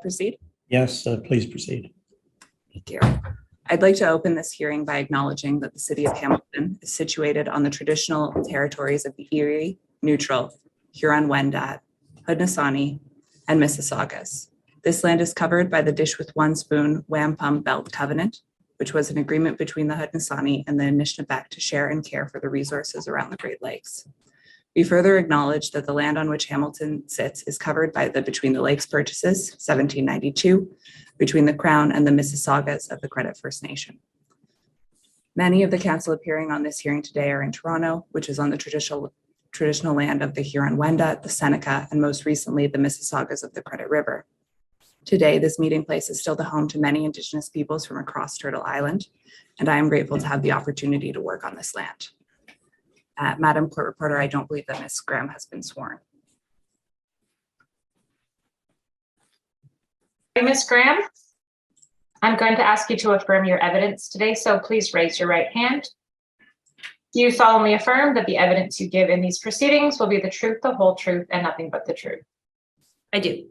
Proceed? Yes, please proceed. Thank you. I'd like to open this hearing by acknowledging that the city of Hamilton is situated on the traditional territories of the Erie, Neutral, Huron-Wendat, Haudenosaunee, and Mississaugas. This land is covered by the Dish with One Spoon Wampum Belt Covenant, which was an agreement between the Haudenosaunee and the Anishinaabe to share and care for the resources around the Great Lakes. We further acknowledge that the land on which Hamilton sits is covered by the Between the Lakes Purchases, 1792, between the Crown and the Mississaugas of the Credit First Nation. Many of the council appearing on this hearing today are in Toronto, which is on the traditional land of the Huron-Wendat, the Seneca, and most recently the Mississaugas of the Credit River. Today, this meeting place is still the home to many Indigenous peoples from across Turtle Island, and I am grateful to have the opportunity to work on this land. Madam Court Reporter, I don't believe that Ms. Graham has been sworn. Ms. Graham, I'm going to ask you to affirm your evidence today, so please raise your right hand. Do you solemnly affirm that the evidence you give in these proceedings will be the truth, the whole truth, and nothing but the truth? I do.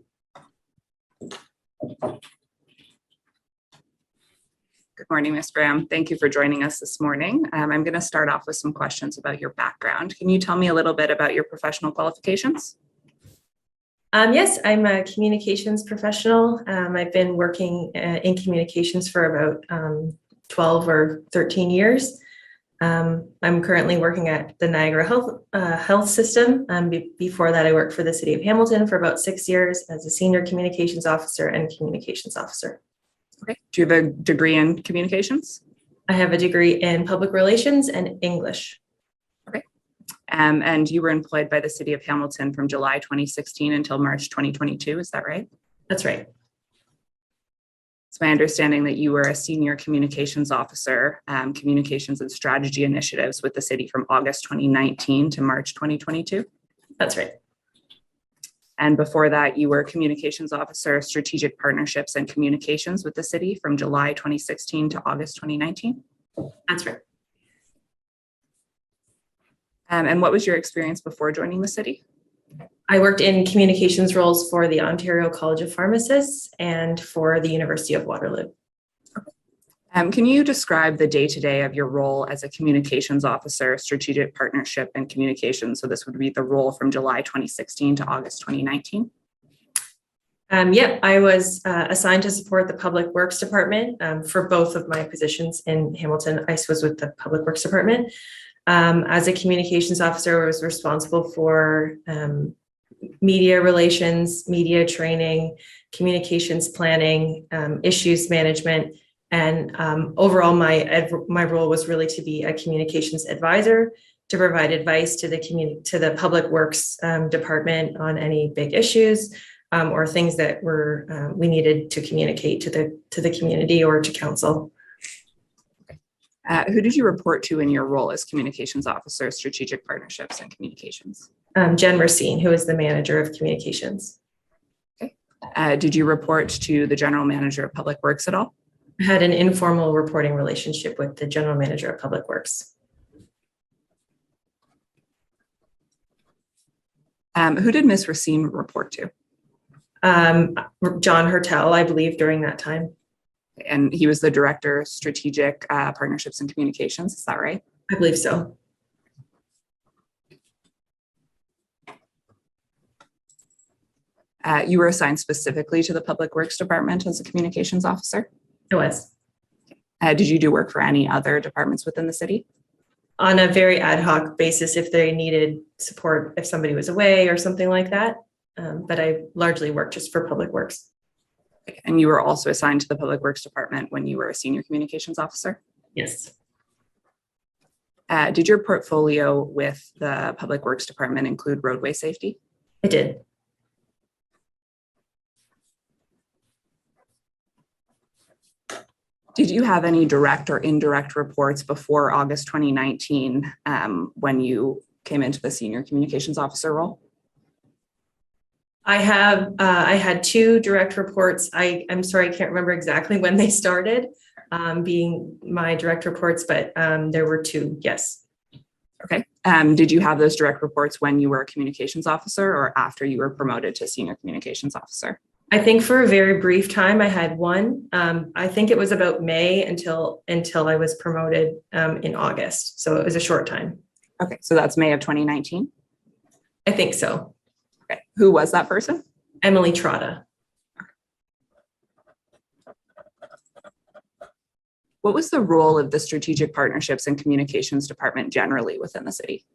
Good morning, Ms. Graham. Thank you for joining us this morning. I'm going to start off with some questions about your background. Can you tell me a little bit about your professional qualifications? Yes, I'm a communications professional. I've been working in communications for about 12 or 13 years. I'm currently working at the Niagara Health System. Before that, I worked for the City of Hamilton for about 6 years as a senior communications officer and communications officer. Okay. Do you have a degree in communications? I have a degree in public relations and English. Okay. And you were employed by the City of Hamilton from July 2016 until March 2022, is that right? That's right. It's my understanding that you were a senior communications officer, communications and strategy initiatives with the city from August 2019 to March 2022. That's right. And before that, you were communications officer, strategic partnerships and communications with the city from July 2016 to August 2019. That's right. And what was your experience before joining the city? I worked in communications roles for the Ontario College of Pharmacists and for the University of Waterloo. Can you describe the day-to-day of your role as a communications officer, strategic partnership and communications? So this would be the role from July 2016 to August 2019. Yep, I was assigned to support the Public Works Department for both of my positions in Hamilton. I was with the Public Works Department. As a communications officer, I was responsible for media relations, media training, communications planning, issues management, and overall my role was really to be a communications advisor to provide advice to the Public Works Department on any big issues or things that we needed to communicate to the community or to council. Who did you report to in your role as communications officer, strategic partnerships and communications? Jen Racine, who is the manager of communications. Okay. Did you report to the general manager of Public Works at all? I had an informal reporting relationship with the general manager of Public Works. Who did Ms. Racine report to? John Hertel, I believe, during that time. And he was the director of strategic partnerships and communications, is that right? I believe so. You were assigned specifically to the Public Works Department as a communications officer? I was. Did you do work for any other departments within the city? On a very ad hoc basis, if they needed support, if somebody was away or something like that. But I largely worked just for Public Works. And you were also assigned to the Public Works Department when you were a senior communications officer? Yes. Did your portfolio with the Public Works Department include roadway safety? I did. Did you have any direct or indirect reports before August 2019 when you came into the senior communications officer role? I had two direct reports. I'm sorry, I can't remember exactly when they started being my direct reports, but there were two, yes. Okay. Did you have those direct reports when you were a communications officer or after you were promoted to senior communications officer? I think for a very brief time, I had one. I think it was about May until I was promoted in August. So it was a short time. Okay, so that's May of 2019. I think so. Okay, who was that person? Emily Trotta. What was the role of the Strategic Partnerships and Communications Department generally within the city?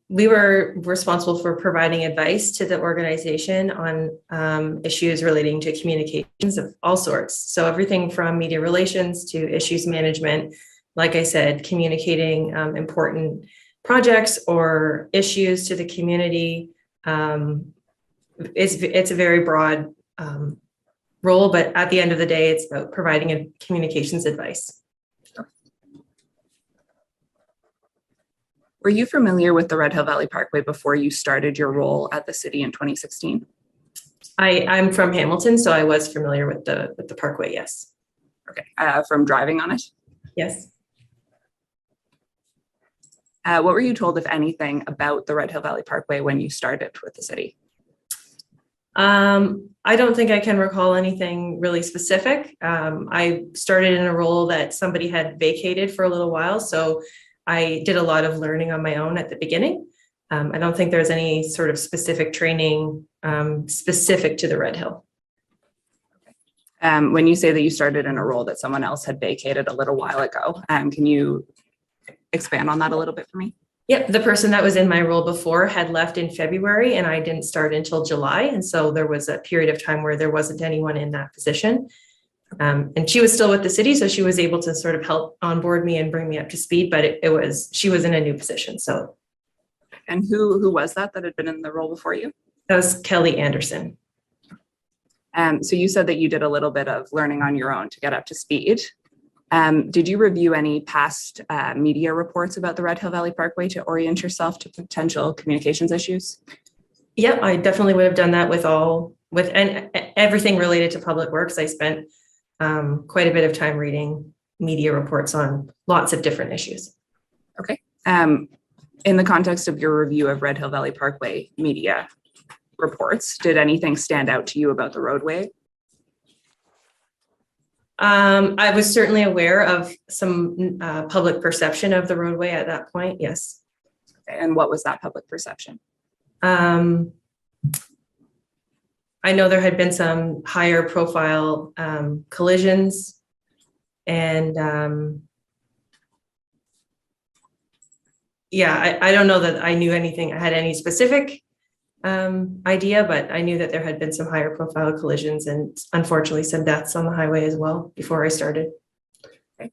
We were responsible for providing advice to the organization on issues relating to communications of all sorts. So everything from media relations to issues management, like I said, communicating important projects or issues to the community. It's a very broad role, but at the end of the day, it's about providing a communications advice. Were you familiar with the Red Hill Valley Parkway before you started your role at the city in 2016? I'm from Hamilton, so I was familiar with the Parkway, yes. Okay, from driving on it? Yes. What were you told, if anything, about the Red Hill Valley Parkway when you started with the city? I don't think I can recall anything really specific. I started in a role that somebody had vacated for a little while, so I did a lot of learning on my own at the beginning. I don't think there's any sort of specific training specific to the Red Hill. When you say that you started in a role that someone else had vacated a little while ago, can you expand on that a little bit for me? Yep, the person that was in my role before had left in February and I didn't start until July. And so there was a period of time where there wasn't anyone in that position. And she was still with the city, so she was able to sort of help onboard me and bring me up to speed, but she was in a new position. So. And who was that had been in the role before you? That was Kelly Anderson. So you said that you did a little bit of learning on your own to get up to speed. Did you review any past media reports about the Red Hill Valley Parkway to orient yourself to potential communications issues? Yeah, I definitely would have done that with everything related to public works. I spent quite a bit of time reading media reports on lots of different issues. Okay. In the context of your review of Red Hill Valley Parkway media reports, did anything stand out to you about the roadway? I was certainly aware of some public perception of the roadway at that point, yes. Okay. And what was that public perception? I know there had been some higher profile collisions and yeah, I don't know that I knew anything, I had any specific idea, but I knew that there had been some higher profile collisions and unfortunately some deaths on the highway as well before I started. Okay.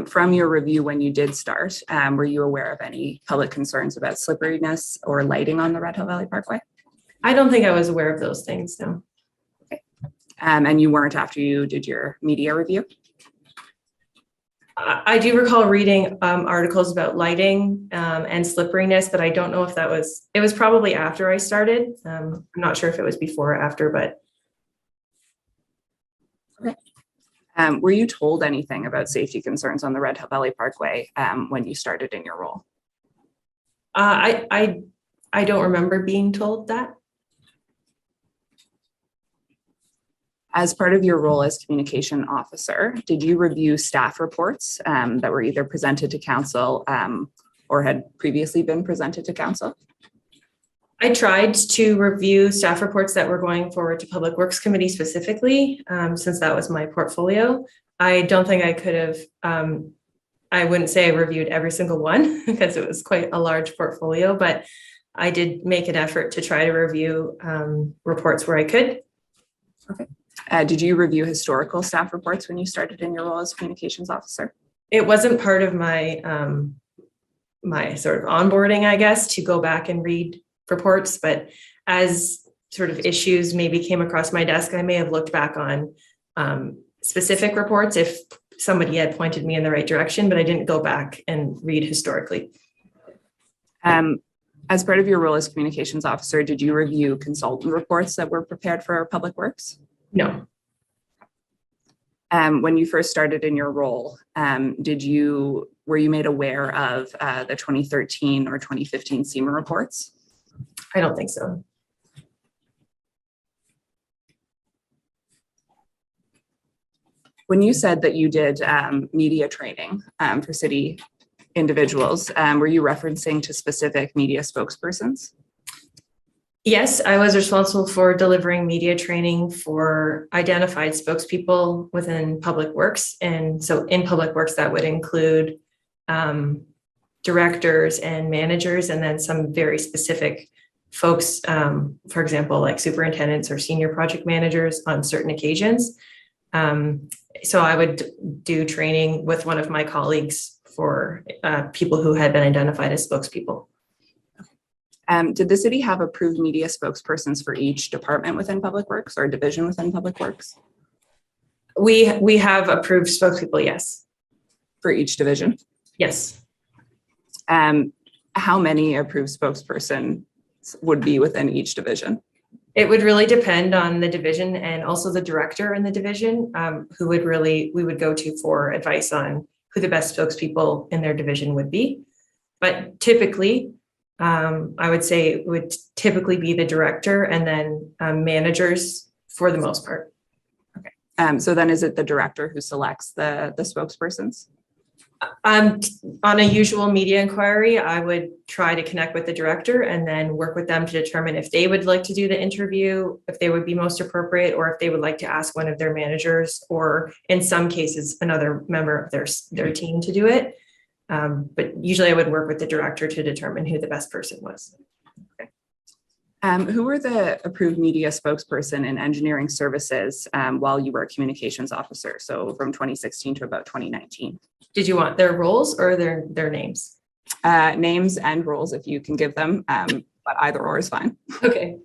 From your review when you did start, were you aware of any public concerns about slipperiness or lighting on the Red Hill Valley Parkway? I don't think I was aware of those things, no. Okay. And you weren't after you did your media review? I do recall reading articles about lighting and slipperiness, but I don't know if it was probably after I started. I'm not sure if it was before or after, but. Okay. Were you told anything about safety concerns on the Red Hill Valley Parkway when you started in your role? I don't remember being told that. As part of your role as communication officer, did you review staff reports that were either presented to council or had previously been presented to council? I tried to review staff reports that were going forward to Public Works Committee specifically, since that was my portfolio. I don't think I could have, I wouldn't say I reviewed every single one because it was quite a large portfolio, but I did make an effort to try to review reports where I could. Okay. Did you review historical staff reports when you started in your role as communications officer? It wasn't part of my my sort of onboarding, I guess, to go back and read reports, but as sort of issues maybe came across my desk, I may have looked back on specific reports if somebody had pointed me in the right direction, but I didn't go back and read historically. As part of your role as communications officer, did you review consultant reports that were prepared for Public Works? No. When you first started in your role, were you made aware of the 2013 or 2015 SEMA reports? I don't think so. When you said that you did media training for city individuals, were you referencing to specific media spokespersons? Yes, I was responsible for delivering media training for identified spokespeople within Public Works. And so in Public Works, that would include directors and managers, and then some very specific folks, for example, like superintendents or senior project managers on certain occasions. So I would do training with one of my colleagues for people who had been identified as spokespeople. Did the city have approved media spokespersons for each department within Public Works or division within Public Works? We have approved spokespeople, yes. For each division? Yes. How many approved spokesperson would be within each division? It would really depend on the division and also the director in the division, we would go to for advice on who the best spokespeople in their division would be. But typically, I would say it would typically be the director and then managers for the most part. Okay. So then is it the director who selects the spokespersons? On a usual media inquiry, I would try to connect with the director and then work with them to determine if they would like to do the interview, if they would be most appropriate, or if they would like to ask one of their managers, or in some cases, another member of their team to do it. But usually I would work with the director to determine who the best person was. Okay. Who were the approved media spokesperson in engineering services while you were a communications officer? So from 2016 to about 2019. Did you want their roles or their names? Names and roles, if you can give them, but either or is fine. Okay.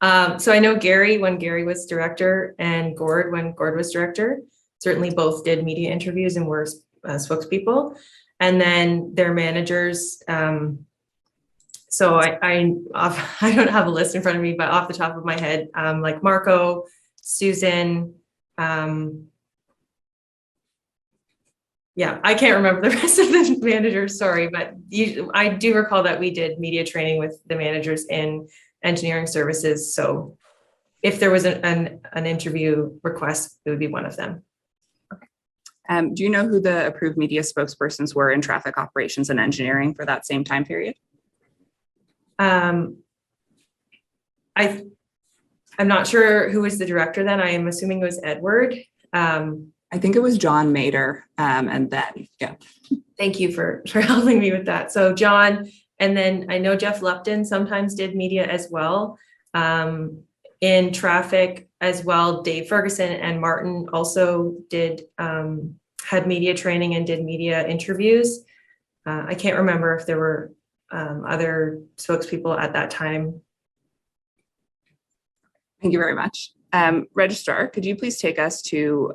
So I know Gary when Gary was director, and Gord when Gord was director. Certainly both did media interviews and were spokespeople. And then their managers. So I don't have a list in front of me, but off the top of my head, like Marco, Susan. Yeah, I can't remember the rest of the managers, sorry, but I do recall that we did media training with the managers in engineering services. So if there was an interview request, it would be one of them. Okay. Do you know who the approved media spokespersons were in traffic operations and engineering for that same time period? I'm not sure who was the director then. I am assuming it was Edward. I think it was John Mader, and then, yeah. Thank you for helping me with that. So John, and then I know Jeff Lupton sometimes did media as well. In traffic as well, Dave Ferguson and Martin also had media training and did media interviews. I can't remember if there were other spokespeople at that time. Thank you very much. Registrar, could you please take us to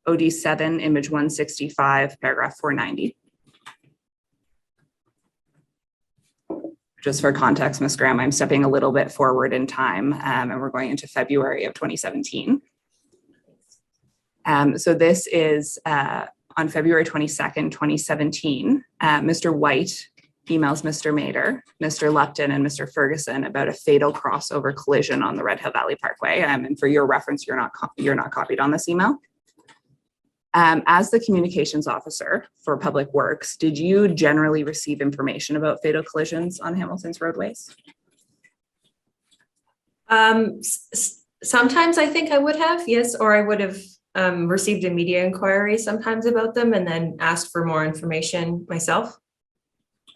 OD7, image 165, paragraph 490. Just for context, Ms. Graham, I'm stepping a little bit forward in time, and we're going into February of 2017. So this is on February 22nd, 2017. Mr. White emails Mr. Mader, Mr. Lupton, and Mr. Ferguson about a fatal crossover collision on the Red Hill Valley Parkway. And for your reference, you're not copied on this email. As the communications officer for Public Works, did you generally receive information about fatal collisions on Hamilton's roadways? Sometimes I think I would have, yes, or I would have received a media inquiry sometimes about them and then asked for more information myself.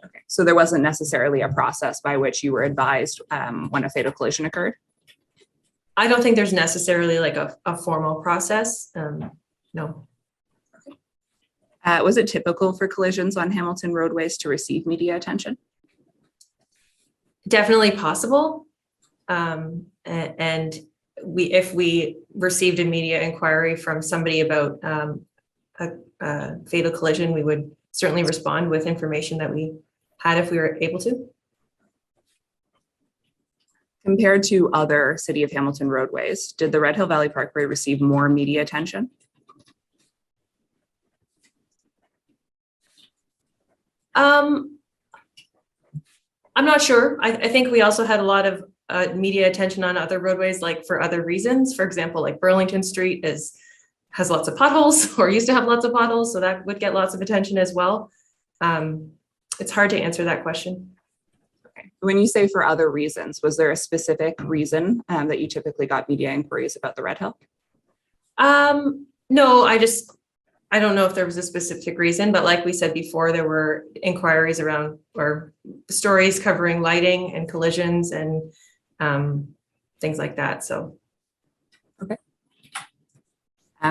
Okay, so there wasn't necessarily a process by which you were advised when a fatal collision occurred? I don't think there's necessarily like a formal process, no. Was it typical for collisions on Hamilton roadways to receive media attention? Definitely possible. And if we received a media inquiry from somebody about a fatal collision, we would certainly respond with information that we had if we were able to. Compared to other City of Hamilton roadways, did the Red Hill Valley Parkway receive more media attention? I'm not sure. I think we also had a lot of media attention on other roadways, like for other reasons. For example, like Burlington Street has lots of potholes or used to have lots of potholes, so that would get lots of attention as well. It's hard to answer that question. Okay. When you say for other reasons, was there a specific reason that you typically got media inquiries about the Red Hill? No, I don't know if there was a specific reason, but like we said before, there were inquiries around or stories covering lighting and collisions and things like that. So. Okay.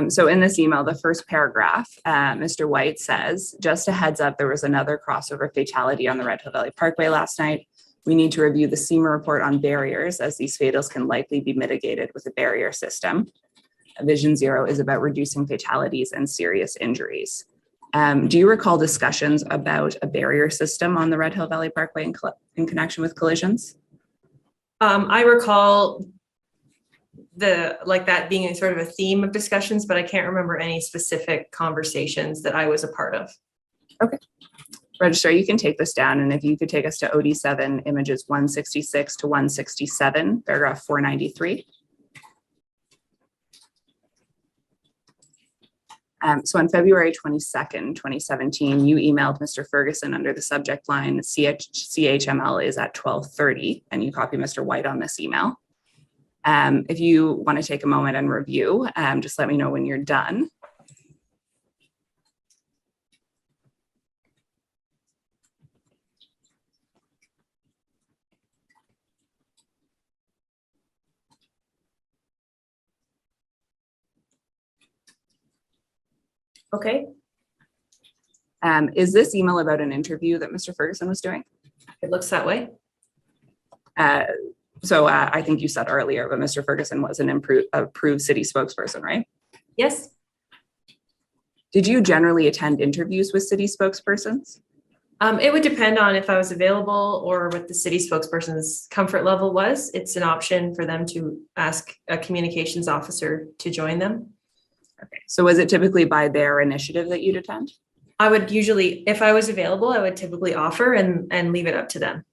So in this email, the first paragraph, Mr. White says, just a heads up, there was another crossover fatality on the Red Hill Valley Parkway last night. We need to review the SEMA report on barriers as these fatals can likely be mitigated with a barrier system. Vision Zero is about reducing fatalities and serious injuries. Do you recall discussions about a barrier system on the Red Hill Valley Parkway in connection with collisions? I recall that being sort of a theme of discussions, but I can't remember any specific conversations that I was a part of. Okay. Registrar, you can take this down, and if you could take us to OD7 images 166 to 167, paragraph 493. So on February 22nd, 2017, you emailed Mr. Ferguson under the subject line CHML is at 12:30, and you copy Mr. White on this email. If you want to take a moment and review, just let me know when you're done. Okay. Is this email about an interview that Mr. Ferguson was doing? It looks that way. So I think you said earlier, but Mr. Ferguson was an approved city spokesperson, right? Yes. Did you generally attend interviews with city spokespersons? It would depend on if I was available or what the city spokesperson's comfort level was. It's an option for them to ask a communications officer to join them. Okay. So was it typically by their initiative that you'd attend? I would usually, if I was available, I would typically offer and leave it up to them.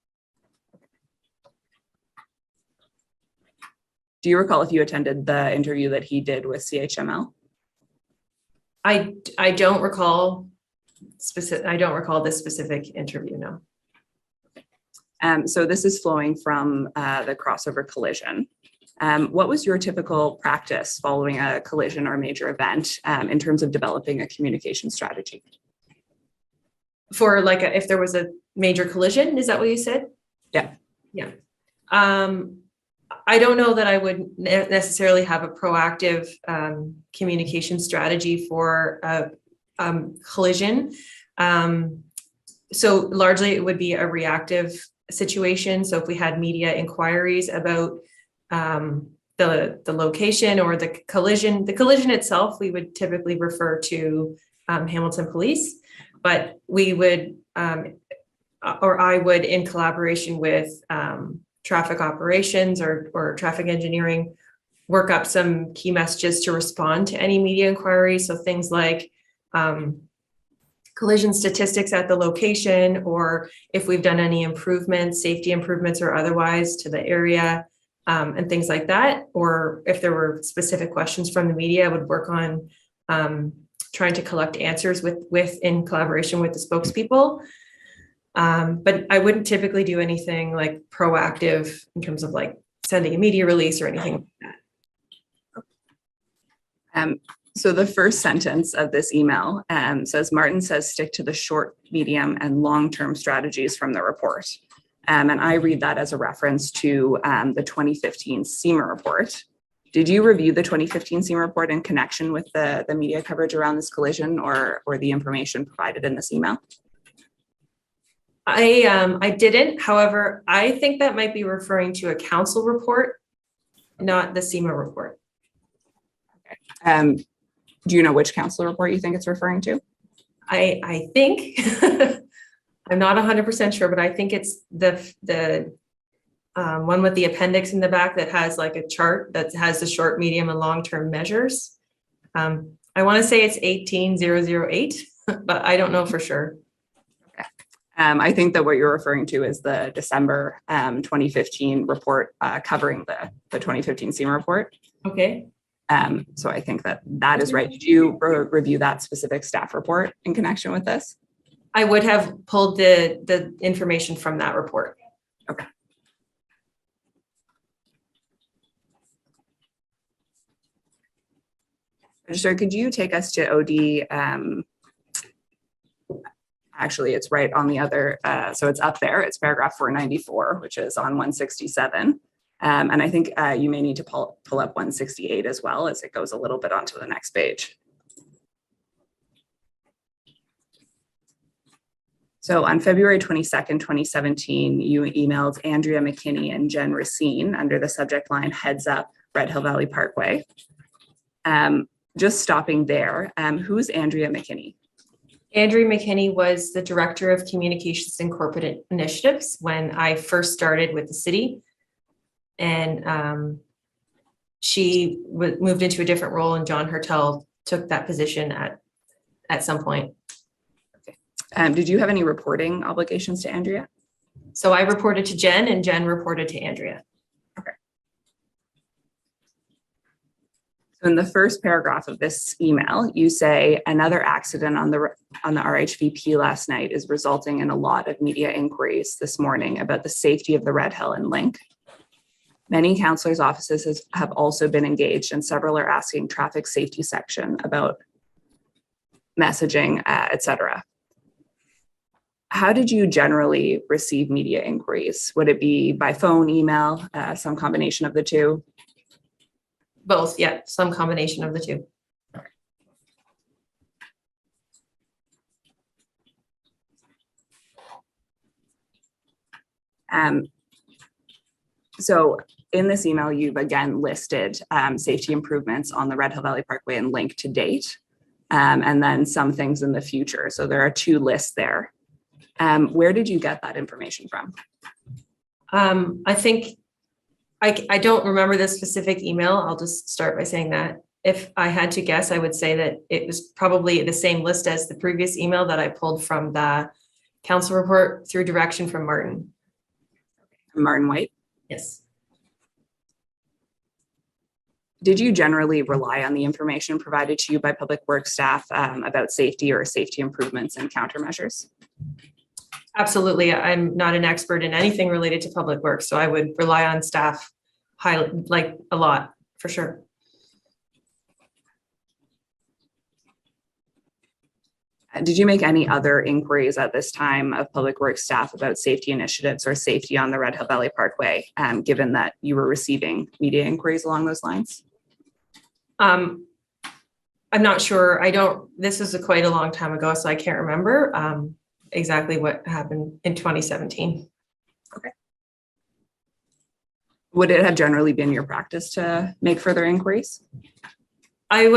Do you recall if you attended the interview that he did with CHML? I don't recall this specific interview, no. So this is flowing from the crossover collision. What was your typical practice following a collision or major event in terms of developing a communication strategy? For if there was a major collision, is that what you said? Yeah. Yeah. I don't know that I would necessarily have a proactive communication strategy for a collision. So largely it would be a reactive situation. So if we had media inquiries about the location or the collision itself, we would typically refer to Hamilton Police, but we would, or I would, in collaboration with traffic operations or traffic engineering, work up some key messages to respond to any media inquiries. So things like collision statistics at the location, or if we've done any improvements, safety improvements or otherwise to the area, and things like that. Or if there were specific questions from the media, I would work on trying to collect answers in collaboration with the spokespeople. But I wouldn't typically do anything like proactive in terms of like sending a media release or anything like that. So the first sentence of this email says, Martin says, stick to the short, medium, and long-term strategies from the report. And I read that as a reference to the 2015 SEMA report. Did you review the 2015 SEMA report in connection with the media coverage around this collision or the information provided in this email? I didn't. However, I think that might be referring to a council report, not the SEMA report. Okay. Do you know which council report you think it's referring to? I think I'm not 100% sure, but I think it's the one with the appendix in the back that has like a chart that has the short, medium, and long-term measures. I want to say it's 18008, but I don't know for sure. Okay. I think that what you're referring to is the December 2015 report covering the 2015 SEMA report. Okay. So I think that is right. Did you review that specific staff report in connection with this? I would have pulled the information from that report. Okay. Registrar, could you take us to OD? Actually, it's right on the other, so it's up there. It's paragraph 494, which is on 167. And I think you may need to pull up 168 as well, as it goes a little bit onto the next page. So on February 22nd, 2017, you emailed Andrea McKinney and Jen Racine under the subject line "Heads Up, Red Hill Valley Parkway." Just stopping there, who's Andrea McKinney? Andrea McKinney was the Director of Communications and Corporate Initiatives when I first started with the city. And she moved into a different role, and John Hertel took that position at some point. Did you have any reporting obligations to Andrea? So I reported to Jen, and Jen reported to Andrea. Okay. So in the first paragraph of this email, you say another accident on the RHVP last night is resulting in a lot of media inquiries this morning about the safety of the Red Hill and Link. Many councillors' offices have also been engaged, and several are asking traffic safety section about messaging, etc. How did you generally receive media inquiries? Would it be by phone, email, some combination of the two? Both, yeah, some combination of the two. So in this email, you've again listed safety improvements on the Red Hill Valley Parkway and Link to date, and then some things in the future. So there are two lists there. Where did you get that information from? I think I don't remember the specific email. I'll just start by saying that. If I had to guess, I would say that it was probably the same list as the previous email that I pulled from the council report through direction from Martin. Martin White? Yes. Did you generally rely on the information provided to you by Public Works staff about safety or safety improvements and countermeasures? Absolutely. I'm not an expert in anything related to Public Works, so I would rely on staff a lot, for sure. Did you make any other inquiries at this time of Public Works staff about safety initiatives or safety on the Red Hill Valley Parkway, given that you were receiving media inquiries along those lines? I'm not sure. This was quite a long time ago, so I can't remember exactly what happened in 2017. Okay. Would it have generally been your practice to make further inquiries? I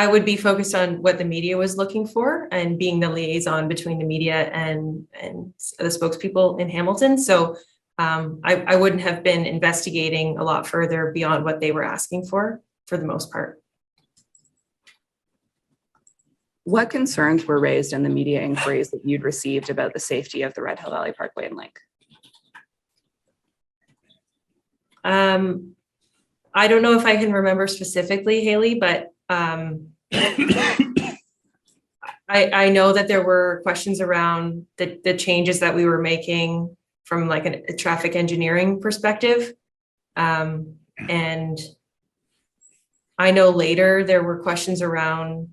would be focused on what the media was looking for and being the liaison between the media and the spokespeople in Hamilton. So I wouldn't have been investigating a lot further beyond what they were asking for the most part. What concerns were raised in the media inquiries that you'd received about the safety of the Red Hill Valley Parkway and Link? I don't know if I can remember specifically, Haley, but I know that there were questions around the changes that we were making from like a traffic engineering perspective. And I know later there were questions around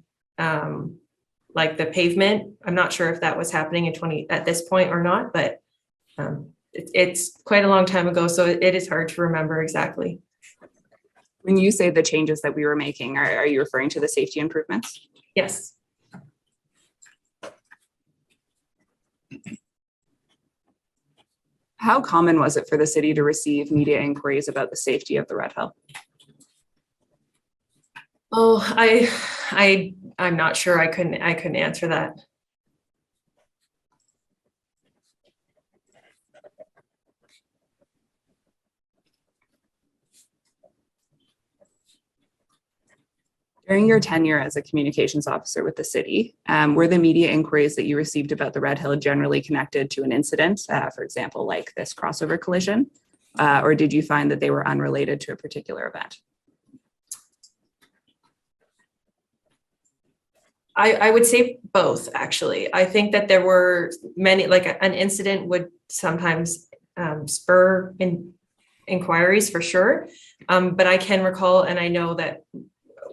like the pavement. I'm not sure if that was happening at this point or not, but it's quite a long time ago, so it is hard to remember exactly. When you say the changes that we were making, are you referring to the safety improvements? Yes. How common was it for the city to receive media inquiries about the safety of the Red Hill? Oh, I'm not sure. I couldn't answer that. During your tenure as a communications officer with the city, were the media inquiries that you received about the Red Hill generally connected to an incident, for example, like this crossover collision, or did you find that they were unrelated to a particular event? I would say both, actually. I think that there were many, like an incident would sometimes spur inquiries for sure. But I can recall, and I know that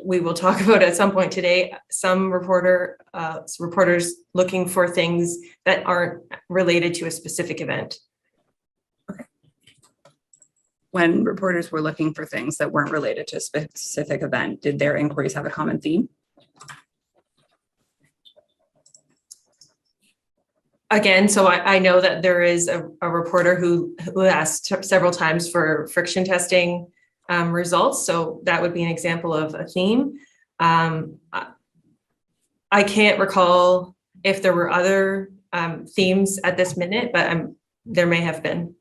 we will talk about at some point today, some reporters looking for things that aren't related to a specific event. Okay. When reporters were looking for things that weren't related to a specific event, did their inquiries have a common theme? Again, so I know that there is a reporter who asked several times for friction testing results. So that would be an example of a theme. I can't recall if there were other themes at this minute, but there may have been.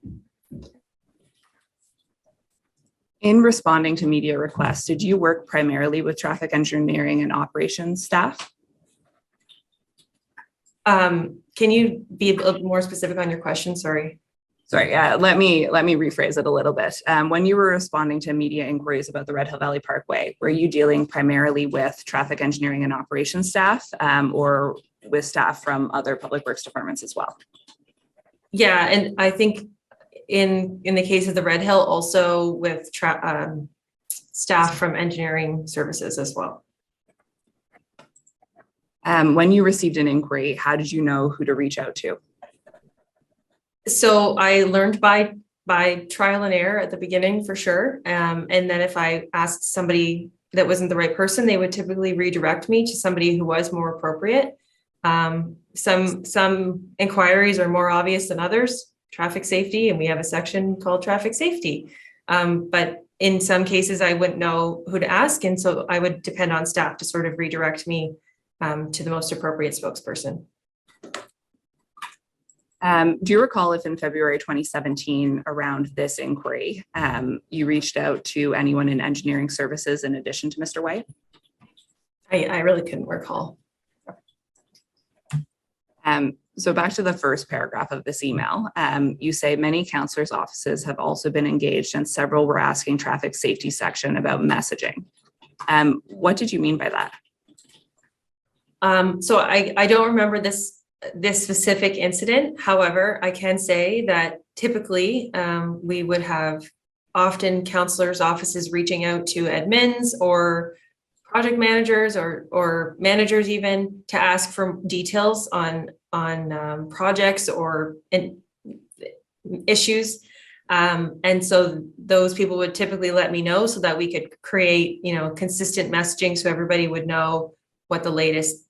In responding to media requests, did you work primarily with traffic engineering and operations staff? Can you be a little more specific on your question? Sorry. Sorry, let me rephrase it a little bit. When you were responding to media inquiries about the Red Hill Valley Parkway, were you dealing primarily with traffic engineering and operations staff, or with staff from other public works departments as well? Yeah, and I think in the case of the Red Hill, also with staff from engineering services as well. When you received an inquiry, how did you know who to reach out to? So I learned by trial and error at the beginning for sure. And then if I asked somebody that wasn't the right person, they would typically redirect me to somebody who was more appropriate. Some inquiries are more obvious than others, traffic safety, and we have a section called traffic safety. But in some cases, I wouldn't know who to ask. And so I would depend on staff to sort of redirect me to the most appropriate spokesperson. Do you recall if in February 2017, around this inquiry, you reached out to anyone in engineering services in addition to Mr. White? I really couldn't recall. So back to the first paragraph of this email, you say many counselors' offices have also been engaged and several were asking traffic safety section about messaging. What did you mean by that? So I don't remember this specific incident. However, I can say that typically we would have often counselors' offices reaching out to admins or project managers or managers even to ask for details on projects or issues. And so those people would typically let me know so that we could create, consistent messaging so everybody would know what the latest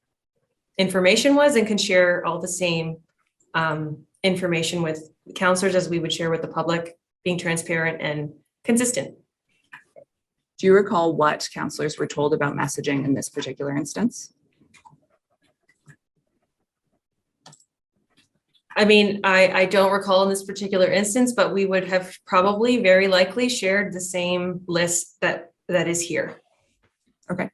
information was and can share all the same information with counselors as we would share with the public, being transparent and consistent. Do you recall what counselors were told about messaging in this particular instance? I mean, I don't recall in this particular instance, but we would have probably very likely shared the same list that is here. Okay.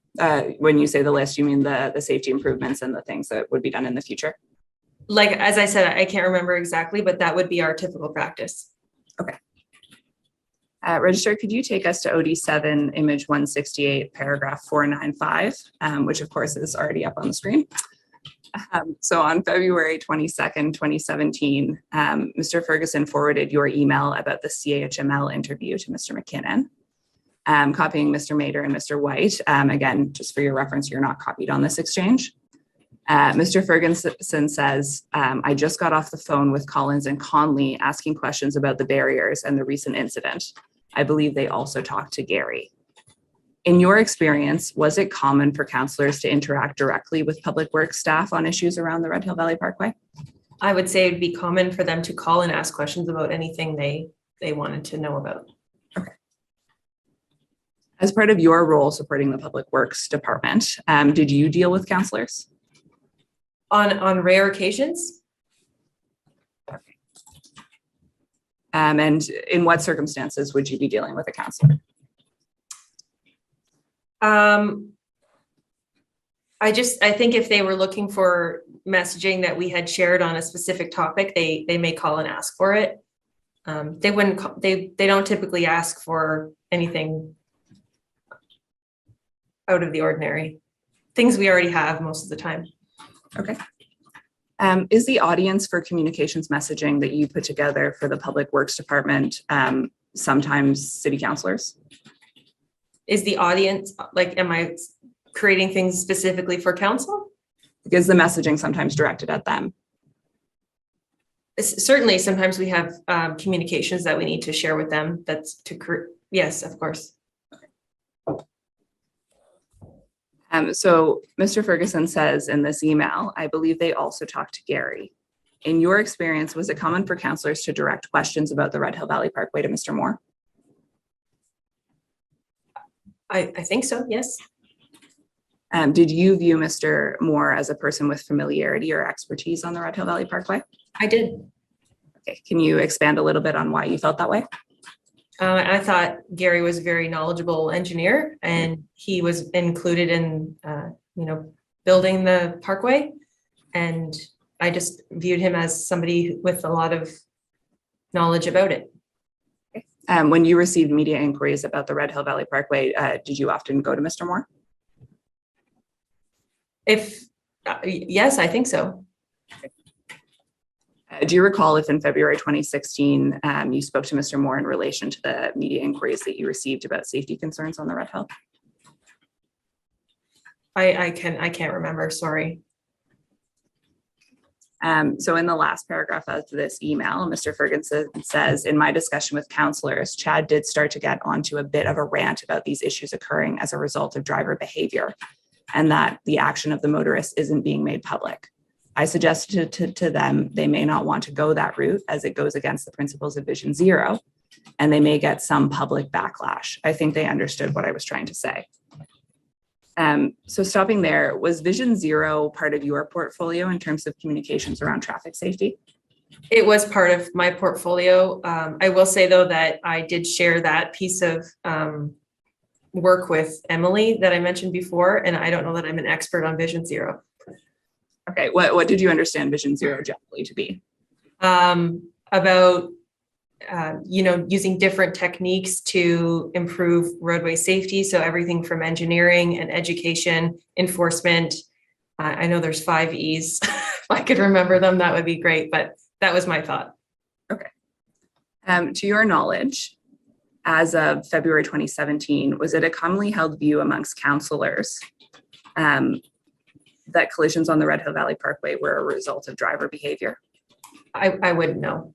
When you say the list, you mean the safety improvements and the things that would be done in the future? Like, as I said, I can't remember exactly, but that would be our typical practice. Okay. Registrar, could you take us to OD7, image 168, paragraph 495, which of course is already up on the screen. So on February 22nd, 2017, Mr. Ferguson forwarded your email about the CHML interview to Mr. McKinnon. Copying Mr. Mader and Mr. White. Again, just for your reference, you're not copied on this exchange. Mr. Ferguson says, I just got off the phone with Collins and Conley asking questions about the barriers and the recent incident. I believe they also talked to Gary. In your experience, was it common for counselors to interact directly with public works staff on issues around the Red Hill Valley Parkway? I would say it'd be common for them to call and ask questions about anything they wanted to know about. Okay. As part of your role supporting the Public Works Department, did you deal with counselors? On rare occasions. Okay. And in what circumstances would you be dealing with a counselor? I think if they were looking for messaging that we had shared on a specific topic, they may call and ask for it. They wouldn't. They don't typically ask for anything out of the ordinary. things we already have most of the time. Okay. Is the audience for communications messaging that you put together for the Public Works Department sometimes city councilors? Is the audience, like, am I creating things specifically for council? Is the messaging sometimes directed at them? Certainly, sometimes we have communications that we need to share with them. Yes, of course. So Mr. Ferguson says in this email, I believe they also talked to Gary. In your experience, was it common for councilors to direct questions about the Red Hill Valley Parkway to Mr. Moore? I think so, yes. Did you view Mr. Moore as a person with familiarity or expertise on the Red Hill Valley Parkway? I did. Okay, can you expand a little bit on why you felt that way? I thought Gary was a very knowledgeable engineer, and he was included in, building the parkway. And I just viewed him as somebody with a lot of knowledge about it. When you received media inquiries about the Red Hill Valley Parkway, did you often go to Mr. Moore? Yes, I think so. Do you recall if in February 2016, you spoke to Mr. Moore in relation to the media inquiries that you received about safety concerns on the Red Hill? I can't remember, sorry. So in the last paragraph of this email, Mr. Ferguson says, in my discussion with counselors, Chad did start to get onto a bit of a rant about these issues occurring as a result of driver behavior, and that the action of the motorist isn't being made public. I suggested to them they may not want to go that route as it goes against the principles of Vision Zero, and they may get some public backlash. I think they understood what I was trying to say. So stopping there, was Vision Zero part of your portfolio in terms of communications around traffic safety? It was part of my portfolio. I will say, though, that I did share that piece of work with Emily that I mentioned before, and I don't know that I'm an expert on Vision Zero. Okay, what did you understand Vision Zero generally to be? About using different techniques to improve roadway safety. So everything from engineering and education, enforcement. I know there's 5 E's. If I could remember them, that would be great. But that was my thought. Okay. To your knowledge, as of February 2017, was it a commonly held view amongst councillors that collisions on the Red Hill Valley Parkway were a result of driver behavior? I wouldn't know.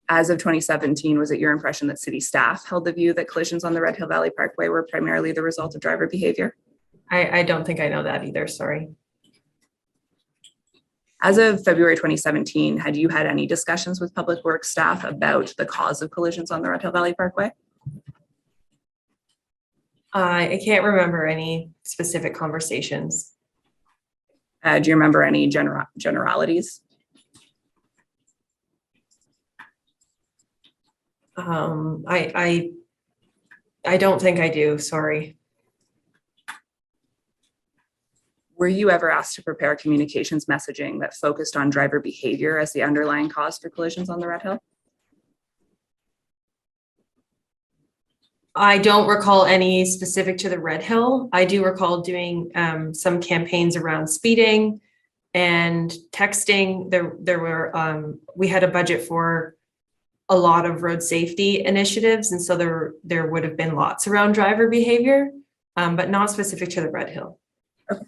As of 2017, was it your impression that city staff held the view that collisions on the Red Hill Valley Parkway were primarily the result of driver behavior? I don't think I know that either, sorry. As of February 2017, had you had any discussions with Public Works staff about the cause of collisions on the Red Hill Valley Parkway? I can't remember any specific conversations. Do you remember any generalities? I don't think I do, sorry. Were you ever asked to prepare communications messaging that focused on driver behavior as the underlying cause for collisions on the Red Hill? I don't recall any specific to the Red Hill. I do recall doing some campaigns around speeding and texting. There were we had a budget for a lot of road safety initiatives, and so there would have been lots around driver behavior, but not specific to the Red Hill. Okay.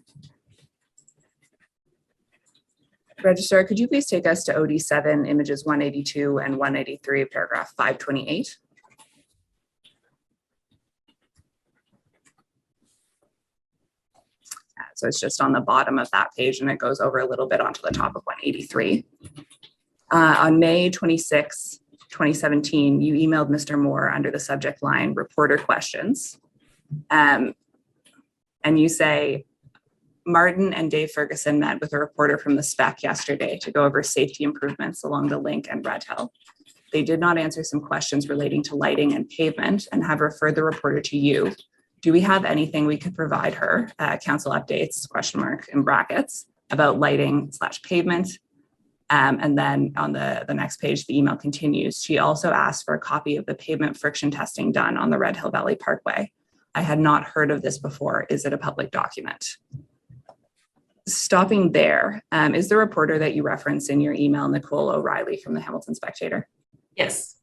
Registrar, could you please take us to OD7, images 182 and 183, paragraph 528? So it's just on the bottom of that page, and it goes over a little bit onto the top of 183. On May 26, 2017, you emailed Mr. Moore under the subject line, reporter questions. And you say, Martin and Dave Ferguson met with a reporter from the SPEC yesterday to go over safety improvements along the Link and Red Hill. They did not answer some questions relating to lighting and pavement and have referred the reporter to you. Do we have anything we could provide her, council updates, question mark in brackets, about lighting / pavement? And then on the next page, the email continues. She also asked for a copy of the pavement friction testing done on the Red Hill Valley Parkway. I had not heard of this before. Is it a public document? Stopping there, is the reporter that you referenced in your email Nicole O'Reilly from the Hamilton Spectator? Yes.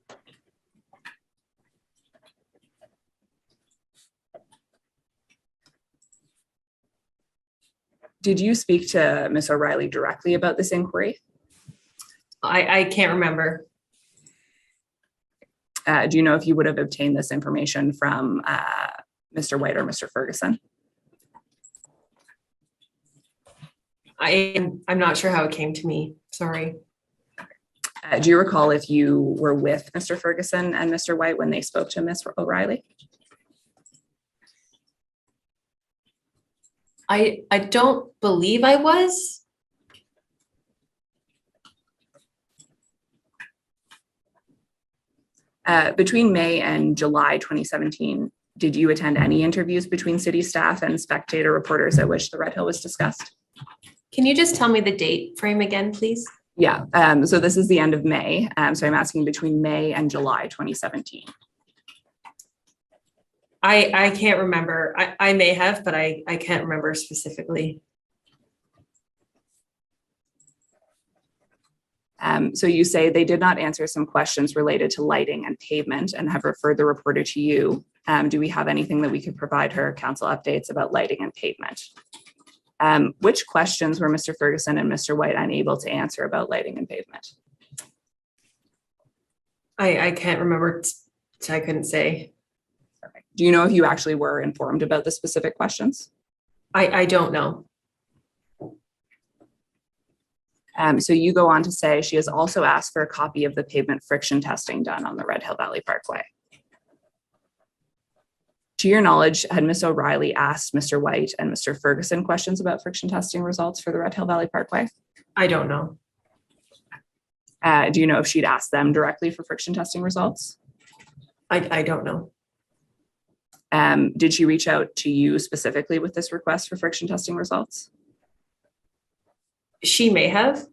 Did you speak to Ms. O'Reilly directly about this inquiry? I can't remember. Do you know if you would have obtained this information from Mr. White or Mr. Ferguson? I'm not sure how it came to me. Sorry. Do you recall if you were with Mr. Ferguson and Mr. White when they spoke to Ms. O'Reilly? I don't believe I was. Between May and July 2017, did you attend any interviews between city staff and Spectator reporters at which the Red Hill was discussed? Can you just tell me the date frame again, please? Yeah, so this is the end of May. So I'm asking between May and July 2017. I can't remember. I may have, but I can't remember specifically. So you say they did not answer some questions related to lighting and pavement and have referred the reporter to you. Do we have anything that we could provide her council updates about lighting and pavement? Which questions were Mr. Ferguson and Mr. White unable to answer about lighting and pavement? I can't remember, so I couldn't say. Perfect. Do you know if you actually were informed about the specific questions? I don't know. So you go on to say she has also asked for a copy of the pavement friction testing done on the Red Hill Valley Parkway. To your knowledge, had Ms. O'Reilly asked Mr. White and Mr. Ferguson questions about friction testing results for the Red Hill Valley Parkway? I don't know. Do you know if she'd asked them directly for friction testing results? I don't know. Did she reach out to you specifically with this request for friction testing results? She may have.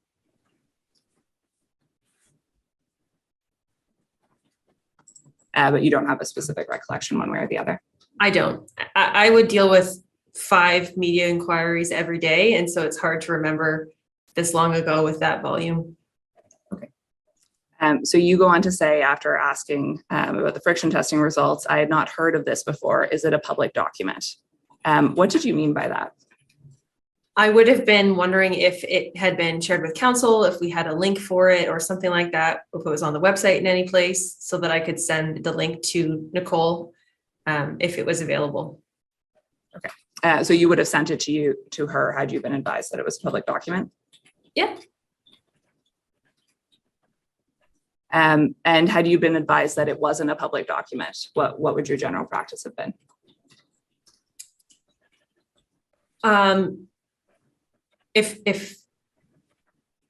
But you don't have a specific recollection one way or the other? I don't. I would deal with 5 media inquiries every day, and so it's hard to remember this long ago with that volume. Okay. So you go on to say, after asking about the friction testing results, I had not heard of this before. Is it a public document? What did you mean by that? I would have been wondering if it had been shared with council, if we had a link for it or something like that, if it was on the website in any place, so that I could send the link to Nicole if it was available. Okay. So you would have sent it to her had you been advised that it was a public document? Yeah. And had you been advised that it wasn't a public document, what would your general practice have been? If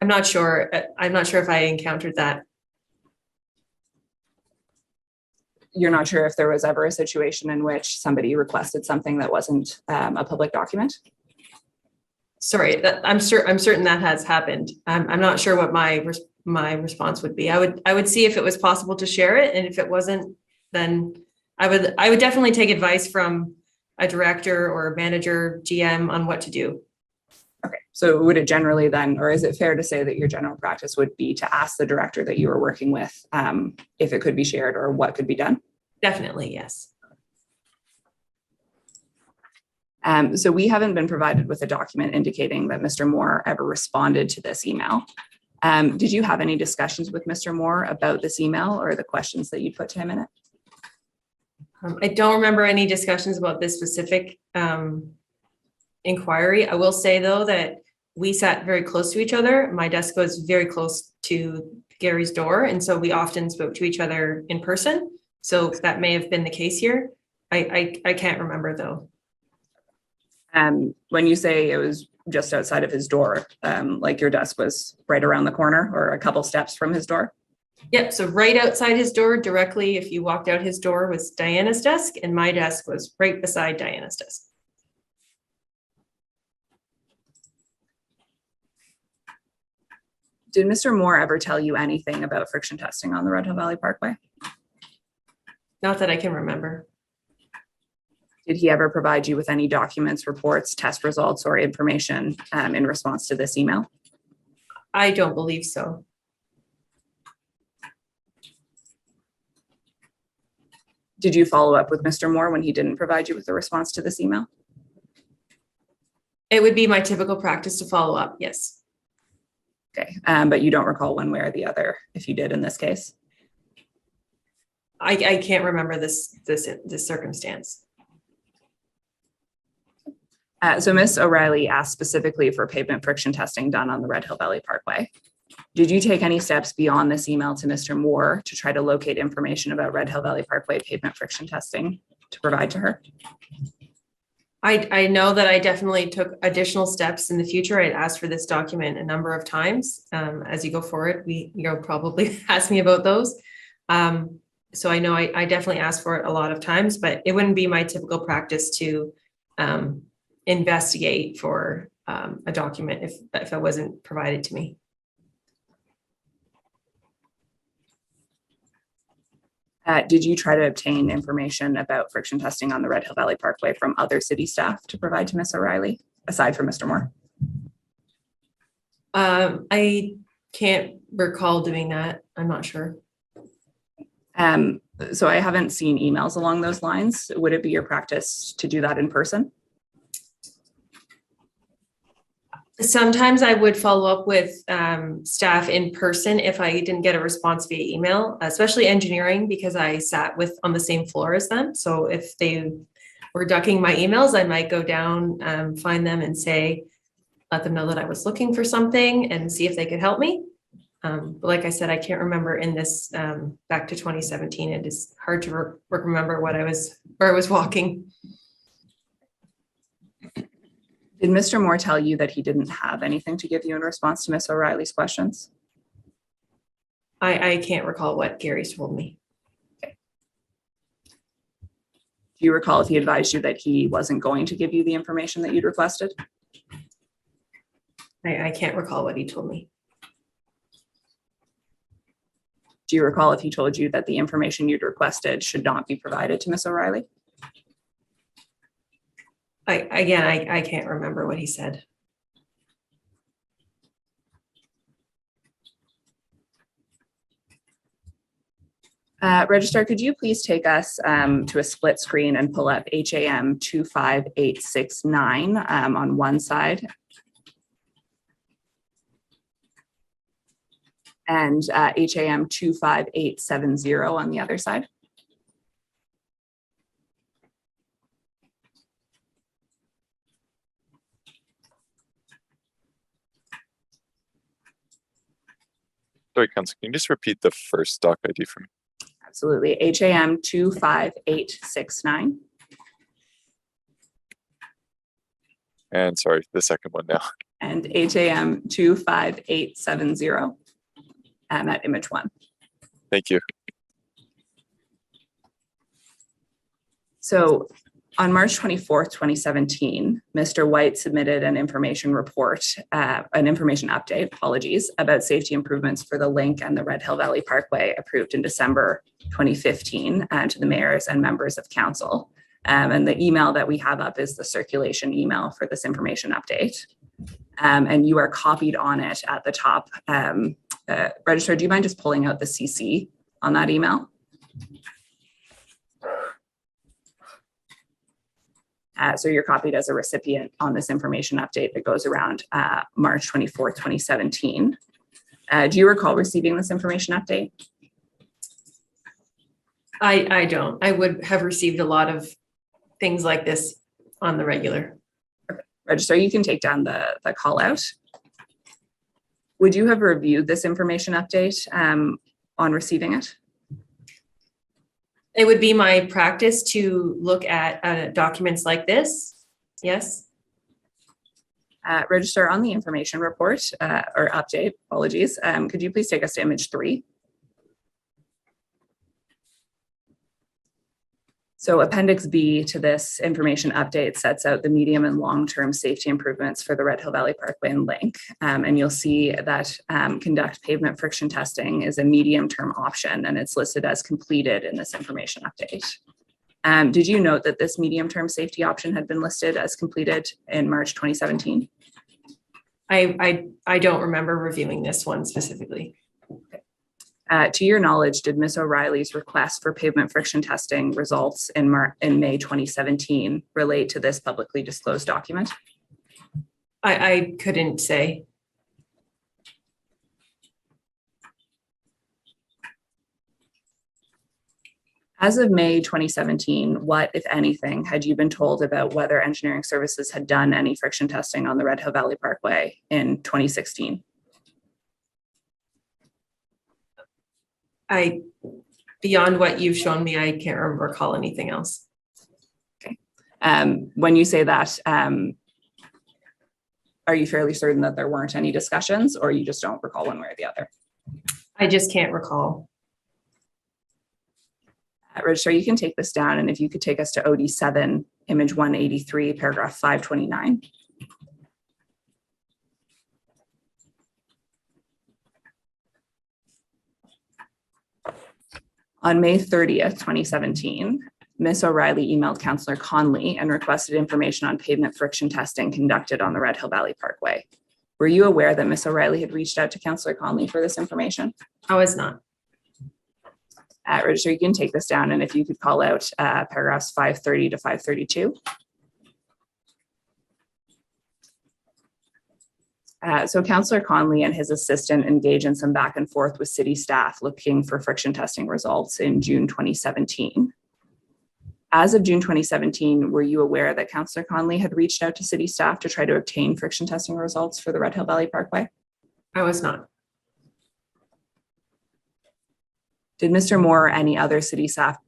I'm not sure if I encountered that. You're not sure if there was ever a situation in which somebody requested something that wasn't a public document? Sorry, I'm certain that has happened. I'm not sure what my response would be. I would see if it was possible to share it, and if it wasn't, then I would definitely take advice from a director or a manager, GM, on what to do. Okay, so would it generally then, or is it fair to say that your general practice would be to ask the director that you were working with if it could be shared or what could be done? Definitely, yes. So we haven't been provided with a document indicating that Mr. Moore ever responded to this email. Did you have any discussions with Mr. Moore about this email or the questions that you put to him in it? I don't remember any discussions about this specific inquiry. I will say, though, that we sat very close to each other. My desk was very close to Gary's door, and so we often spoke to each other in person. So that may have been the case here. I can't remember, though. When you say it was just outside of his door, like your desk was right around the corner or a couple steps from his door? Yep, so right outside his door, directly, if you walked out his door, was Diana's desk, and my desk was right beside Diana's desk. Did Mr. Moore ever tell you anything about friction testing on the Red Hill Valley Parkway? Not that I can remember. Did he ever provide you with any documents, reports, test results, or information in response to this email? I don't believe so. Did you follow up with Mr. Moore when he didn't provide you with a response to this email? It would be my typical practice to follow up, yes. Okay, but you don't recall one way or the other if you did in this case? I can't remember this circumstance. So Ms. O'Reilly asked specifically for pavement friction testing done on the Red Hill Valley Parkway. Did you take any steps beyond this email to Mr. Moore to try to locate information about Red Hill Valley Parkway pavement friction testing to provide to her? I know that I definitely took additional steps in the future. I'd asked for this document a number of times. As you go forward, you'll probably ask me about those. So I know I definitely asked for it a lot of times, but it wouldn't be my typical practice to investigate for a document if it wasn't provided to me. Did you try to obtain information about friction testing on the Red Hill Valley Parkway from other city staff to provide to Ms. O'Reilly, aside from Mr. Moore? I can't recall doing that. I'm not sure. So I haven't seen emails along those lines. Would it be your practice to do that in person? Sometimes I would follow up with staff in person if I didn't get a response via email, especially engineering, because I sat on the same floor as them. So if they were ducking my emails, I might go down, find them and let them know that I was looking for something and see if they could help me. But like I said, I can't remember in this back to 2017. It is hard to remember where I was walking. Did Mr. Moore tell you that he didn't have anything to give you in response to Ms. O'Reilly's questions? I can't recall what Gary's told me. Okay. Do you recall if he advised you that he wasn't going to give you the information that you'd requested? I can't recall what he told me. Do you recall if he told you that the information you'd requested should not be provided to Ms. O'Reilly? I can't remember what he said. Registrar, could you please take us to a split screen and pull up HAM 25869 on one side and HAM 25870 on the other side? Sorry, Council, can you just repeat the first doc ID for me? Absolutely. HAM 25869. And sorry, the second one now. And HAM 25870 at image 1. Thank you. So on March 24th, 2017, Mr. White submitted an information report, an information update, apologies, about safety improvements for the Link and the Red Hill Valley Parkway approved in December 2015 to the mayors and members of council. And the email that we have up is the circulation email for this information update. And you are copied on it at the top. Registrar, do you mind just pulling out the CC on that email? So you're copied as a recipient on this information update that goes around March 24th, 2017. Do you recall receiving this information update? I don't. I would have received a lot of things like this on the regular. Registrar, you can take down the call out. Would you have reviewed this information update on receiving it? It would be my practice to look at documents like this. Yes. Registrar, on the information report or update, apologies, could you please take us to image 3? So Appendix B to this information update sets out the medium and long-term safety improvements for the Red Hill Valley Parkway and Link. And you'll see that conduct pavement friction testing is a medium-term option, and it's listed as completed in this information update. Did you note that this medium-term safety option had been listed as completed in March 2017? I don't remember reviewing this one specifically. To your knowledge, did Ms. O'Reilly's request for pavement friction testing results in May 2017 relate to this publicly disclosed document? I couldn't say. As of May 2017, what, if anything, had you been told about whether engineering services had done any friction testing on the Red Hill Valley Parkway in 2016? Beyond what you've shown me, I can't recall anything else. Okay. When you say that, are you fairly certain that there weren't any discussions, or you just don't recall one way or the other? I just can't recall. Registrar, you can take this down, and if you could take us to OD7, image 183, paragraph 529. On May 30th, 2017, Ms. O'Reilly emailed Councillor Conley and requested information on pavement friction testing conducted on the Red Hill Valley Parkway. Were you aware that Ms. O'Reilly had reached out to Councillor Conley for this information? I was not. Registrar, you can take this down, and if you could call out paragraphs 530 to 532. So Councillor Conley and his assistant engaged in some back and forth with city staff looking for friction testing results in June 2017. As of June 2017, were you aware that Councillor Conley had reached out to city staff to try to obtain friction testing results for the Red Hill Valley Parkway? I was not. Did Mr. Moore or any other city staff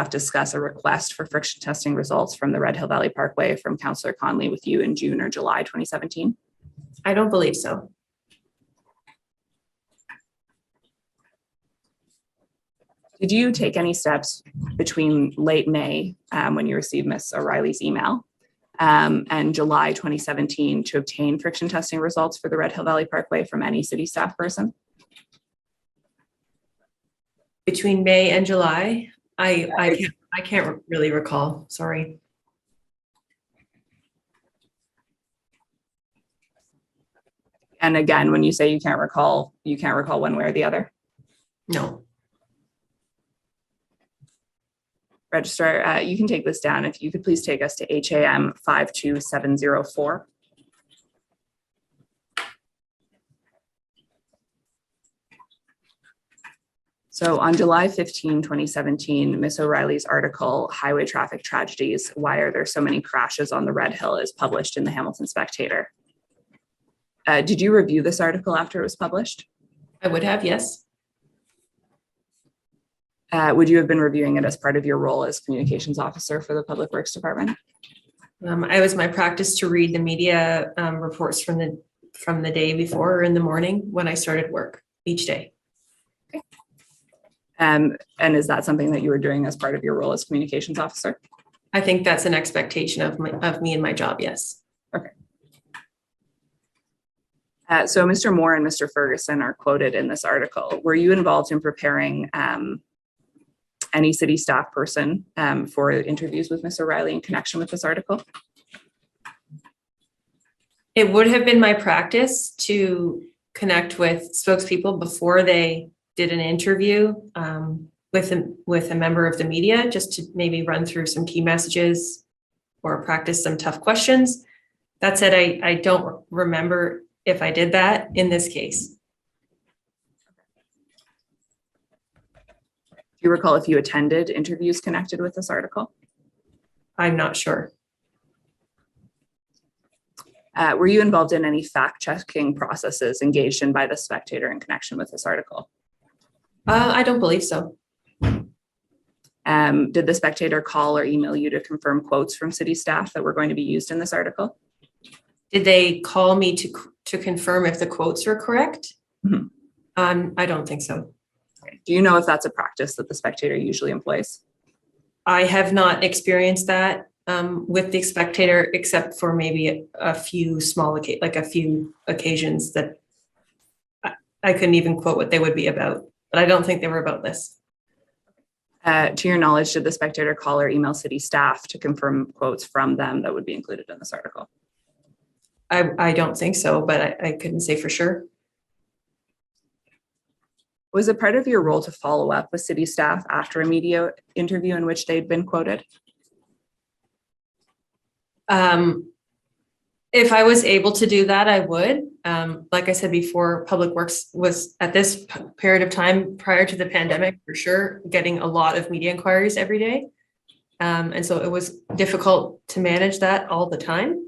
discuss a request for friction testing results from the Red Hill Valley Parkway from Councillor Conley with you in June or July 2017? I don't believe so. Did you take any steps between late May, when you received Ms. O'Reilly's email, and July 2017 to obtain friction testing results for the Red Hill Valley Parkway from any city staff person? Between May and July, I can't really recall. Sorry. And again, when you say you can't recall one way or the other? No. Registrar, you can take this down. If you could please take us to HAM 52704. So on July 15, 2017, Ms. O'Reilly's article, Highway Traffic Tragedies, Why Are There So Many Crashes on the Red Hill, is published in the Hamilton Spectator. Did you review this article after it was published? I would have, yes. Would you have been reviewing it as part of your role as communications officer for the Public Works Department? It was my practice to read the media reports from the day before or in the morning when I started work each day. Okay. And is that something that you were doing as part of your role as communications officer? I think that's an expectation of me and my job, yes. Okay. So Mr. Moore and Mr. Ferguson are quoted in this article. Were you involved in preparing any city staff person for interviews with Ms. O'Reilly in connection with this article? It would have been my practice to connect with spokespeople before they did an interview with a member of the media, just to maybe run through some key messages or practice some tough questions. That said, I don't remember if I did that in this case. Do you recall if you attended interviews connected with this article? I'm not sure. Were you involved in any fact-checking processes engaged in by the Spectator in connection with this article? I don't believe so. Did the Spectator call or email you to confirm quotes from city staff that were going to be used in this article? Did they call me to confirm if the quotes are correct? Mm-hmm. I don't think so. Okay. Do you know if that's a practice that the Spectator usually employs? I have not experienced that with the Spectator, except for maybe a few occasions that I couldn't even quote what they would be about, but I don't think they were about this. To your knowledge, did the Spectator call or email city staff to confirm quotes from them that would be included in this article? I don't think so, but I couldn't say for sure. Was it part of your role to follow up with city staff after a media interview in which they'd been quoted? If I was able to do that, I would. Like I said before, Public Works was at this period of time prior to the pandemic, for sure, getting a lot of media inquiries every day. And so it was difficult to manage that all the time.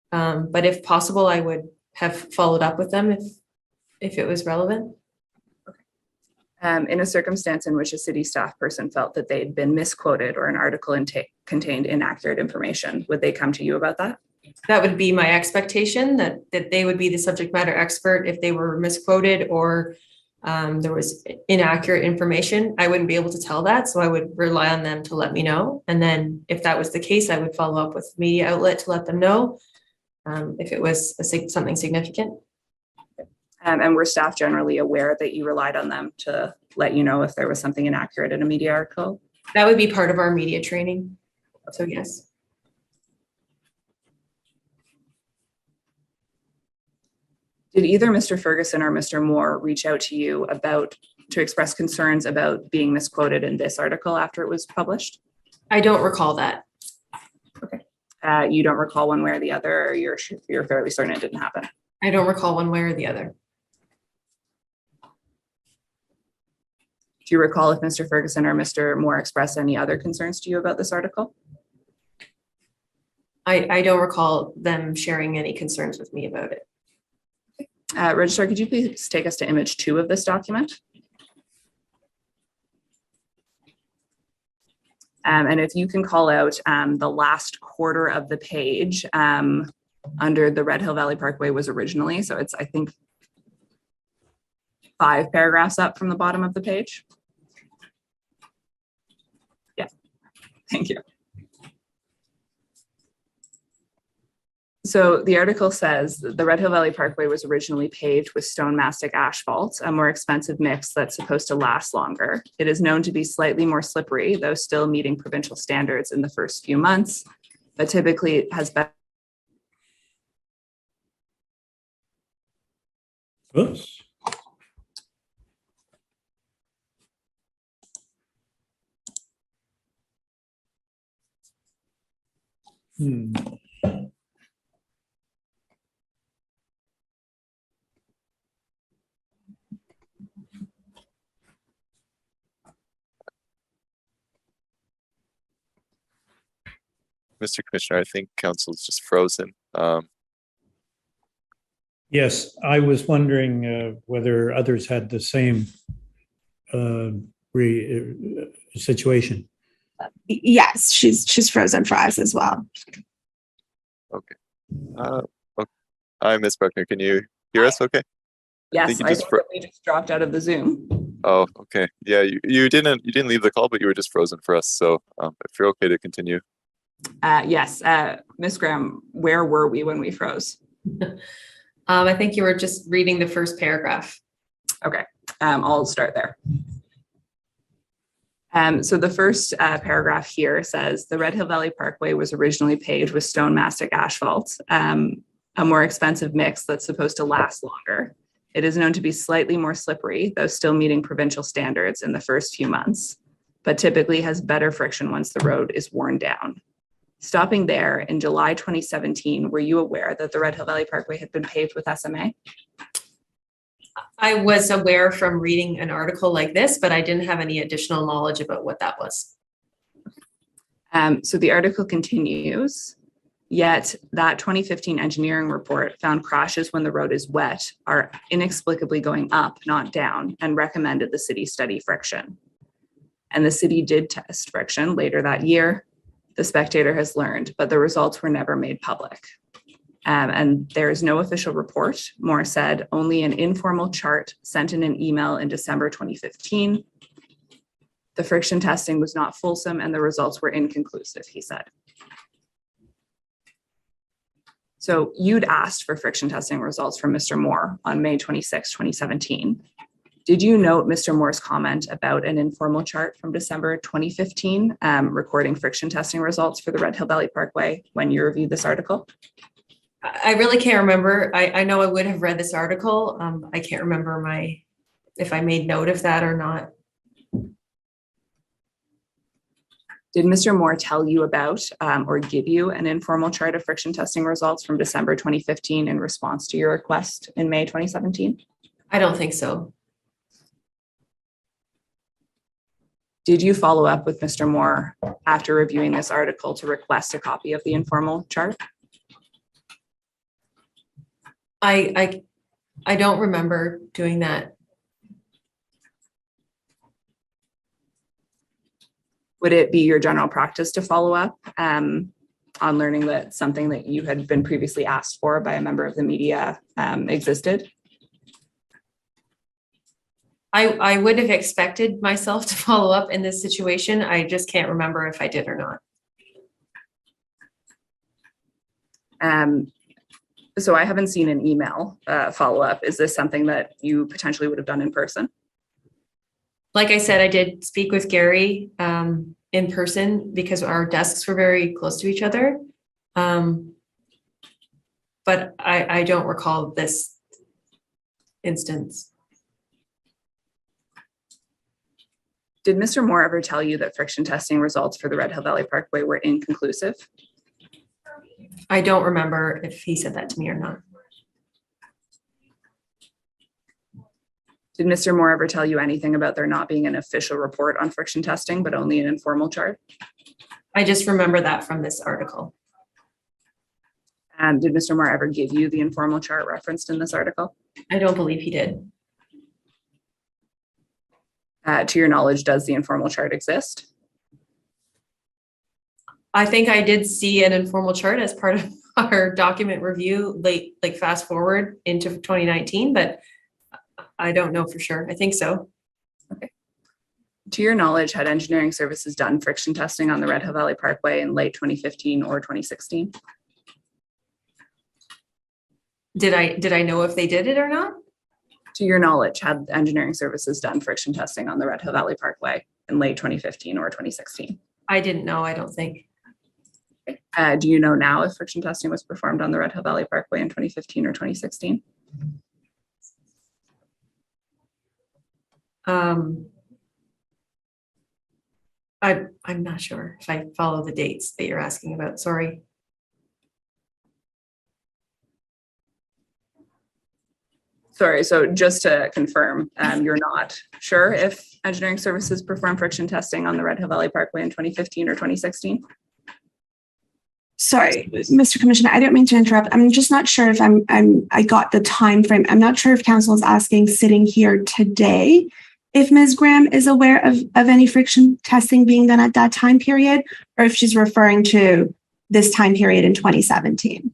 But if possible, I would have followed up with them if it was relevant. In a circumstance in which a city staff person felt that they'd been misquoted or an article contained inaccurate information, would they come to you about that? That would be my expectation, that they would be the subject matter expert if they were misquoted or there was inaccurate information. I wouldn't be able to tell that, so I would rely on them to let me know. And then if that was the case, I would follow up with the media outlet to let them know if it was something significant. And were staff generally aware that you relied on them to let you know if there was something inaccurate in a media article? That would be part of our media training. So yes. Did either Mr. Ferguson or Mr. Moore reach out to you to express concerns about being misquoted in this article after it was published? I don't recall that. Okay. You don't recall one way or the other, or you're fairly certain it didn't happen? I don't recall one way or the other. Do you recall if Mr. Ferguson or Mr. Moore expressed any other concerns to you about this article? I don't recall them sharing any concerns with me about it. Registrar, could you please take us to image 2 of this document? And if you can call out the last quarter of the page under the Red Hill Valley Parkway was originally, so it's, I think, 5 paragraphs up from the bottom of the page. Yeah, thank you. So the article says the Red Hill Valley Parkway was originally paved with stone mastic asphalt, a more expensive mix that's supposed to last longer. It is known to be slightly more slippery, though still meeting provincial standards in the first few months, but typically has been. Oops. Mr. Commissioner, I think council's just frozen. Yes, I was wondering whether others had the same situation. Yes, she's frozen for us as well. Okay. Okay. Hi, Ms. Buckner. Can you hear us okay? Yes, I think think that we just dropped out of the Zoom. Oh, okay. Yeah, you didn't leave the call, but you were just frozen for us. So if you're okay to continue. Yes, Ms. Graham, where were we when we froze? I think you were just reading the first paragraph. Okay, I'll start there. So the first paragraph here says the Red Hill Valley Parkway was originally paved with stone mastic asphalt, a more expensive mix that's supposed to last longer. It is known to be slightly more slippery, though still meeting provincial standards in the first few months, but typically has better friction once the road is worn down. Stopping there, in July 2017, were you aware that the Red Hill Valley Parkway had been paved with SMA? I was aware from reading an article like this, but I didn't have any additional knowledge about what that was. So the article continues, yet that 2015 engineering report found crashes when the road is wet are inexplicably going up, not down, and recommended the city study friction. And the city did test friction later that year. The Spectator has learned, but the results were never made public. And there is no official report. Moore said only an informal chart sent in an email in December 2015. The friction testing was not fulsome and the results were inconclusive, he said. So you'd asked for friction testing results from Mr. Moore on May 26, 2017. Did you note Mr. Moore's comment about an informal chart from December 2015 recording friction testing results for the Red Hill Valley Parkway when you reviewed this article? I really can't remember. I know I would have read this article. I can't remember if I made note of that or not. Did Mr. Moore tell you about or give you an informal chart of friction testing results from December 2015 in response to your request in May 2017? I don't think so. Did you follow up with Mr. Moore after reviewing this article to request a copy of the informal chart? I don't remember doing that. Would it be your general practice to follow up on learning that something that you had been previously asked for by a member of the media existed? I would have expected myself to follow up in this situation. I just can't remember if I did or not. So I haven't seen an email follow-up. Is this something that you potentially would have done in person? Like I said, I did speak with Gary in person because our desks were very close to each other. But I don't recall this instance. Did Mr. Moore ever tell you that friction testing results for the Red Hill Valley Parkway were inconclusive? I don't remember if he said that to me or not. Did Mr. Moore ever tell you anything about there not being an official report on friction testing, but only an informal chart? I just remember that from this article. Did Mr. Moore ever give you the informal chart referenced in this article? I don't believe he did. To your knowledge, does the informal chart exist? I think I did see an informal chart as part of our document review like fast forward into 2019, but I don't know for sure. I think so. Okay. To your knowledge, had engineering services done friction testing on the Red Hill Valley Parkway in late 2015 or 2016? Did I know if they did it or not? To your knowledge, had engineering services done friction testing on the Red Hill Valley Parkway in late 2015 or 2016? I didn't know, I don't think. Do you know now if friction testing was performed on the Red Hill Valley Parkway in 2015 or 2016? I'm not sure if I follow the dates that you're asking about, sorry. Sorry, so just to confirm, you're not sure if engineering services performed friction testing on the Red Hill Valley Parkway in 2015 or 2016? Sorry, Mr. Commissioner, I don't mean to interrupt. I'm just not sure if I got the time frame. I'm not sure if council is asking sitting here today if Ms. Graham is aware of any friction testing being done at that time period, or if she's referring to this time period in 2017.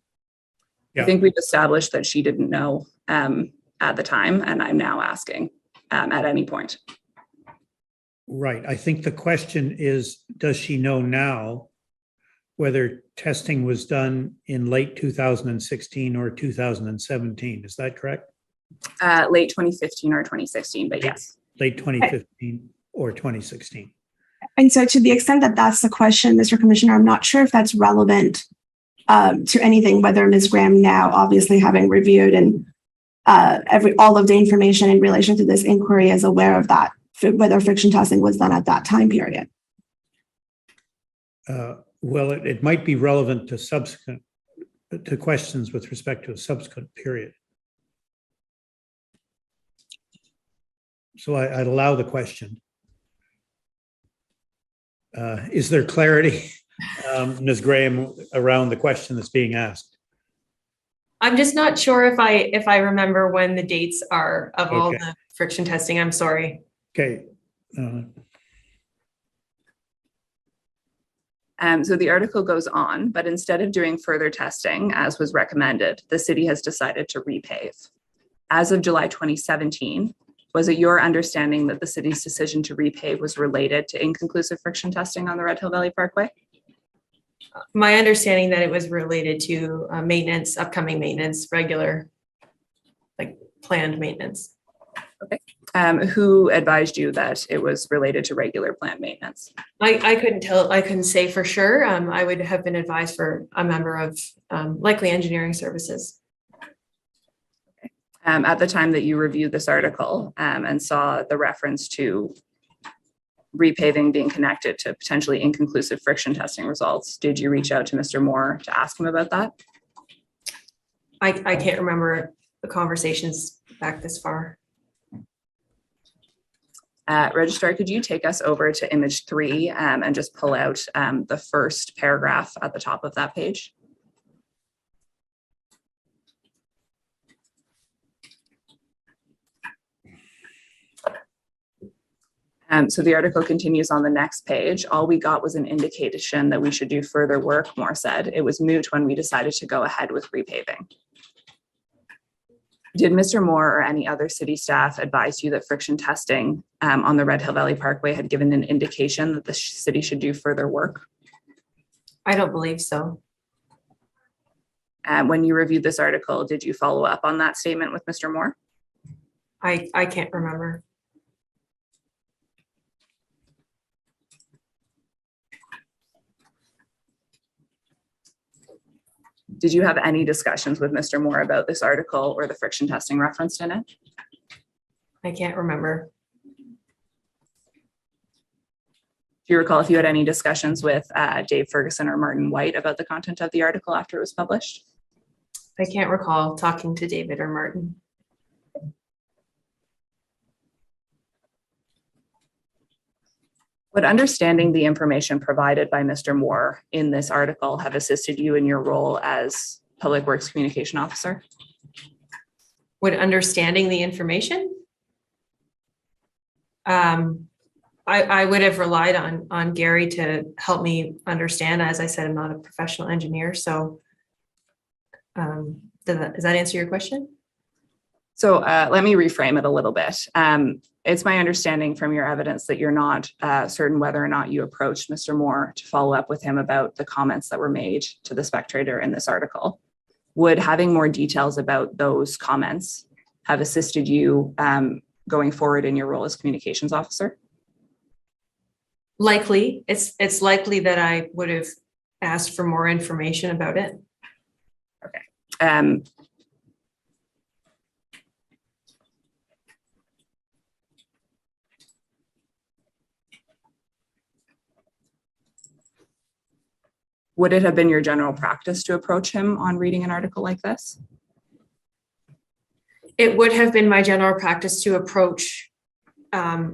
Yeah. I think we've established that she didn't know at the time, and I'm now asking at any point. Right. I think the question is, does she know now whether testing was done in late 2016 or 2017? Is that correct? Late 2015 or 2016, but yes. Late 2015 or 2016. And so to the extent that that's the question, Mr. Commissioner, I'm not sure if that's relevant to anything, whether Ms. Graham now obviously having reviewed and all of the information in relation to this inquiry is aware of that, whether friction testing was done at that time period. Well, it might be relevant to questions with respect to a subsequent period. So I'd allow the question. Is there clarity, Ms. Graham, around the question that's being asked? I'm just not sure if I remember when the dates are of all Okay. the friction testing. I'm sorry. Okay. So the article goes on, but instead of doing further testing, as was recommended, the city has decided to repave. As of July 2017, was it your understanding that the city's decision to repave was related to inconclusive friction testing on the Red Hill Valley Parkway? My understanding that it was related to maintenance, upcoming maintenance, regular, like planned maintenance. Okay. Who advised you that it was related to regular plant maintenance? I couldn't tell, I couldn't say for sure. I would have been advised for a member of likely engineering services. At the time that you reviewed this article and saw the reference to repaving being connected to potentially inconclusive friction testing results, did you reach out to Mr. Moore to ask him about that? I can't remember the conversations back this far. Registrar, could you take us over to image 3 and just pull out the first paragraph at the top of that page? So the article continues on the next page. All we got was an indication that we should do further work, Moore said. It was moot when we decided to go ahead with repaving. Did Mr. Moore or any other city staff advise you that friction testing on the Red Hill Valley Parkway had given an indication that the city should do further work? I don't believe so. When you reviewed this article, did you follow up on that statement with Mr. Moore? I can't remember. Did you have any discussions with Mr. Moore about this article or the friction testing referenced in it? I can't remember. Do you recall if you had any discussions with Dave Ferguson or Martin White about the content of the article after it was published? I can't recall talking to David or Martin. Would understanding the information provided by Mr. Moore in this article have assisted you in your role as Public Works Communication Officer? Would understanding the information? I would have relied on Gary to help me understand. As I said, I'm not a professional engineer, so does that answer your question? So let me reframe it a little bit. It's my understanding from your evidence that you're not certain whether or not you approached Mr. Moore to follow up with him about the comments that were made to the spectator in this article. Would having more details about those comments have assisted you going forward in your role as communications officer? Likely. It's likely that I would have asked for more information about it. Okay. Would it have been your general practice to approach him on reading an article like this? It would have been my general practice to approach a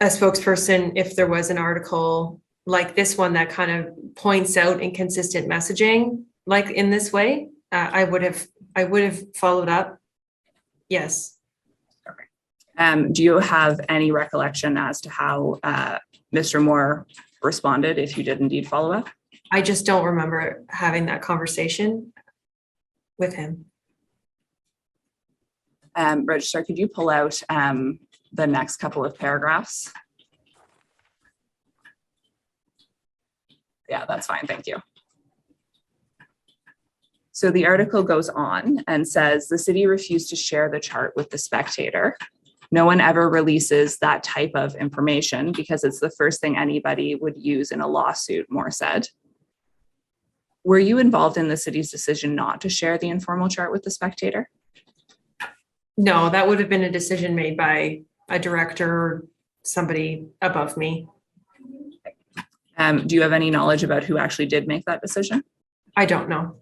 spokesperson if there was an article like this one that kind of points out inconsistent messaging, like in this way. I would have followed up. Yes. Okay. Do you have any recollection as to how Mr. Moore responded if you did indeed follow up? I just don't remember having that conversation with him. Registrar, could you pull out the next couple of paragraphs? Yeah, that's fine. Thank you. So the article goes on and says the city refused to share the chart with the spectator. No one ever releases that type of information because it's the first thing anybody would use in a lawsuit, Moore said. Were you involved in the city's decision not to share the informal chart with the spectator? No, that would have been a decision made by a director or somebody above me. Do you have any knowledge about who actually did make that decision? I don't know.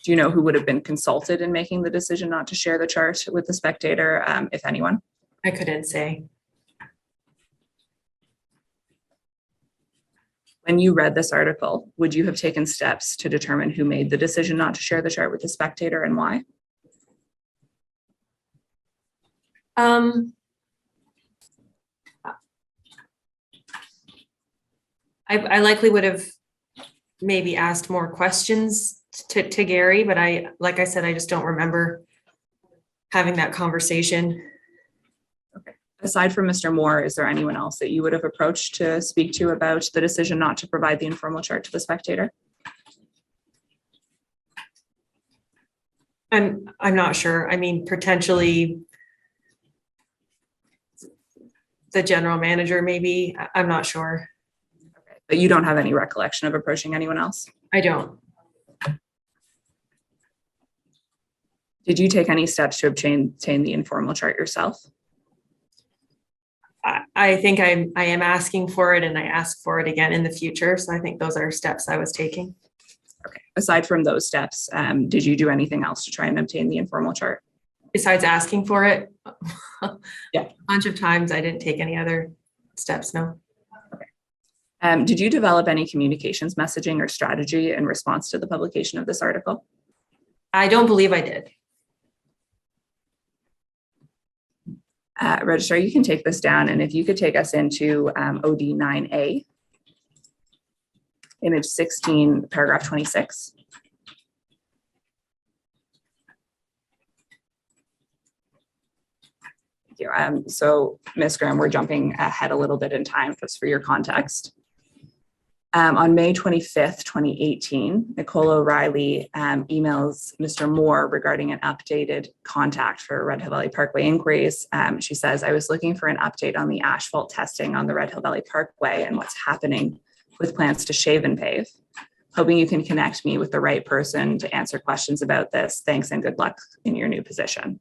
Do you know who would have been consulted in making the decision not to share the chart with the spectator, if anyone? I couldn't say. When you read this article, would you have taken steps to determine who made the decision not to share the chart with the spectator and why? I likely would have maybe asked more questions to Gary, but like I said, I just don't remember having that conversation. Okay. Aside from Mr. Moore, is there anyone else that you would have approached to speak to about the decision not to provide the informal chart to the spectator? I'm not sure. I mean, potentially the general manager, maybe. I'm not sure. But you don't have any recollection of approaching anyone else? I don't. Did you take any steps to obtain the informal chart yourself? I think I am asking for it, and I ask for it again in the future. So I think those are steps I was taking. Okay. Aside from those steps, did you do anything else to try and obtain the informal chart? Besides asking for it, Yeah. a bunch of times I didn't take any other steps, no. Okay. Did you develop any communications messaging or strategy in response to the publication of this article? I don't believe I did. Registrar, you can take this down, and if you could take us into OD 9A, image 16, paragraph 26. Thank you. So, Ms. Graham, we're jumping ahead a little bit in time just for your context. On May 25th, 2018, Nicole O'Reilly emails Mr. Moore regarding an updated contact for Red Hill Valley Parkway inquiries. She says, I was looking for an update on the asphalt testing on the Red Hill Valley Parkway and what's happening with plans to shave and pave. Hoping you can connect me with the right person to answer questions about this. Thanks and good luck in your new position.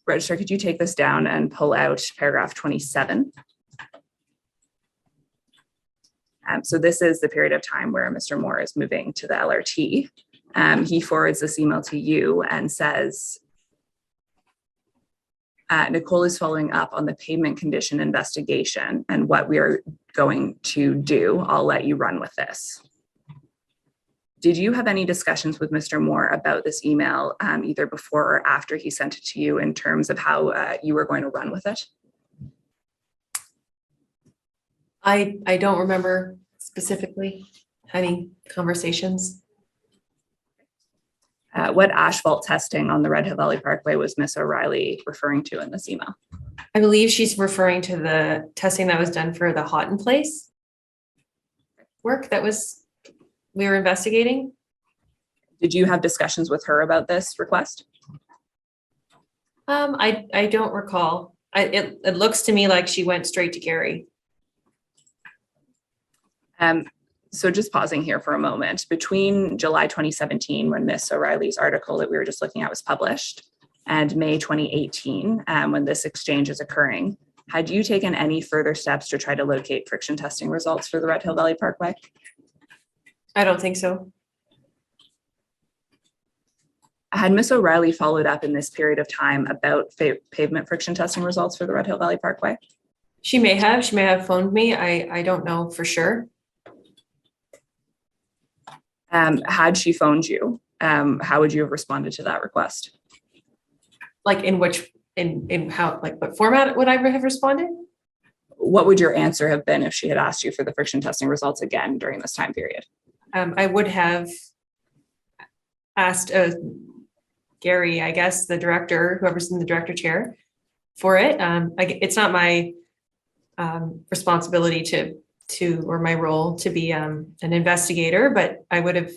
Registrar, could you take this down and pull out paragraph 27? So this is the period of time where Mr. Moore is moving to the LRT. He forwards this email to you and says, Nicole is following up on the pavement condition investigation and what we are going to do. I'll let you run with this. Did you have any discussions with Mr. Moore about this email, either before or after he sent it to you, in terms of how you were going to run with it? I don't remember specifically any conversations. What asphalt testing on the Red Hill Valley Parkway was Ms. O'Reilly referring to in this email? I believe she's referring to the testing that was done for the Houghton Place work that we were investigating. Did you have discussions with her about this request? I don't recall. It looks to me like she went straight to Gary. So just pausing here for a moment, between July 2017, when Ms. O'Reilly's article that we were just looking at was published, and May 2018, when this exchange is occurring, had you taken any further steps to try to locate friction testing results for the Red Hill Valley Parkway? I don't think so. Had Ms. O'Reilly followed up in this period of time about pavement friction testing results for the Red Hill Valley Parkway? She may have phoned me. I don't know for sure. Had she phoned you, how would you have responded to that request? Like in how, like what format would I have responded? What would your answer have been if she had asked you for the friction testing results again during this time period? I would have asked Gary, I guess, the director, whoever's in the director chair for it. It's not my responsibility to or my role to be an investigator, but I would have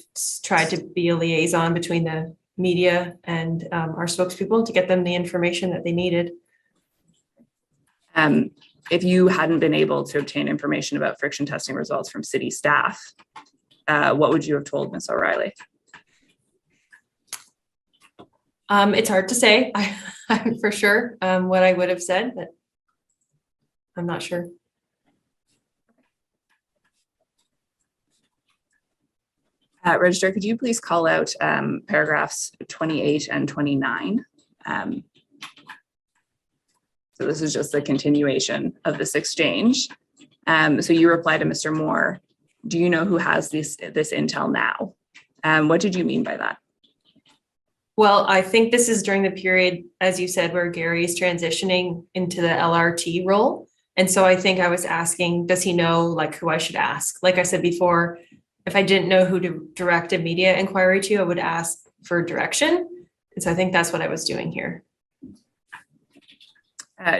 tried to be a liaison between the media and our spokespeople to get them the information that they needed. If you hadn't been able to obtain information about friction testing results from city staff, what would you have told Ms. O'Reilly? It's hard to say for sure what I would have said, but I'm not sure. Registrar, could you please call out paragraphs 28 and 29? So this is just the continuation of this exchange. So you reply to Mr. Moore, do you know who has this intel now? What did you mean by that? Well, I think this is during the period, as you said, where Gary is transitioning into the LRT role. And so I think I was asking, does he know like who I should ask? Like I said before, if I didn't know who to direct a media inquiry to, I would ask for direction. And so I think that's what I was doing here.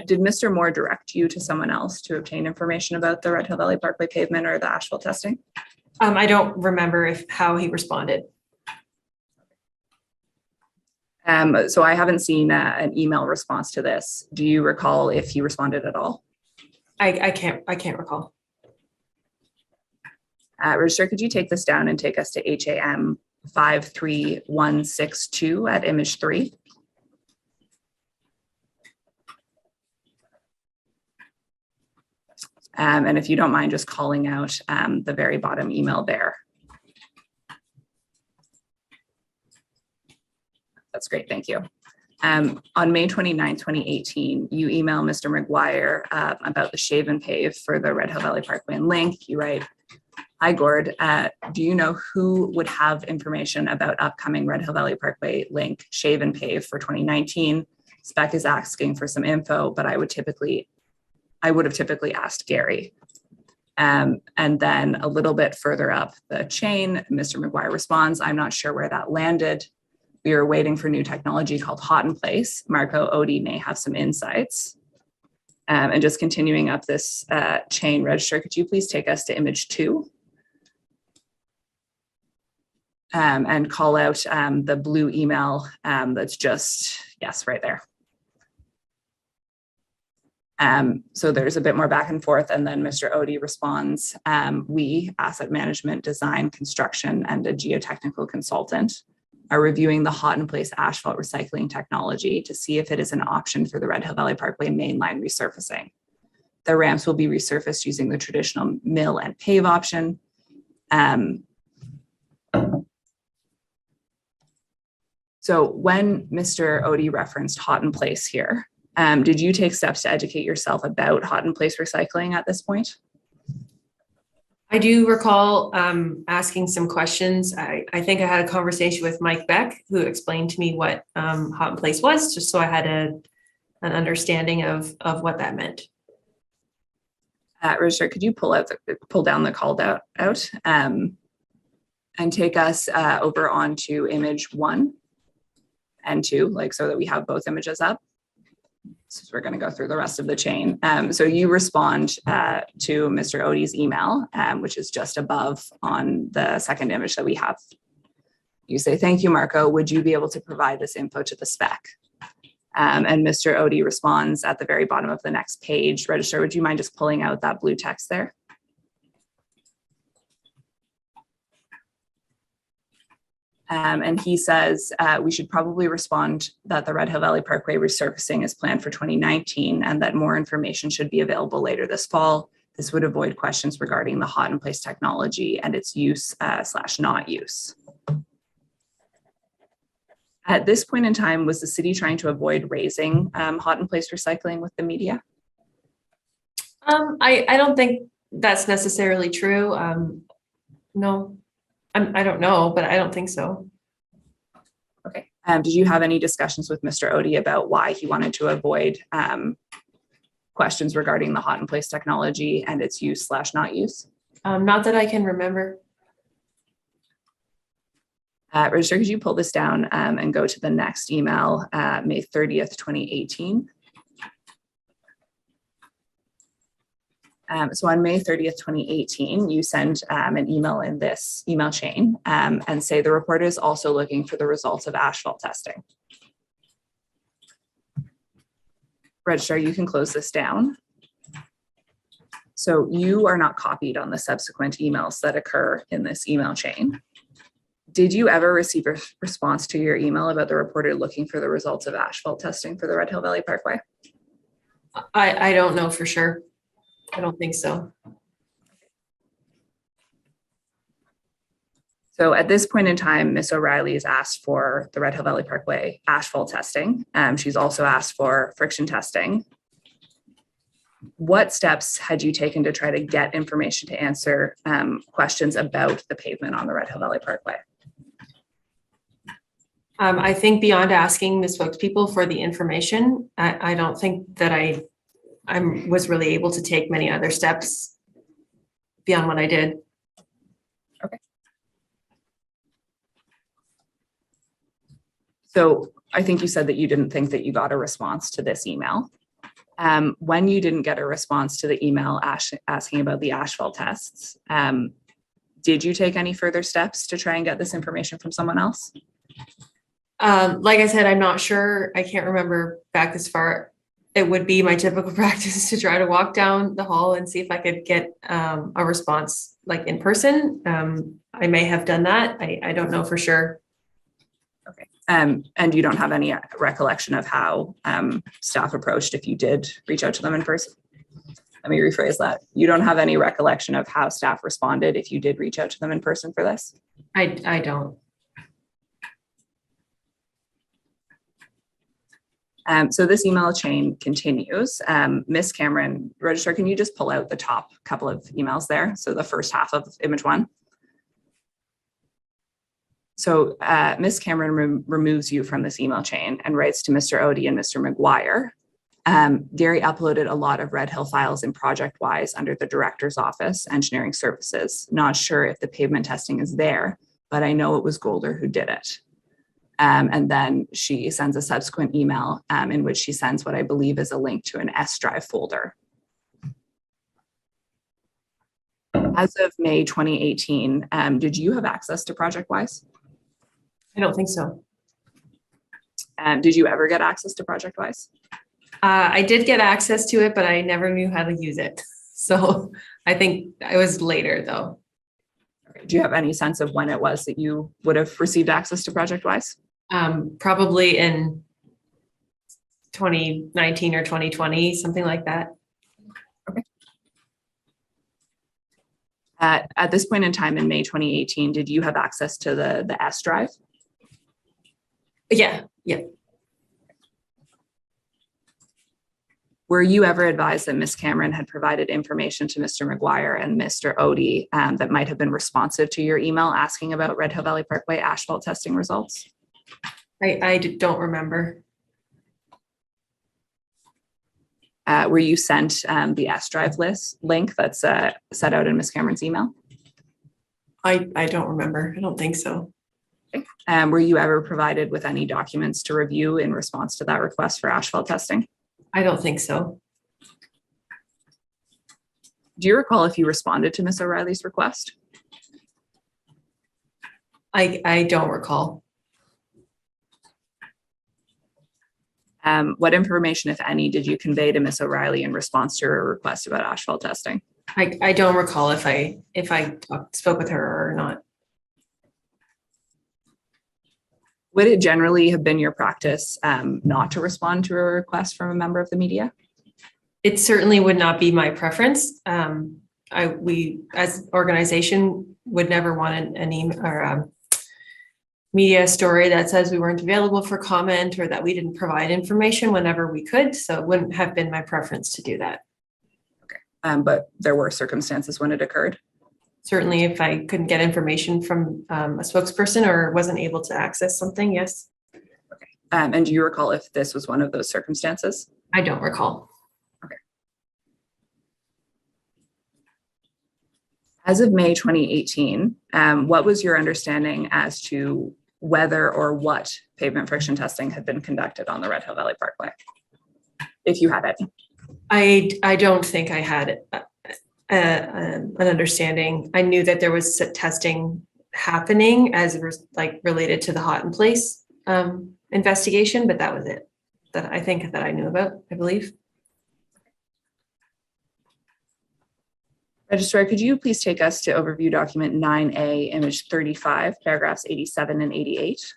Did Mr. Moore direct you to someone else to obtain information about the Red Hill Valley Parkway pavement or the asphalt testing? I don't remember how he responded. So I haven't seen an email response to this. Do you recall if he responded at all? I can't recall. Registrar, could you take this down and take us to HAM 53162 at image 3? And if you don't mind just calling out the very bottom email there. That's great, thank you. On May 29, 2018, you email Mr. McGuire about the shave and pave for the Red Hill Valley Parkway and Link. You write, "Hi Gord, do you know who would have information about upcoming Red Hill Valley Parkway Link shave and pave for 2019? Spec is asking for some info, but I would have typically asked Gary." And then a little bit further up the chain, Mr. McGuire responds, "I'm not sure where that landed. We are waiting for new technology called Hot in Place. Marco Odie may have some insights." And just continuing up this chain, Registrar, could you please take us to image 2? And call out the blue email that's just, yes, right there. So there's a bit more back and forth, and then Mr. Odie responds, "We, asset management, design, construction, and a geotechnical consultant, are reviewing the Hot in Place asphalt recycling technology to see if it is an option for the Red Hill Valley Parkway mainline resurfacing. The ramps will be resurfaced using the traditional mill and pave option." So when Mr. Odie referenced Hot in Place here, did you take steps to educate yourself about Hot in Place recycling at this point? I do recall asking some questions. I think I had a conversation with Mike Beck, who explained to me what Hot in Place was, just so I had an understanding of what that meant. Registrar, could you pull down the called out and take us over onto image 1 and 2, like so that we have both images up? So we're going to go through the rest of the chain. So you respond to Mr. Odie's email, which is just above on the second image that we have. You say, "Thank you, Marco. Would you be able to provide this info to the spec?" And Mr. Odie responds at the very bottom of the next page. Registrar, would you mind just pulling out that blue text there? And he says, "We should probably respond that the Red Hill Valley Parkway resurfacing is planned for 2019 and that more information should be available later this fall. This would avoid questions regarding the Hot in Place technology and its use / not use." At this point in time, was the city trying to avoid raising Hot in Place recycling with the media? I don't think that's necessarily true. No. I don't know, but I don't think so. Okay. Did you have any discussions with Mr. Odie about why he wanted to avoid questions regarding the Hot in Place technology and its use / not use? Not that I can remember. Registrar, could you pull this down and go to the next email, May 30th, 2018? So on May 30th, 2018, you send an email in this email chain and say the report is also looking for the results of asphalt testing. Registrar, you can close this down. So you are not copied on the subsequent emails that occur in this email chain. Did you ever receive a response to your email about the reporter looking for the results of asphalt testing for the Red Hill Valley Parkway? I don't know for sure. I don't think so. So at this point in time, Ms. O'Reilly has asked for the Red Hill Valley Parkway asphalt testing. She's also asked for friction testing. What steps had you taken to try to get information to answer questions about the pavement on the Red Hill Valley Parkway? I think beyond asking the spokespeople for the information, I don't think that I was really able to take many other steps beyond what I did. Okay. So I think you said that you didn't think that you got a response to this email. When you didn't get a response to the email asking about the asphalt tests, did you take any further steps to try and get this information from someone else? Like I said, I'm not sure. I can't remember back this far. It would be my typical practice to try to walk down the hall and see if I could get a response like in person. I may have done that. I don't know for sure. Okay. And you don't have any recollection of how staff approached if you did reach out to them in person? Let me rephrase that. You don't have any recollection of how staff responded if you did reach out to them in person for this? I don't. So this email chain continues. Miss Cameron, Registrar, can you just pull out the top couple of emails there? So the first half of image 1. So Miss Cameron removes you from this email chain and writes to Mr. Odie and Mr. McGuire. Gary uploaded a lot of Red Hill files in ProjectWise under the director's office, engineering services. Not sure if the pavement testing is there, but I know it was Golder who did it. And then she sends a subsequent email in which she sends what I believe is a link to an S drive folder. As of May 2018, did you have access to ProjectWise? I don't think so. Did you ever get access to ProjectWise? I did get access to it, but I never knew how to use it. So I think it was later though. Okay. Do you have any sense of when it was that you would have received access to ProjectWise? Probably in 2019 or 2020, something like that. Okay. At this point in time in May 2018, did you have access to the S drive? Yeah. Were you ever advised that Ms. Cameron had provided information to Mr. McGuire and Mr. Odie that might have been responsive to your email asking about Red Hill Valley Parkway asphalt testing results? I don't remember. Were you sent the S drive link that's set out in Ms. Cameron's email? I don't remember. I don't think so. Okay. Were you ever provided with any documents to review in response to that request for asphalt testing? I don't think so. Do you recall if you responded to Ms. O'Reilly's request? I don't recall. What information, if any, did you convey to Ms. O'Reilly in response to her request about asphalt testing? I don't recall if I spoke with her or not. Would it generally have been your practice not to respond to a request from a member of the media? It certainly would not be my preference. We as organization would never want an email or a media story that says we weren't available for comment or that we didn't provide information whenever we could. So it wouldn't have been my preference to do that. Okay, but there were circumstances when it occurred? Certainly, if I couldn't get information from a spokesperson or wasn't able to access something, yes. Okay. And do you recall if this was one of those circumstances? I don't recall. Okay. As of May 2018, what was your understanding as to whether or what pavement friction testing had been conducted on the Red Hill Valley Parkway, if you had any? I don't think I had an understanding. I knew that there was testing happening as related to the hot in place investigation, but that was it that I think that I knew about, I believe. Registrar, could you please take us to overview document 9A, image 35, paragraphs 87 and 88?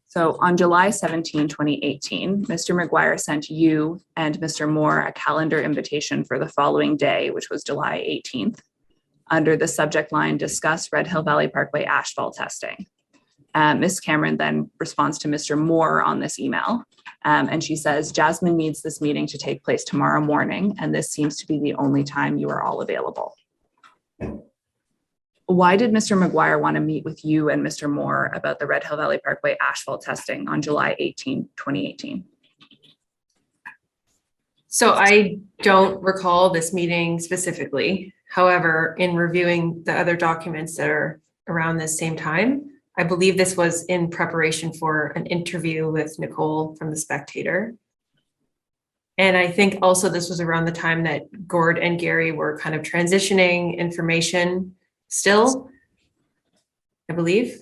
So on July 17, 2018, Mr. McGuire sent you and Mr. Moore a calendar invitation for the following day, which was July 18th, under the subject line, discuss Red Hill Valley Parkway asphalt testing. Ms. Cameron then responds to Mr. Moore on this email, and she says, Jasmine needs this meeting to take place tomorrow morning, and this seems to be the only time you are all available. Why did Mr. McGuire want to meet with you and Mr. Moore about the Red Hill Valley Parkway asphalt testing on July 18, 2018? So I don't recall this meeting specifically. However, in reviewing the other documents that are around this same time, I believe this was in preparation for an interview with Nicole from The Spectator. And I think also this was around the time that Gord and Gary were kind of transitioning information still, I believe.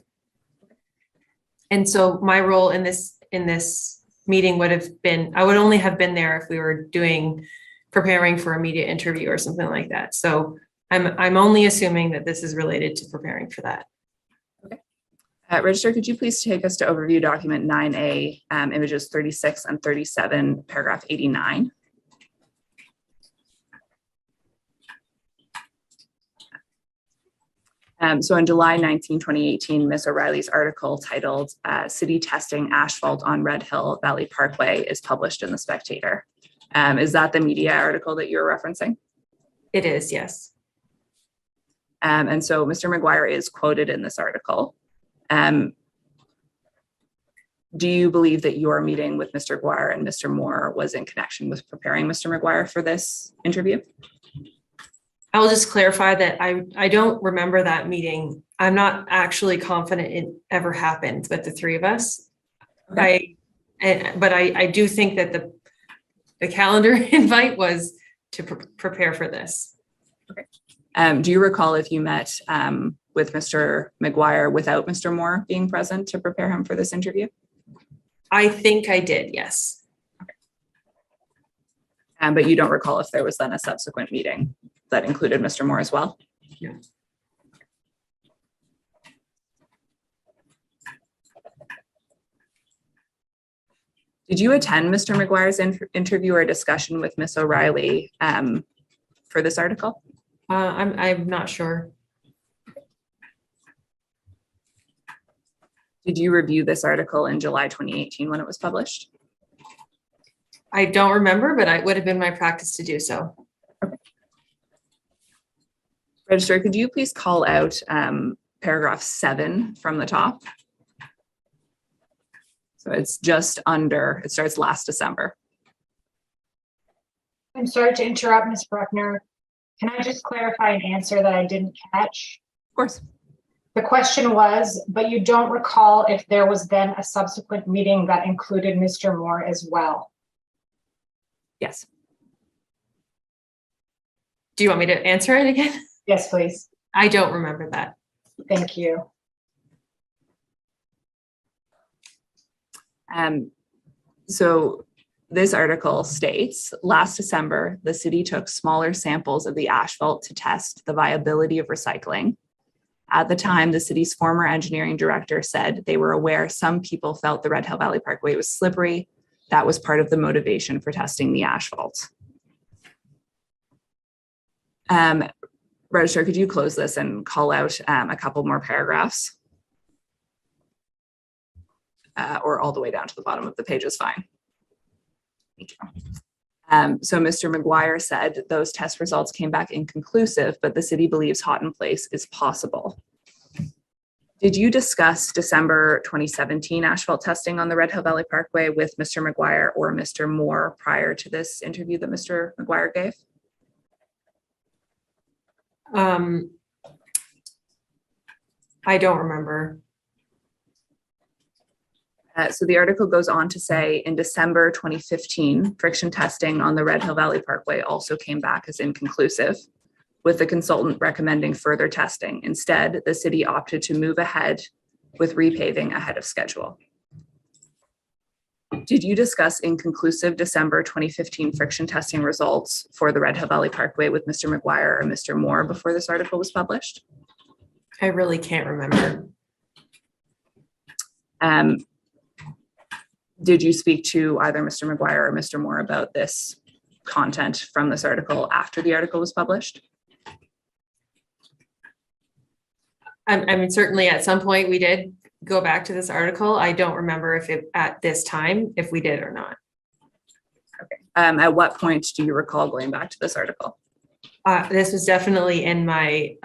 And so my role in this meeting would have been, I would only have been there if we were preparing for a media interview or something like that. So I'm only assuming that this is related to preparing for that. Registrar, could you please take us to overview document 9A, images 36 and 37, paragraph 89? So on July 19, 2018, Ms. O'Reilly's article titled City Testing Asphalt on Red Hill Valley Parkway is published in The Spectator. Is that the media article that you're referencing? It is, yes. And so Mr. McGuire is quoted in this article. Do you believe that your meeting with Mr. McGuire and Mr. Moore was in connection with preparing Mr. McGuire for this interview? I will just clarify that I don't remember that meeting. I'm not actually confident it ever happened with the three of us. Okay. But I do think that the calendar invite was to prepare for this. Okay. Do you recall if you met with Mr. McGuire without Mr. Moore being present to prepare him for this interview? I think I did, yes. Okay. But you don't recall if there was then a subsequent meeting that included Mr. Moore as well? Yeah. Did you attend Mr. McGuire's interview or discussion with Ms. O'Reilly for this article? I'm not sure. Did you review this article in July 2018 when it was published? I don't remember, but it would have been my practice to do so. Okay. Registrar, could you please call out paragraph 7 from the top? So it's just under, it starts last December. I'm sorry to interrupt, Ms. Bruckner. Can I just clarify an answer that I didn't catch? Of course. The question was, but you don't recall if there was then a subsequent meeting that included Mr. Moore as well? Yes. Do you want me to answer it again? Yes, please. I don't remember that. Thank you. So this article states, last December, the city took smaller samples of the asphalt to test the viability of recycling. At the time, the city's former engineering director said they were aware some people felt the Red Hill Valley Parkway was slippery. That was part of the motivation for testing the asphalt. Registrar, could you close this and call out a couple more paragraphs? Or all the way down to the bottom of the page is fine. Thank you. So Mr. McGuire said those test results came back inconclusive, but the city believes hot in place is possible. Did you discuss December 2017 asphalt testing on the Red Hill Valley Parkway with Mr. McGuire or Mr. Moore prior to this interview that Mr. McGuire gave? I don't remember. So the article goes on to say in December 2015, friction testing on the Red Hill Valley Parkway also came back as inconclusive, with the consultant recommending further testing. Instead, the city opted to move ahead with repaving ahead of schedule. Did you discuss inconclusive December 2015 friction testing results for the Red Hill Valley Parkway with Mr. McGuire or Mr. Moore before this article was published? I really can't remember. Did you speak to either Mr. McGuire or Mr. Moore about this content from this article after the article was published? I mean, certainly at some point we did go back to this article. I don't remember if it at this time, if we did or not. Okay. At what point do you recall going back to this article? This was definitely in my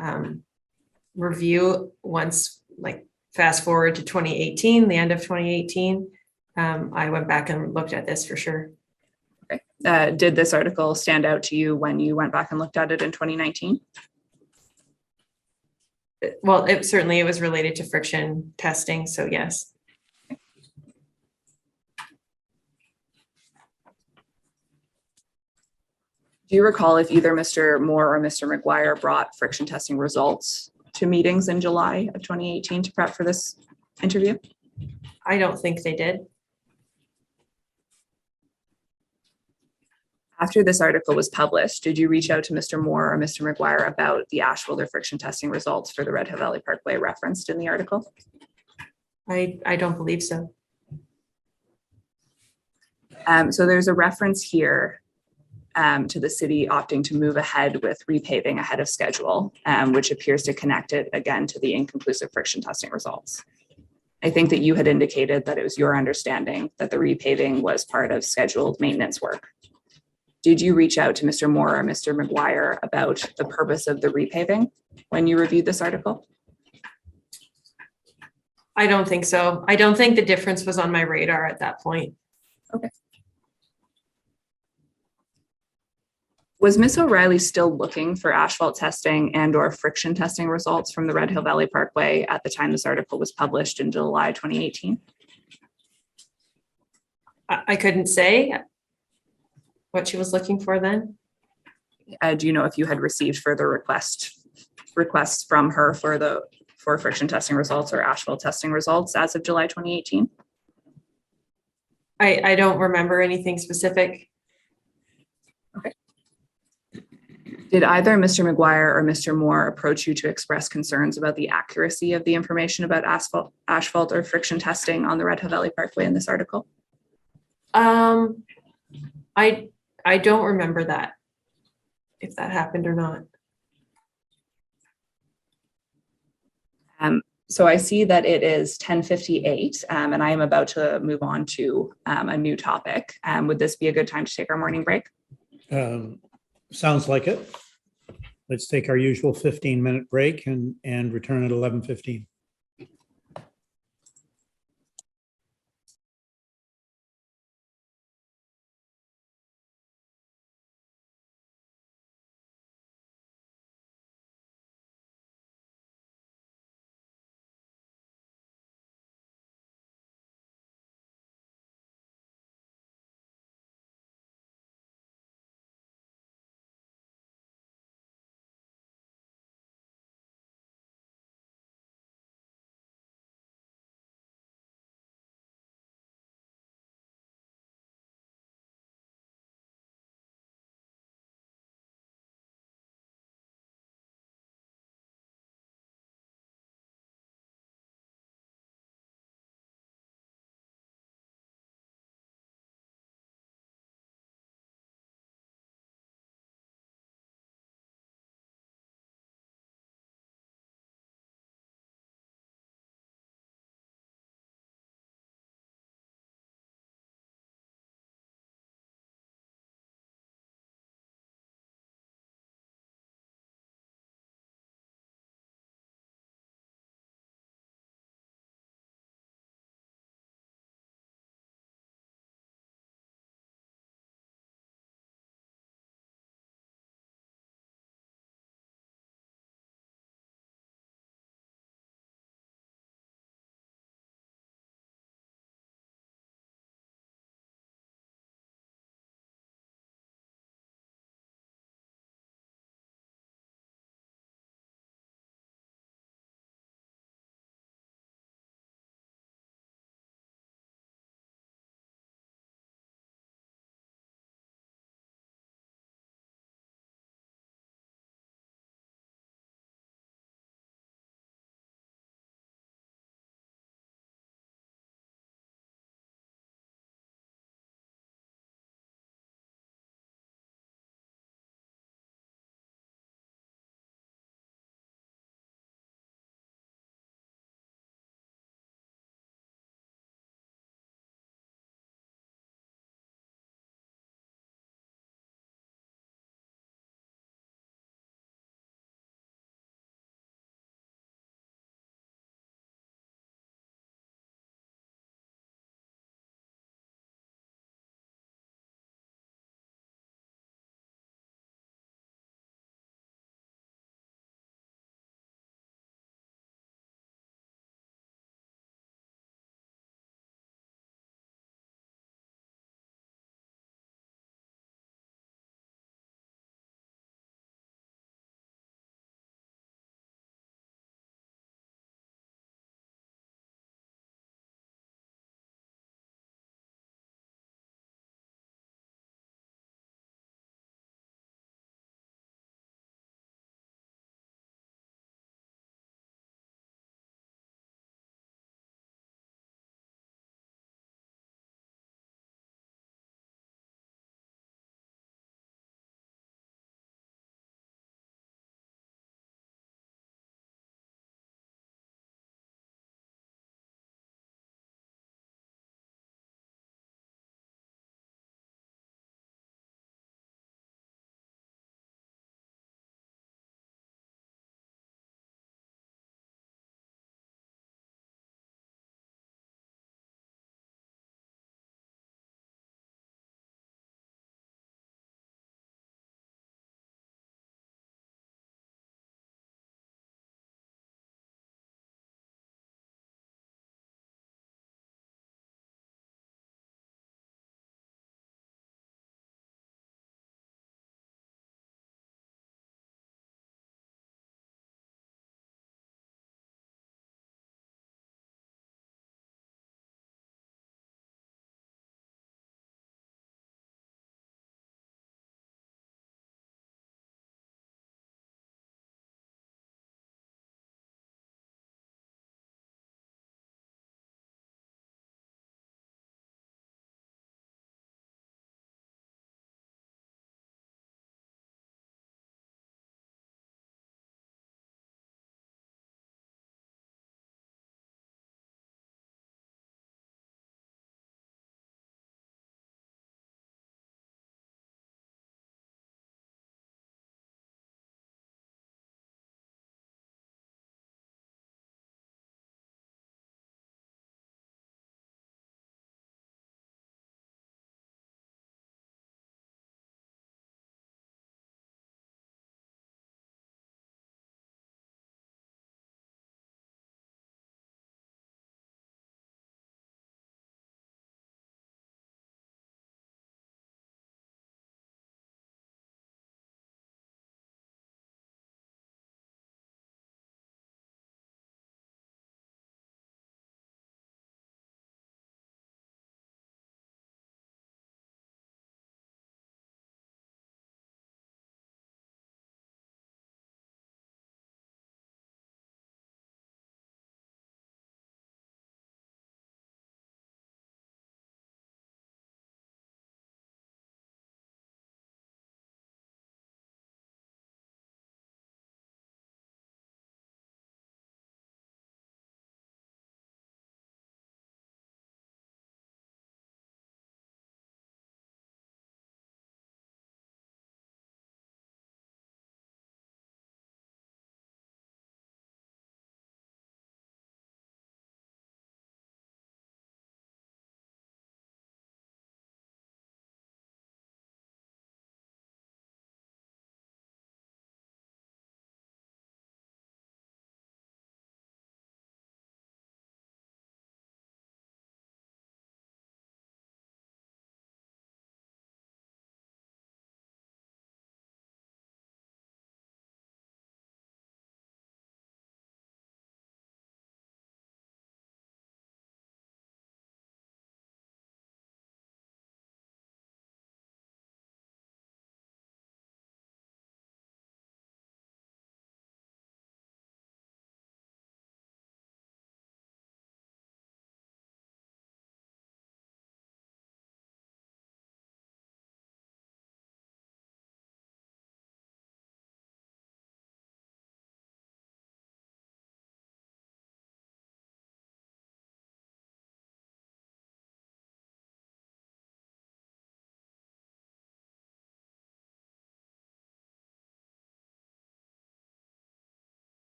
review once, like fast forward to 2018, the end of 2018. I went back and looked at this for sure. Okay. Did this article stand out to you when you went back and looked at it in 2019? Well, it was related to friction testing, so yes. Do you recall if either Mr. Moore or Mr. McGuire brought friction testing results to meetings in July of 2018 to prep for this interview? I don't think they did. After this article was published, did you reach out to Mr. Moore or Mr. McGuire about the asphalt or friction testing results for the Red Hill Valley Parkway referenced in the article? I don't believe so. So there's a reference here to the city opting to move ahead with repaving ahead of schedule, which appears to connect it again to the inconclusive friction testing results. I think that you had indicated that it was your understanding that the repaving was part of scheduled maintenance work. Did you reach out to Mr. Moore or Mr. McGuire about the purpose of the repaving when you reviewed this article? I don't think so. I don't think the difference was on my radar at that point. Okay. Was Ms. O'Reilly still looking for asphalt testing and or friction testing results from the Red Hill Valley Parkway at the time this article was published in July 2018? I couldn't say what she was looking for then. Do you know if you had received further requests from her for friction testing results or asphalt testing results as of July 2018? I don't remember anything specific. Okay. Did either Mr. McGuire or Mr. Moore approach you to express concerns about the accuracy of the information about asphalt or friction testing on the Red Hill Valley Parkway in this article? I don't remember that, if that happened or not. So I see that it is 10:58 and I am about to move on to a new topic. Would this be a good time to take our morning break? Sounds like it. Let's take our usual 15-minute break and return at 11:15.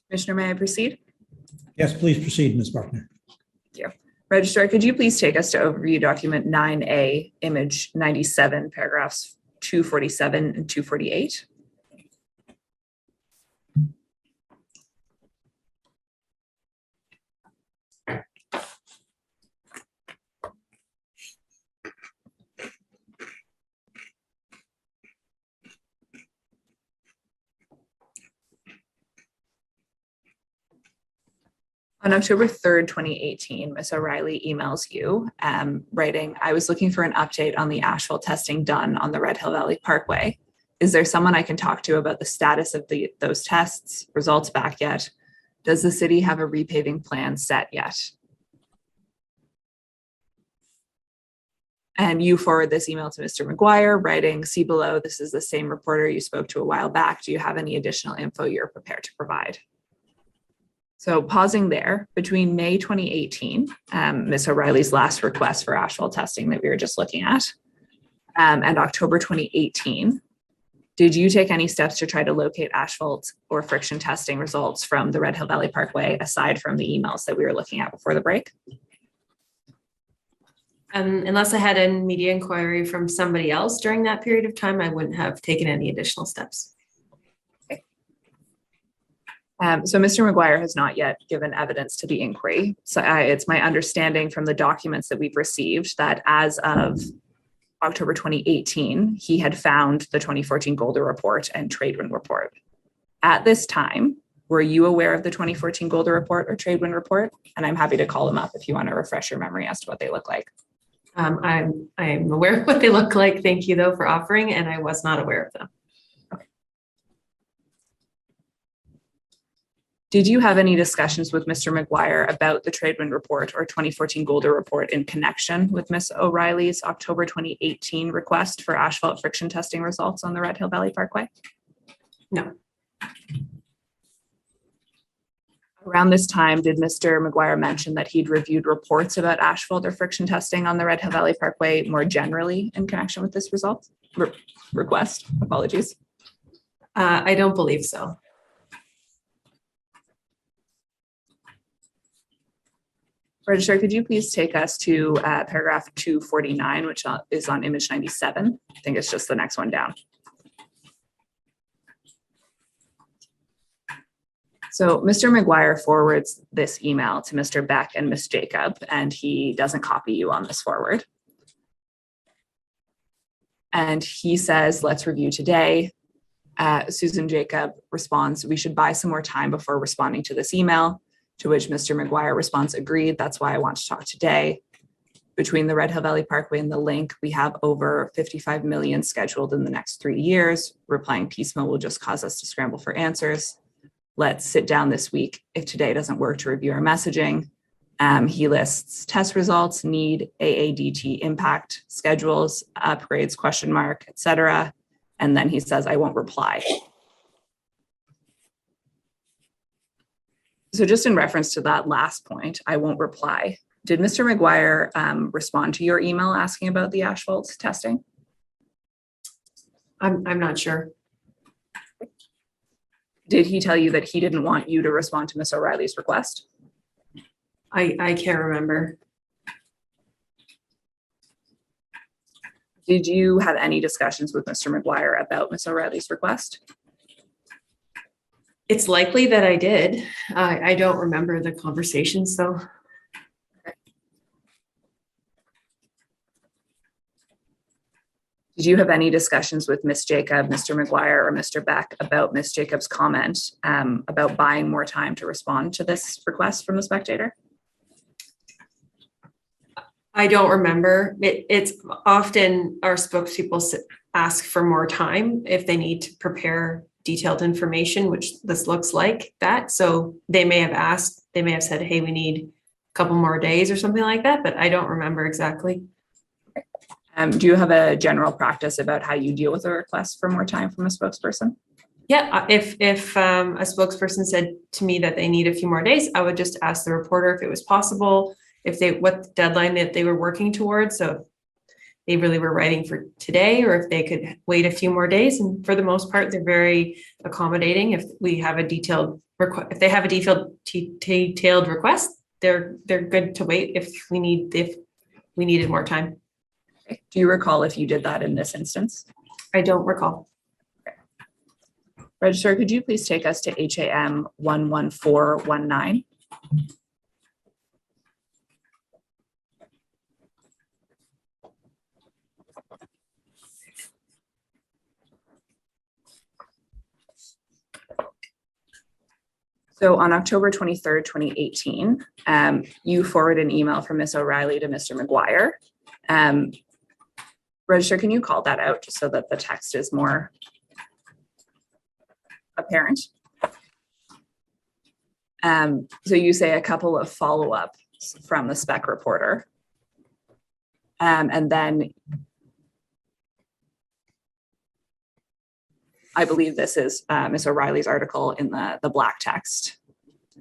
Commissioner, may I proceed? Yes, please proceed, Ms. Buckner. Registrar, could you please take us to overview document 9A, image 97, paragraphs 247 and 248? On October 3rd, 2018, Ms. O'Reilly emails you writing, I was looking for an update on the asphalt testing done on the Red Hill Valley Parkway. Is there someone I can talk to about the status of those tests, results back yet? Does the city have a repaving plan set yet? And you forward this email to Mr. McGuire writing, see below, this is the same reporter you spoke to a while back. Do you have any additional info you're prepared to provide? So pausing there, between May 2018, Ms. O'Reilly's last request for asphalt testing that we were just looking at, and October 2018, did you take any steps to try to locate asphalt or friction testing results from the Red Hill Valley Parkway, aside from the emails that we were looking at before the break? Unless I had a media inquiry from somebody else during that period of time, I wouldn't have taken any additional steps. So Mr. McGuire has not yet given evidence to the inquiry. So it's my understanding from the documents that we've received that as of October 2018, he had found the 2014 Golder Report and Tradewind Report. At this time, were you aware of the 2014 Golder Report or Tradewind Report? And I'm happy to call them up if you want to refresh your memory as to what they look like. I'm aware of what they look like. Thank you though for offering, and I was not aware of them. Did you have any discussions with Mr. McGuire about the Tradewind Report or 2014 Golder Report in connection with Ms. O'Reilly's October 2018 request for asphalt friction testing results on the Red Hill Valley Parkway? No. Around this time, did Mr. McGuire mention that he'd reviewed reports about asphalt or friction testing on the Red Hill Valley Parkway more generally in connection with this request? Apologies. I don't believe so. Registrar, could you please take us to paragraph 249, which is on image 97? I think it's just the next one down. So Mr. McGuire forwards this email to Mr. Beck and Ms. Jacob, and he doesn't copy you on this forward. And he says, let's review today. Susan Jacob responds, we should buy some more time before responding to this email. To which Mr. McGuire responds, agreed, that's why I want to talk today. Between the Red Hill Valley Parkway and the link, we have over 55 million scheduled in the next 3 years. Replying piecemeal will just cause us to scramble for answers. Let's sit down this week if today doesn't work to review our messaging. He lists test results, need, AADT impact, schedules, upgrades, question mark, etc. And then he says, I won't reply. So just in reference to that last point, I won't reply. Did Mr. McGuire respond to your email asking about the asphalt testing? I'm not sure. Did he tell you that he didn't want you to respond to Ms. O'Reilly's request? I can't remember. Did you have any discussions with Mr. McGuire about Ms. O'Reilly's request? It's likely that I did. I don't remember the conversations though. Did you have any discussions with Ms. Jacob, Mr. McGuire, or Mr. Beck about Ms. Jacob's comment about buying more time to respond to this request from the spectator? I don't remember. It's often our spokespeople ask for more time if they need to prepare detailed information, which this looks like that. So they may have asked, they may have said, hey, we need a couple more days or something like that, but I don't remember exactly. Do you have a general practice about how you deal with a request for more time from a spokesperson? Yeah, if a spokesperson said to me that they need a few more days, I would just ask the reporter if it was possible, what deadline that they were working towards. So if they really were writing for today, or if they could wait a few more days. And for the most part, they're very accommodating if we have a detailed if they have a detailed request, they're good to wait if we needed more time. Okay. Do you recall if you did that in this instance? I don't recall. Registrar, could you please take us to HAM 11419? So on October 23rd, 2018, you forwarded an email from Ms. O'Reilly to Mr. McGuire. Registrar, can you call that out just so that the text is more apparent? So you say a couple of follow-ups from the spec reporter. And then I believe this is Ms. O'Reilly's article in the black text.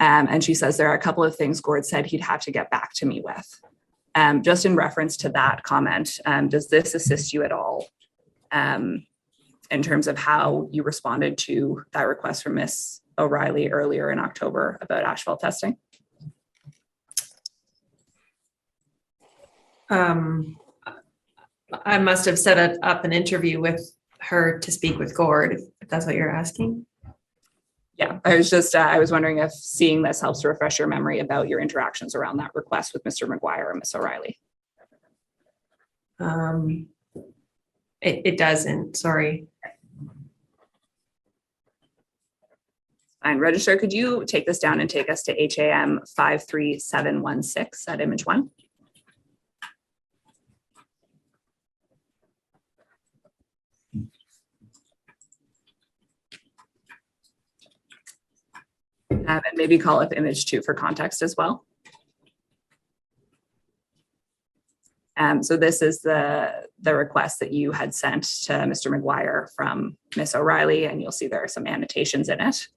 And she says there are a couple of things Gord said he'd have to get back to me with. Just in reference to that comment, does this assist you at all in terms of how you responded to that request from Ms. O'Reilly earlier in October about asphalt testing? I must have set up an interview with her to speak with Gord, if that's what you're asking. Yeah, I was wondering if seeing this helps to refresh your memory about your interactions around that request with Mr. McGuire and Ms. O'Reilly. It doesn't, sorry. Fine. Registrar, could you take this down and take us to HAM 53716 at image 1? And maybe call up image 2 for context as well. So this is the request that you had sent to Mr. McGuire from Ms. O'Reilly, and you'll see there are some annotations in it.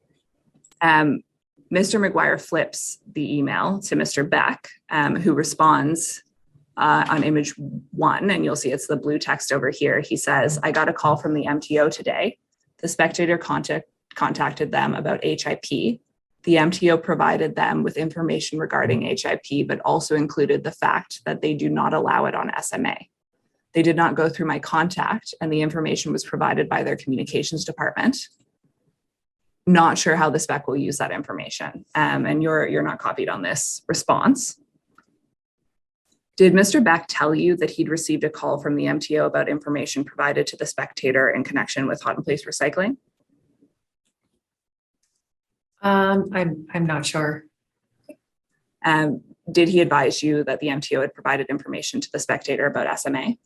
Mr. McGuire flips the email to Mr. Beck, who responds on image 1, and you'll see it's the blue text over here. He says, I got a call from the MTO today. The spectator contacted them about HIP. The MTO provided them with information regarding HIP, but also included the fact that they do not allow it on SMA. They did not go through my contact, and the information was provided by their communications department. Not sure how the spec will use that information. And you're not copied on this response. Did Mr. Beck tell you that he'd received a call from the MTO about information provided to the spectator in connection with hot in place recycling? I'm not sure. Did he advise you that the MTO had provided information to the spectator about SMA?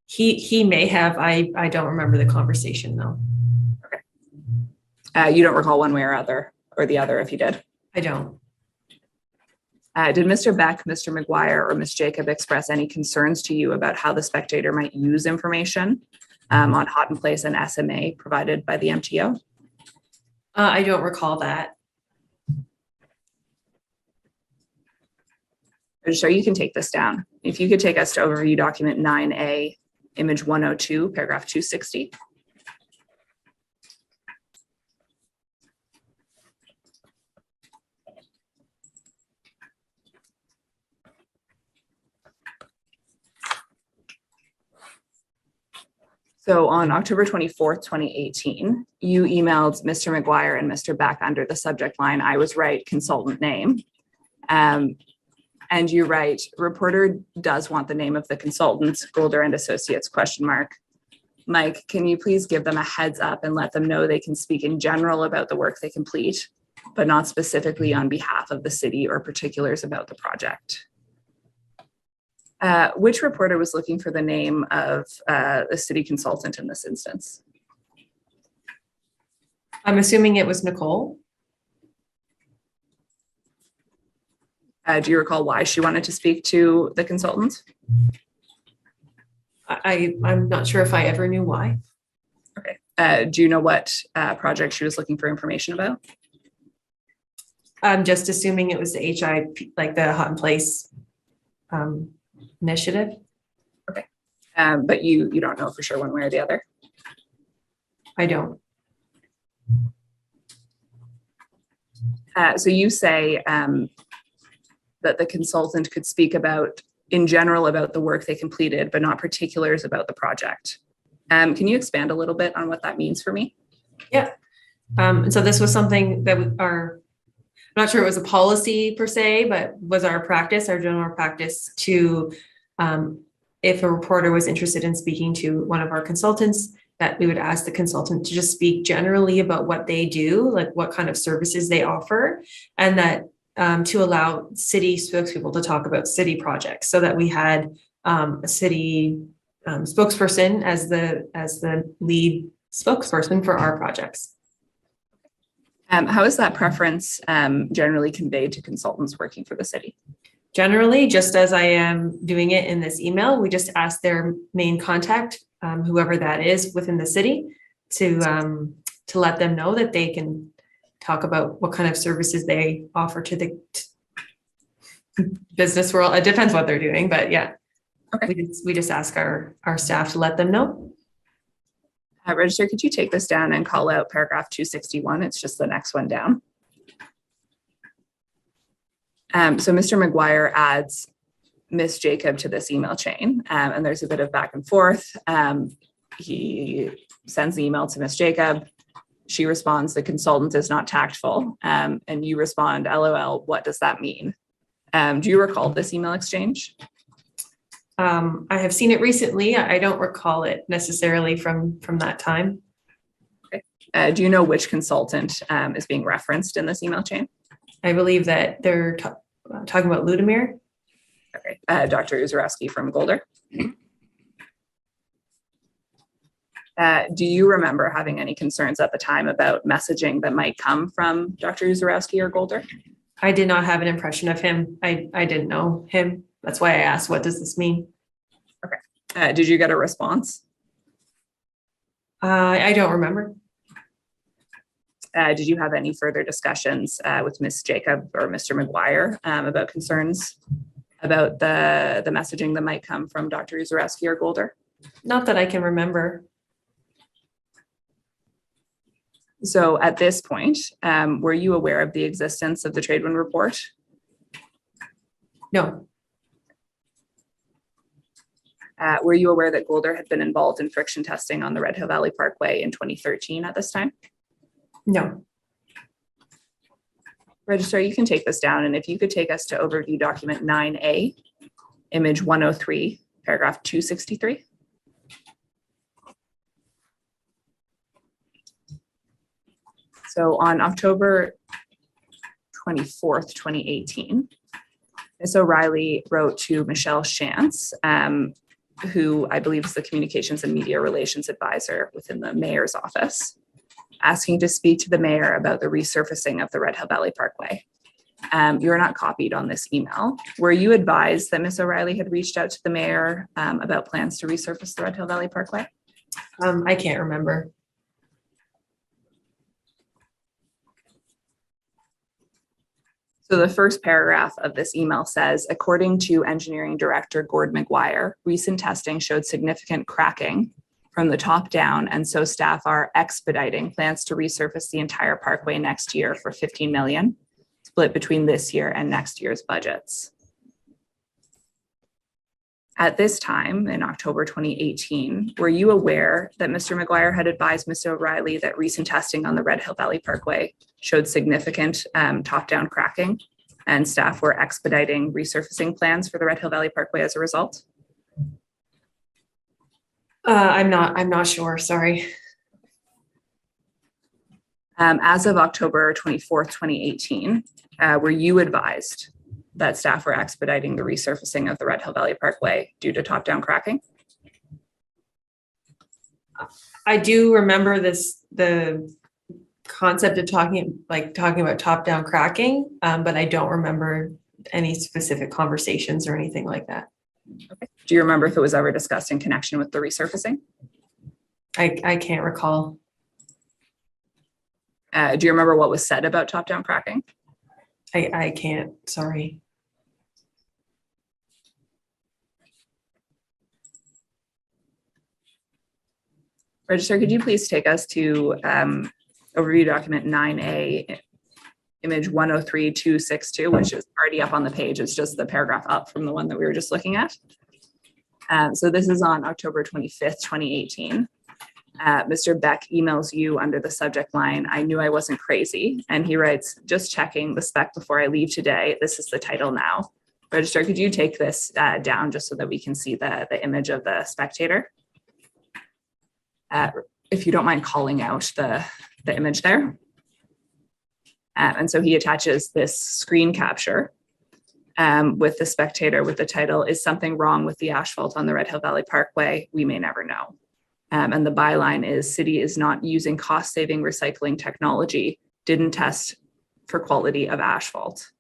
He may have. I don't remember the conversation though. Okay. You don't recall one way or the other if you did? I don't. Did Mr. Beck, Mr. McGuire, or Ms. Jacob express any concerns to you about how the spectator might use information on hot in place and SMA provided by the MTO? I don't recall that. So you can take this down. If you could take us to overview document 9A, image 102, paragraph 260. So on October 24th, 2018, you emailed Mr. McGuire and Mr. Beck under the subject line, I was right, consultant name. And you write, reporter does want the name of the consultant, Golder and Associates, ? Mike, can you please give them a heads up and let them know they can speak in general about the work they complete, but not specifically on behalf of the city or particulars about the project? Which reporter was looking for the name of the city consultant in this instance? I'm assuming it was Nicole. Do you recall why she wanted to speak to the consultant? I'm not sure if I ever knew why. Okay. Do you know what project she was looking for information about? I'm just assuming it was the HIP, like the hot in place initiative. Okay. But you don't know for sure one way or the other? I don't. So you say that the consultant could speak about, in general, about the work they completed, but not particulars about the project. Can you expand a little bit on what that means for me? Yeah. And so this was something that I'm not sure it was a policy per se, but was our practice, our general practice to, if a reporter was interested in speaking to one of our consultants, that we would ask the consultant to just speak generally about what they do, like what kind of services they offer, and that to allow city spokespeople to talk about city projects, so that we had a city spokesperson as the lead spokesperson for our projects. How is that preference generally conveyed to consultants working for the city? Generally, just as I am doing it in this email, we just ask their main contact, whoever that is within the city, to let them know that they can talk about what kind of services they offer to the business world. It depends what they're doing, but yeah, okay. we just ask our staff to let them know. Register, could you take this down and call out paragraph 261? It's just the next one down. So Mr. McGuire adds Ms. Jacob to this email chain, and there's a bit of back and forth. He sends the email to Ms. Jacob. She responds, the consultant is not tactful. And you respond, LOL, what does that mean? Do you recall this email exchange? I have seen it recently. I don't recall it necessarily from that time. Okay. Do you know which consultant is being referenced in this email chain? I believe that they're talking about Ludimir. Okay. Dr. Uzarowski from Golder. Do you remember having any concerns at the time about messaging that might come from Dr. Uzarowski or Golder? I did not have an impression of him. I didn't know him. That's why I asked, what does this mean? Okay. Did you get a response? I don't remember. Did you have any further discussions with Ms. Jacob or Mr. McGuire about concerns about the messaging that might come from Dr. Uzarowski or Golder? Not that I can remember. So at this point, were you aware of the existence of the Tradewin report? No. Were you aware that Golder had been involved in friction testing on the Red Hill Valley Parkway in 2013 at this time? No. Registrar, you can take this down, and if you could take us to overview document 9A, image 103, paragraph 263. So on October 24th, 2018, Ms. O'Reilly wrote to Michelle Shantz, who I believe is the Communications and Media Relations Advisor within the mayor's office, asking to speak to the mayor about the resurfacing of the Red Hill Valley Parkway. You're not copied on this email. Were you advised that Ms. O'Reilly had reached out to the mayor about plans to resurface the Red Hill Valley Parkway? I can't remember. So the first paragraph of this email says, according to engineering director Gord McGuire, recent testing showed significant cracking from the top down, and so staff are expediting plans to resurface the entire parkway next year for $15 million, split between this year and next year's budgets. At this time, in October 2018, were you aware that Mr. McGuire had advised Mr. O'Reilly that recent testing on the Red Hill Valley Parkway showed significant top-down cracking, and staff were expediting resurfacing plans for the Red Hill Valley Parkway as a result? I'm not sure, sorry. As of October 24th, 2018, were you advised that staff were expediting the resurfacing of the Red Hill Valley Parkway due to top-down cracking? I do remember the concept of talking about top-down cracking, but I don't remember any specific conversations or anything like that. Okay. Do you remember if it was ever discussed in connection with the resurfacing? I can't recall. Do you remember what was said about top-down cracking? I can't, sorry. Register, could you please take us to overview document 9A, image 103262, which is already up on the page. It's just the paragraph up from the one that we were just looking at. So this is on October 25th, 2018. Mr. Beck emails you under the subject line, "I knew I wasn't crazy." And he writes, "Just checking the spec before I leave today. This is the title now." Registrar, could you take this down just so that we can see the image of the spectator? If you don't mind calling out the image there. And so he attaches this screen capture with the spectator with the title, "Is something wrong with the asphalt on the Red Hill Valley Parkway? We may never know." And the byline is, "City is not using cost-saving recycling technology, didn't test for quality of asphalt."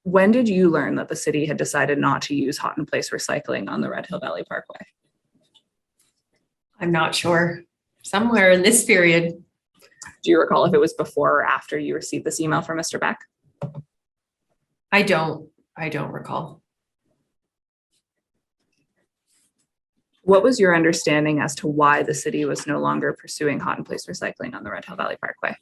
When did you learn that the city had decided not to use hot in place recycling on the Red Hill Valley Parkway? I'm not sure. Somewhere in this period. Do you recall if it was before or after you received this email from Mr. Beck? I don't recall. What was your understanding as to why the city was no longer pursuing hot in place recycling on the Red Hill Valley Parkway?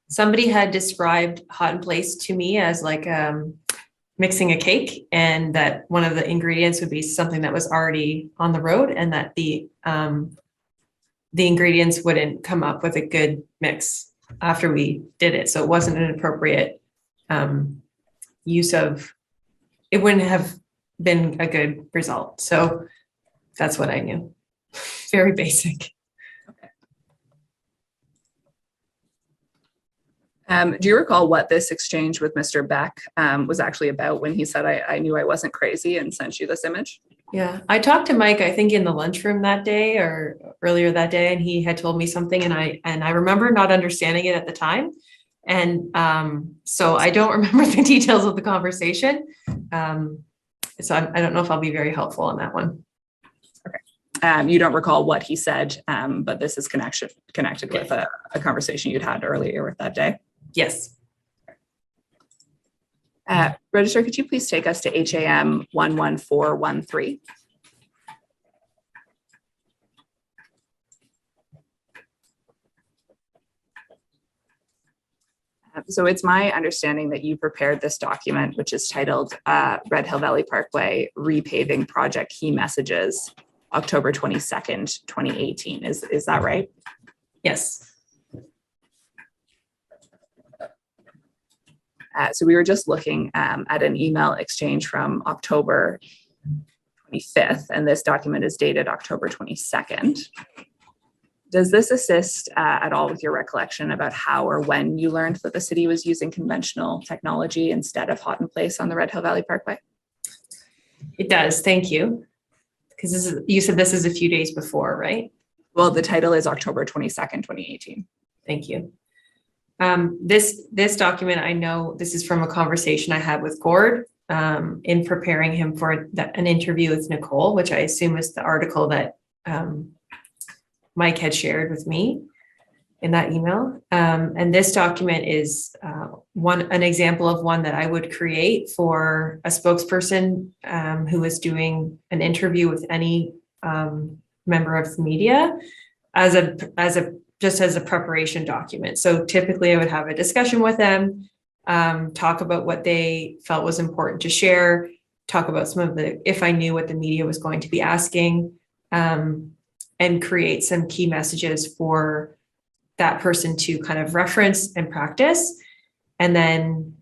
Somebody had described hot in place to me as like mixing a cake, and that one of the ingredients would be something that was already on the road, and that the ingredients wouldn't come up with a good mix after we did it. So it wasn't an appropriate use of, it wouldn't have been a good result. So that's what I knew. Very basic. Do you recall what this exchange with Mr. Beck was actually about when he said, I knew I wasn't crazy and sent you this image? Yeah, I talked to Mike, I think in the lunchroom that day or earlier that day, and he had told me something, and I remember not understanding it at the time. And so I don't remember the details of the conversation. So I don't know if I'll be very helpful on that one. Okay. You don't recall what he said, but this is connected with a conversation you'd had earlier with that day? Yes. Registrar, could you please take us to HAM 11413? So it's my understanding that you prepared this document, which is titled Red Hill Valley Parkway Repaving Project Key Messages, October 22nd, 2018. Is that right? Yes. So we were just looking at an email exchange from October 25th, and this document is dated October 22nd. Does this assist at all with your recollection about how or when you learned that the city was using conventional technology instead of hot in place on the Red Hill Valley Parkway? It does, thank you. Because you said this is a few days before, right? Well, the title is October 22nd, 2018. Thank you. This document, I know this is from a conversation I had with Gord in preparing him for an interview with Nicole, which I assume is the article that Mike had shared with me in that email. And this document is an example of one that I would create for a spokesperson who is doing an interview with any member of the media just as a preparation document. So typically I would have a discussion with them, talk about what they felt was important to share, talk about some of if I knew what the media was going to be asking, and create some key messages for that person to kind of reference and practice. And then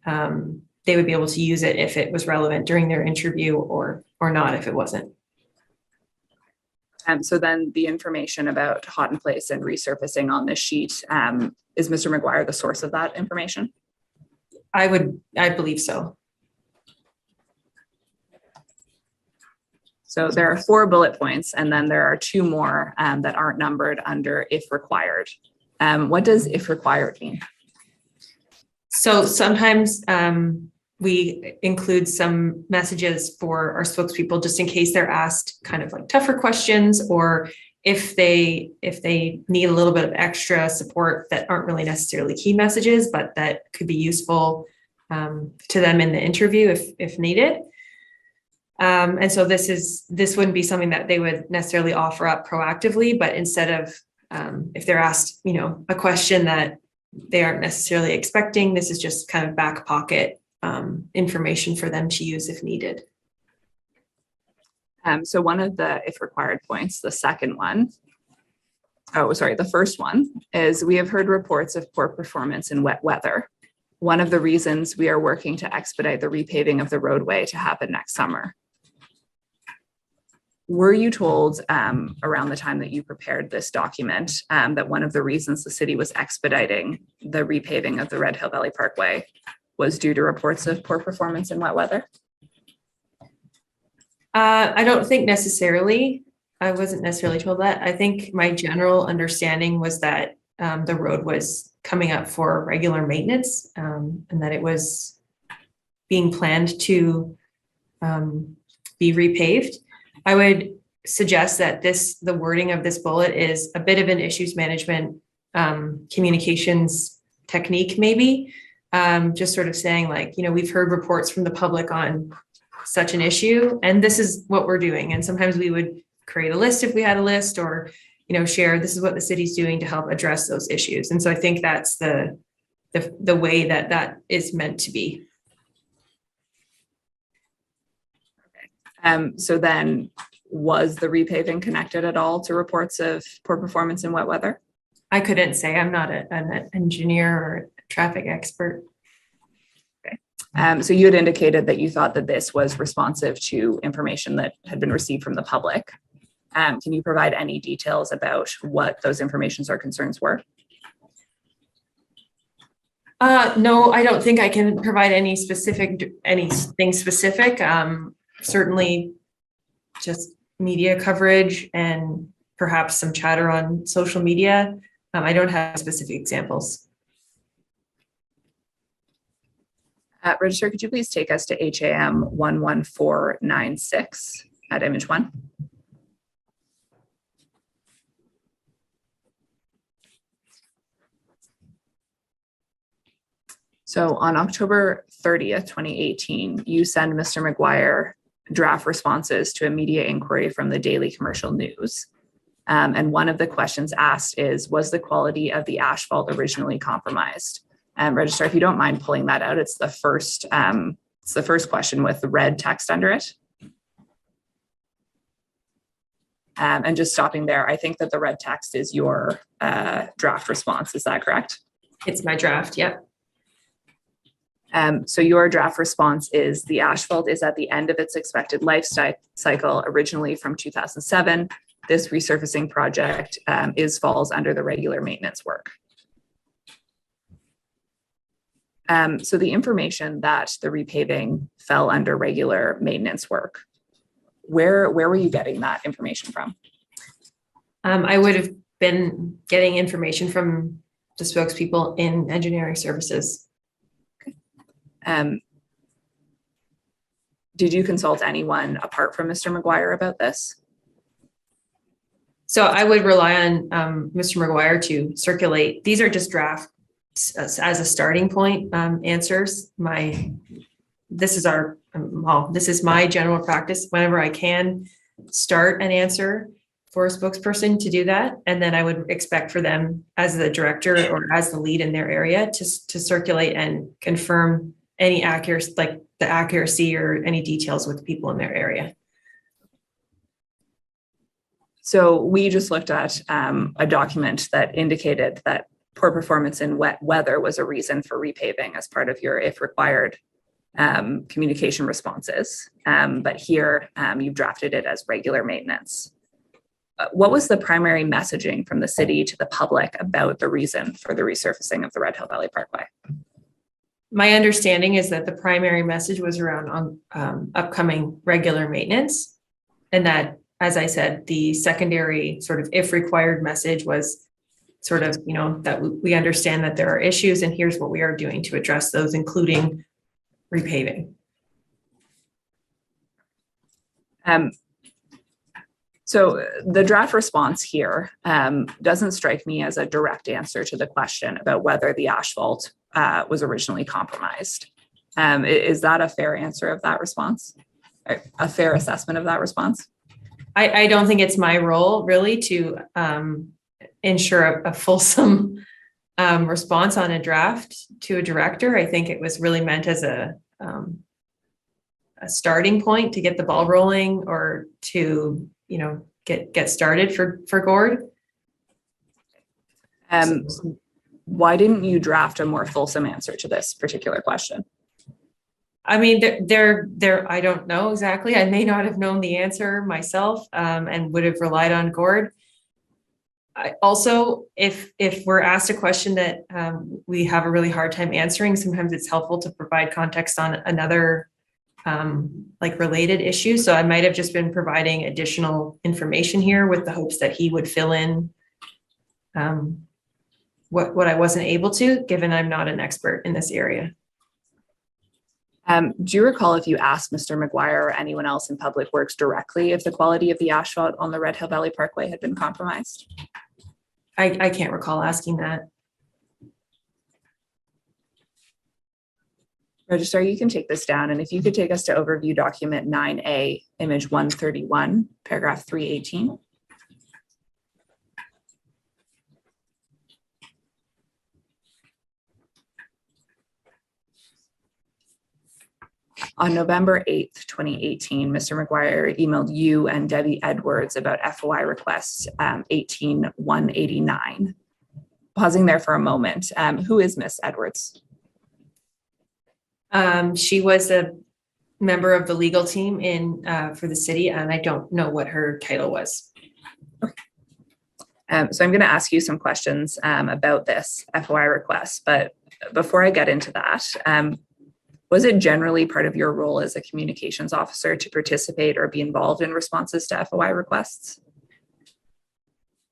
they would be able to use it if it was relevant during their interview or not if it wasn't. So then the information about hot in place and resurfacing on this sheet, is Mr. McGuire the source of that information? I believe so. So there are 4 bullet points, and then there are 2 more that aren't numbered under if required. What does if required mean? So sometimes we include some messages for our spokespeople just in case they're asked kind of like tougher questions, or if they need a little bit of extra support that aren't really necessarily key messages, but that could be useful to them in the interview if needed. And so this wouldn't be something that they would necessarily offer up proactively, but instead of if they're asked, a question that they aren't necessarily expecting, this is just kind of back pocket information for them to use if needed. So one of the if required points, the first one is we have heard reports of poor performance in wet weather. One of the reasons we are working to expedite the repaving of the roadway to happen next summer. Were you told around the time that you prepared this document that one of the reasons the city was expediting the repaving of the Red Hill Valley Parkway was due to reports of poor performance in wet weather? I don't think necessarily. I wasn't necessarily told that. I think my general understanding was that the road was coming up for regular maintenance and that it was being planned to be repaved. I would suggest that the wording of this bullet is a bit of an issues management communications technique, maybe. Just sort of saying like, we've heard reports from the public on such an issue, and this is what we're doing. And sometimes we would create a list if we had a list, or, share this is what the city's doing to help address those issues. And so I think that's the way that is meant to be. So then was the repaving connected at all to reports of poor performance in wet weather? I couldn't say. I'm not an engineer or a traffic expert. Okay. So you had indicated that you thought that this was responsive to information that had been received from the public. Can you provide any details about what those informations or concerns were? No, I don't think I can provide anything specific. Certainly just media coverage and perhaps some chatter on social media. I don't have specific examples. Register, could you please take us to HAM 11496 at image 1? So on October 30th, 2018, you send Mr. McGuire draft responses to a media inquiry from the Daily Commercial News. And one of the questions asked is, was the quality of the asphalt originally compromised? Register, if you don't mind pulling that out, it's the first question with the red text under it. And just stopping there, I think that the red text is your draft response. Is that correct? It's my draft, yep. So your draft response is the asphalt is at the end of its expected life cycle, originally from 2007. This resurfacing project falls under the regular maintenance work. So the information that the repaving fell under regular maintenance work, where were you getting that information from? I would have been getting information from the spokespeople in engineering services. Did you consult anyone apart from Mr. McGuire about this? So I would rely on Mr. McGuire to circulate. These are just drafts as a starting point answers. This is my general practice. Whenever I can start an answer for a spokesperson to do that, and then I would expect for them as the director or as the lead in their area to circulate and confirm any accuracy, like the accuracy or any details with people in their area. So we just looked at a document that indicated that poor performance in wet weather was a reason for repaving as part of your, if required, communication responses. But here you've drafted it as regular maintenance. What was the primary messaging from the city to the public about the reason for the resurfacing of the Red Hill Valley Parkway? My understanding is that the primary message was around upcoming regular maintenance, and that, as I said, the secondary sort of if required message was sort of, that we understand that there are issues and here's what we are doing to address those, including repaving. So the draft response here doesn't strike me as a direct answer to the question about whether the asphalt was originally compromised. Is that a fair answer of that response? A fair assessment of that response? I don't think it's my role really to ensure a fulsome response on a draft to a director. I think it was really meant as a starting point to get the ball rolling or to, get started for Gord. Why didn't you draft a more fulsome answer to this particular question? I mean, I don't know exactly. I may not have known the answer myself and would have relied on Gord. Also, if we're asked a question that we have a really hard time answering, sometimes it's helpful to provide context on another related issue. So I might have just been providing additional information here with the hopes that he would fill in what I wasn't able to, given I'm not an expert in this area. Do you recall if you asked Mr. McGuire or anyone else in Public Works directly if the quality of the asphalt on the Red Hill Valley Parkway had been compromised? I can't recall asking that. Registrar, you can take this down, and if you could take us to overview document 9A, image 131, paragraph 318. On November 8th, 2018, Mr. McGuire emailed you and Debbie Edwards about FOI request 18189. Pausing there for a moment, who is Miss Edwards? She was a member of the legal team for the city, and I don't know what her title was. Okay. So I'm going to ask you some questions about this FOI request, but before I get into that, was it generally part of your role as a communications officer to participate or be involved in responses to FOI requests?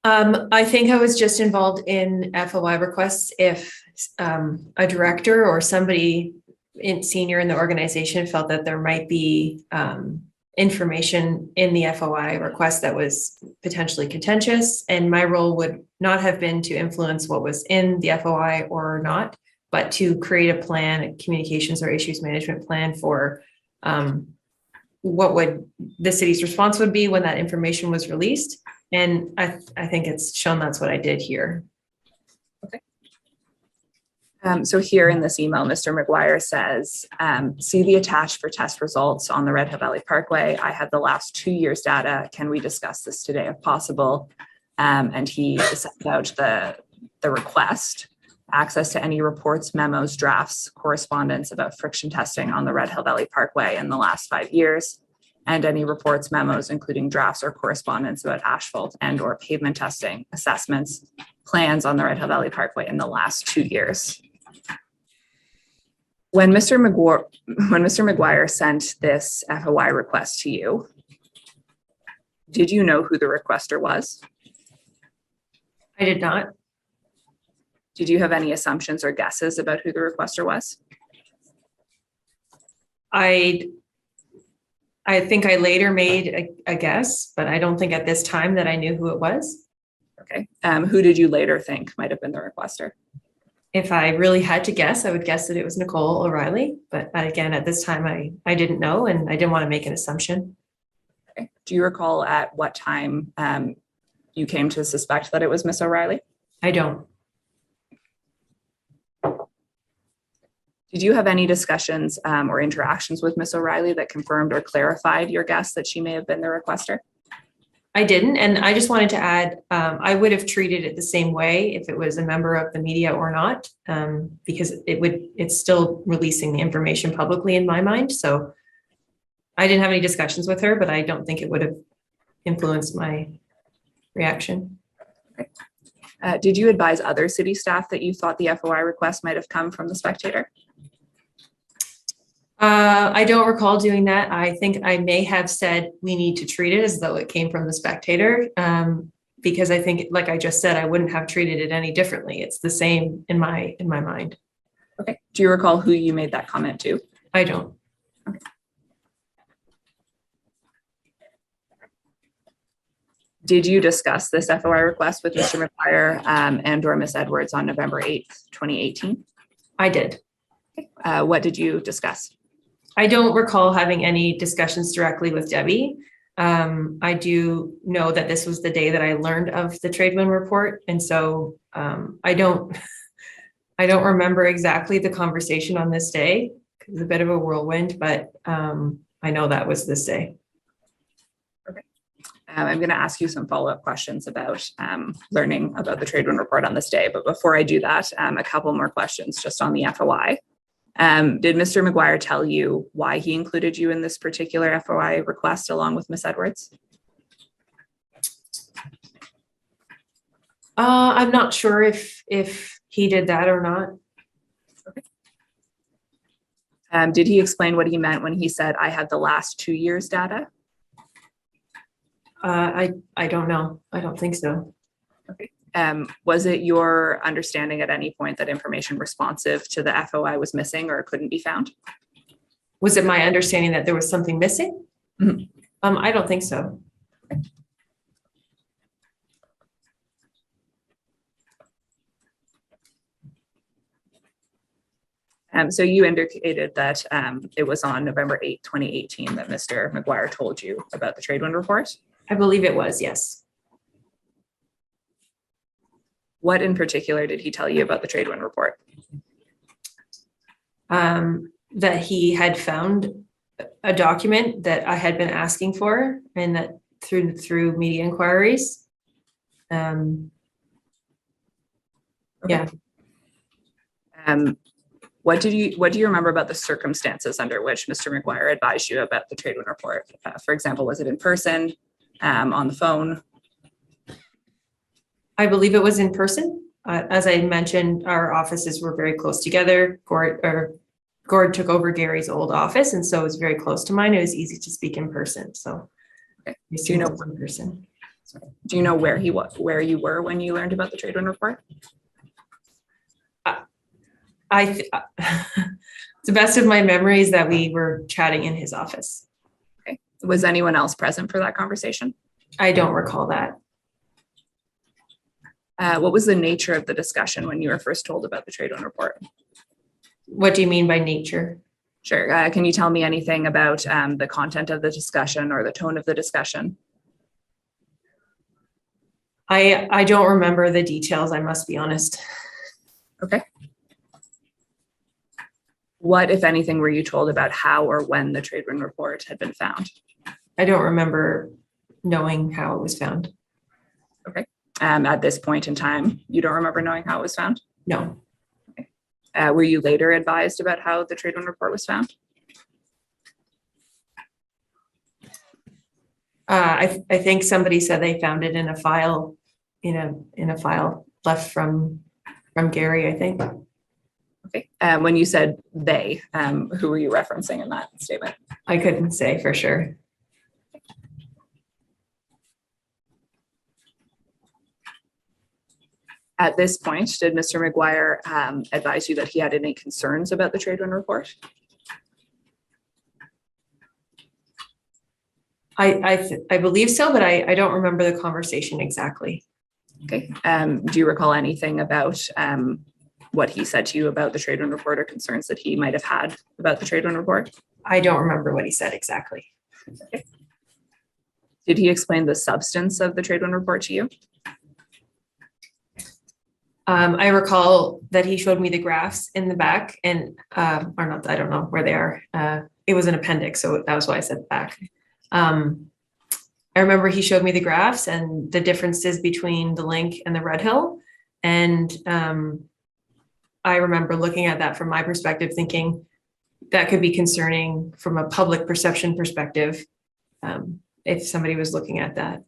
I think I was just involved in FOI requests if a director or somebody senior in the organization felt that there might be information in the FOI request that was potentially contentious, and my role would not have been to influence what was in the FOI or not, but to create a plan, a communications or issues management plan for what would the city's response would be when that information was released. And I think it's shown that's what I did here. Okay. So here in this email, Mr. McGuire says, see the attached for test results on the Red Hill Valley Parkway. I had the last 2 years data. Can we discuss this today if possible? And he sent out the request. Access to any reports, memos, drafts, correspondence about friction testing on the Red Hill Valley Parkway in the last 5 years, and any reports, memos, including drafts or correspondence about asphalt and or pavement testing, assessments, plans on the Red Hill Valley Parkway in the last 2 years. When Mr. McGuire sent this FOI request to you, did you know who the requester was? I did not. Did you have any assumptions or guesses about who the requester was? I think I later made a guess, but I don't think at this time that I knew who it was. Okay. Who did you later think might have been the requester? If I really had to guess, I would guess that it was Nicole O'Reilly. But again, at this time, I didn't know, and I didn't want to make an assumption. Okay. Do you recall at what time you came to suspect that it was Miss O'Reilly? I don't. Did you have any discussions or interactions with Miss O'Reilly that confirmed or clarified your guess that she may have been the requester? I didn't, and I just wanted to add, I would have treated it the same way if it was a member of the media or not, because it's still releasing the information publicly in my mind. So I didn't have any discussions with her, but I don't think it would have influenced my reaction. Okay. Did you advise other city staff that you thought the FOI request might have come from the Spectator? I don't recall doing that. I think I may have said we need to treat it as though it came from the Spectator, because I think, like I just said, I wouldn't have treated it any differently. It's the same in my mind. Okay. Do you recall who you made that comment to? I don't. Okay. Did you discuss this FOI request with Mr. McGuire and or Ms. Edwards on November 8th, 2018? I did. Okay. What did you discuss? I don't recall having any discussions directly with Debbie. I do know that this was the day that I learned of the Tradewin report. And so I don't remember exactly the conversation on this day. It was a bit of a whirlwind, but I know that was this day. Okay. I'm going to ask you some follow-up questions about learning about the Tradewin report on this day. But before I do that, a couple more questions just on the FOI. Did Mr. McGuire tell you why he included you in this particular FOI request along with Ms. Edwards? I'm not sure if he did that or not. Okay. Did he explain what he meant when he said, I had the last 2 years data? I don't know. I don't think so. Okay. Was it your understanding at any point that information responsive to the FOI was missing or couldn't be found? Was it my understanding that there was something missing? Mm-hmm. I don't think so. So you indicated that it was on November 8, 2018 that Mr. McGuire told you about the Tradewin report? I believe it was, yes. What in particular did he tell you about the Tradewin report? That he had found a document that I had been asking for, and that through media inquiries. Okay. Yeah. What do you remember about the circumstances under which Mr. McGuire advised you about the Tradewin report? For example, was it in person, on the phone? I believe it was in person. As I mentioned, our offices were very close together. Gord took over Gary's old office, and so it was very close to mine. It was easy to speak in person. So, okay. Do you know one person? Do you know where you were when you learned about the Tradewin report? To the best of my memory is that we were chatting in his office. Okay. Was anyone else present for that conversation? I don't recall that. What was the nature of the discussion when you were first told about the Tradewin report? What do you mean by nature? Sure. Can you tell me anything about the content of the discussion or the tone of the discussion? I don't remember the details, I must be honest. Okay. What, if anything, were you told about how or when the Tradewin report had been found? I don't remember knowing how it was found. Okay. At this point in time, you don't remember knowing how it was found? No. Okay. Were you later advised about how the Tradewin report was found? I think somebody said they found it in a file, in a file left from Gary, I think. Okay. When you said they, who were you referencing in that statement? I couldn't say for sure. At this point, did Mr. McGuire advise you that he had any concerns about the Tradewin report? I believe so, but I don't remember the conversation exactly. Okay. Do you recall anything about what he said to you about the Tradewin report or concerns that he might have had about the Tradewin report? I don't remember what he said exactly. Okay. Did he explain the substance of the Tradewin report to you? I recall that he showed me the graphs in the back, and or not, I don't know where they are. It was an appendix, so that was why I said back. I remember he showed me the graphs and the differences between the link and the Red Hill. And I remember looking at that from my perspective, thinking that could be concerning from a public perception perspective if somebody was looking at that.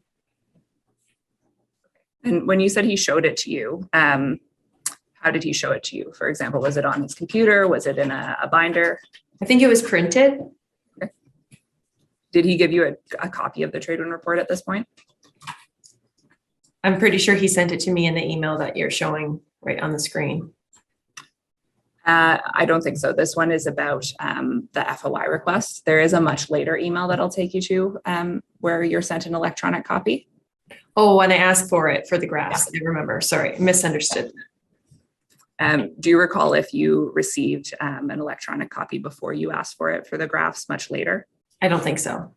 And when you said he showed it to you, how did he show it to you? For example, was it on his computer? Was it in a binder? I think it was printed. Okay. Did he give you a copy of the Tradewin report at this point? I'm pretty sure he sent it to me in the email that you're showing right on the screen. I don't think so. This one is about the FOI request. There is a much later email that I'll take you to where you're sent an electronic copy. Oh, when I asked for it for the graphs, I remember. Sorry, misunderstood. Do you recall if you received an electronic copy before you asked for it for the graphs much later? I don't think so.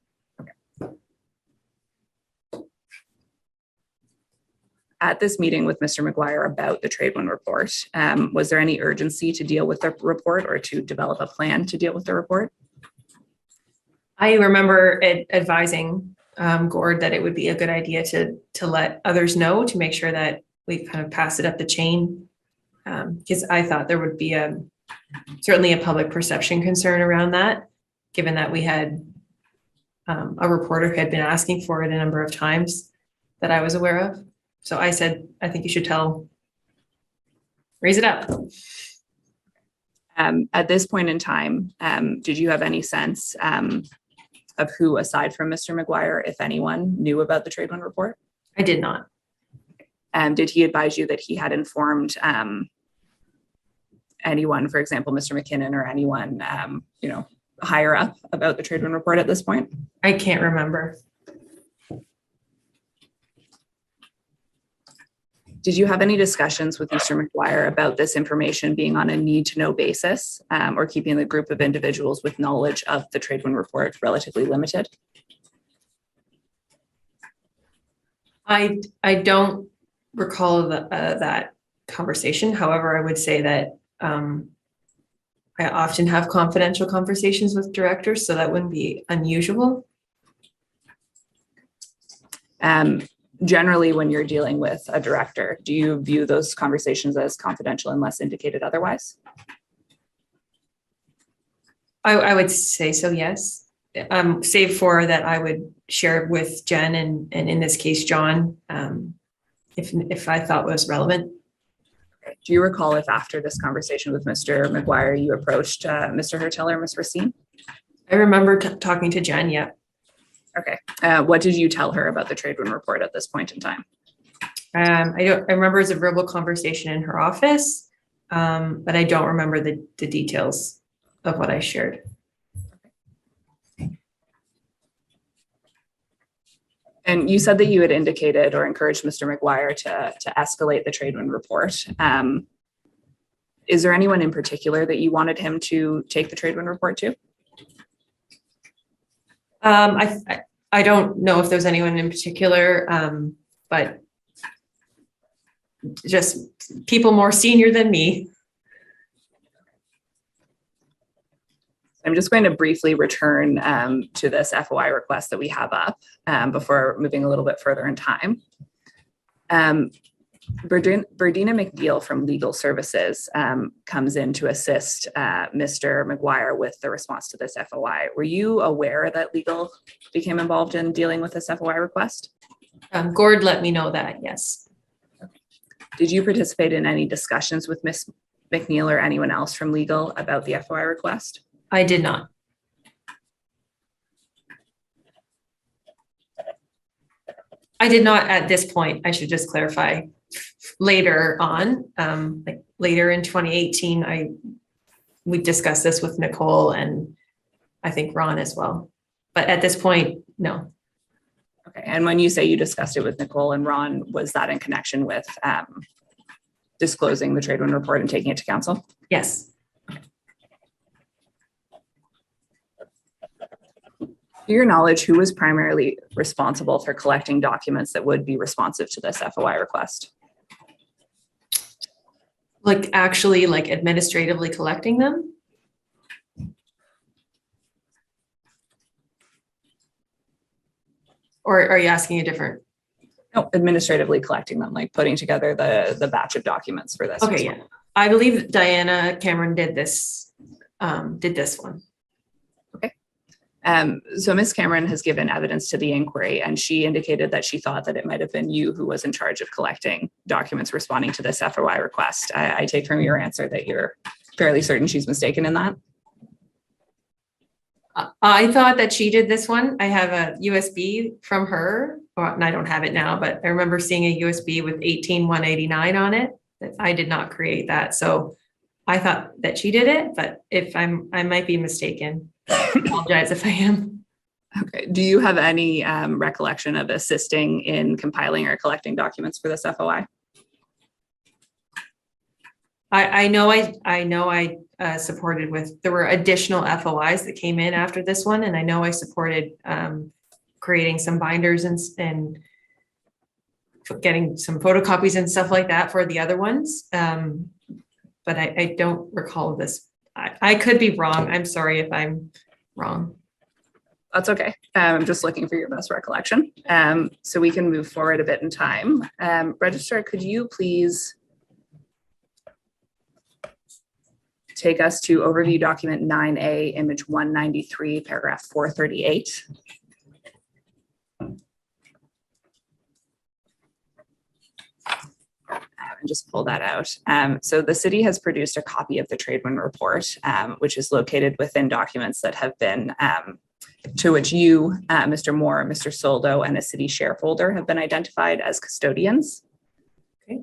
At this meeting with Mr. McGuire about the trade wind report, was there any urgency to deal with the report or to develop a plan to deal with the report? I remember advising Gord that it would be a good idea to let others know, to make sure that we kind of pass it up the chain. Because I thought there would be certainly a public perception concern around that, given that we had a reporter who had been asking for it a number of times that I was aware of. So I said, I think you should raise it up. At this point in time, did you have any sense of who, aside from Mr. McGuire, if anyone, knew about the trade wind report? I did not. Did he advise you that he had informed anyone, for example, Mr. McKinnon or anyone, higher up about the trade wind report at this point? I can't remember. Did you have any discussions with Mr. McGuire about this information being on a need-to-know basis, or keeping the group of individuals with knowledge of the trade wind report relatively limited? I don't recall that conversation. However, I would say that I often have confidential conversations with directors, so that wouldn't be unusual. Generally, when you're dealing with a director, do you view those conversations as confidential unless indicated otherwise? I would say so, yes. Save for that I would share with Jen and in this case, John, if I thought was relevant. Do you recall if after this conversation with Mr. McGuire, you approached Mr. Hertel or Ms. Racine? I remember talking to Jen, yeah. Okay. What did you tell her about the trade wind report at this point in time? I remember it was a verbal conversation in her office, but I don't remember the details of what I shared. And you said that you had indicated or encouraged Mr. McGuire to escalate the trade wind report. Is there anyone in particular that you wanted him to take the trade wind report to? I don't know if there's anyone in particular, but just people more senior than me. I'm just going to briefly return to this FOI request that we have up before moving a little bit further in time. Berdina McNeil from Legal Services comes in to assist Mr. McGuire with the response to this FOI. Were you aware that legal became involved in dealing with this FOI request? Gord let me know that, yes. Did you participate in any discussions with Ms. McNeil or anyone else from legal about the FOI request? I did not. I did not at this point. I should just clarify. Later on, like later in 2018, we discussed this with Nicole and I think Ron as well. But at this point, no. Okay. And when you say you discussed it with Nicole and Ron, was that in connection with disclosing the trade wind report and taking it to council? Yes. To your knowledge, who was primarily responsible for collecting documents that would be responsive to this FOI request? Like actually like administratively collecting them? Or are you asking a different? No, administratively collecting them, like putting together the batch of documents for this. Okay, yeah. I believe Diana Cameron did this one. Okay. So Ms. Cameron has given evidence to the inquiry, and she indicated that she thought that it might have been you who was in charge of collecting documents responding to this FOI request. I take from your answer that you're fairly certain she's mistaken in that. I thought that she did this one. I have a USB from her, and I don't have it now, but I remember seeing a USB with 18189 on it. I did not create that. So I thought that she did it, but I might be mistaken. I apologize if I am. Okay. Do you have any recollection of assisting in compiling or collecting documents for this FOI? I know I supported there were additional FOIs that came in after this one, and I know I supported creating some binders and getting some photocopies and stuff like that for the other ones. But I don't recall this. I could be wrong. I'm sorry if I'm wrong. That's okay. I'm just looking for your best recollection. So we can move forward a bit in time. Registrar, could you please take us to overview document 9A, image 193, paragraph 438. And just pull that out. So the city has produced a copy of the Tradewin report, which is located within documents that have been, to which you, Mr. Moore, Mr. Soldo, and a city shareholder have been identified as custodians. Okay.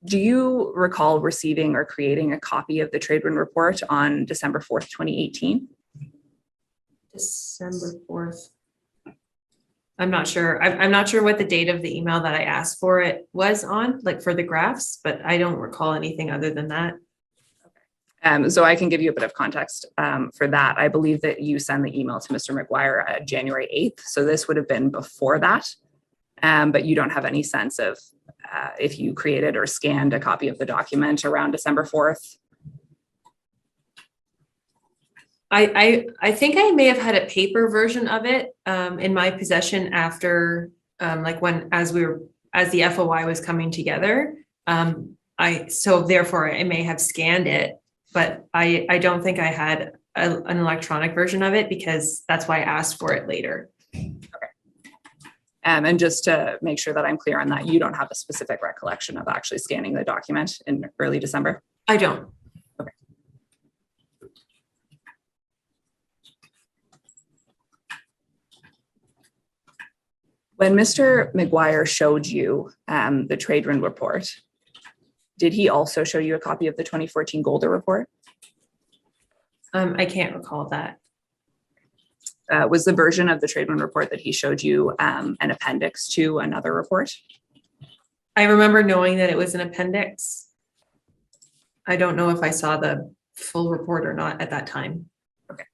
Do you recall receiving or creating a copy of the Tradewin report on December 4th, 2018? December 4th. I'm not sure. I'm not sure what the date of the email that I asked for it was on, like for the graphs, but I don't recall anything other than that. So I can give you a bit of context for that. I believe that you sent the email to Mr. McGuire January 8th. So this would have been before that, but you don't have any sense of if you created or scanned a copy of the document around December 4th. I think I may have had a paper version of it in my possession after like as the FOI was coming together. So therefore I may have scanned it, but I don't think I had an electronic version of it because that's why I asked for it later. Okay. And just to make sure that I'm clear on that, you don't have a specific recollection of actually scanning the document in early December? I don't. Okay. When Mr. McGuire showed you the Tradewin report, did he also show you a copy of the 2014 Golder report? I can't recall that. Was the version of the Tradewin report that he showed you an appendix to another report? I remember knowing that it was an appendix. I don't know if I saw the full report or not at that time. Okay.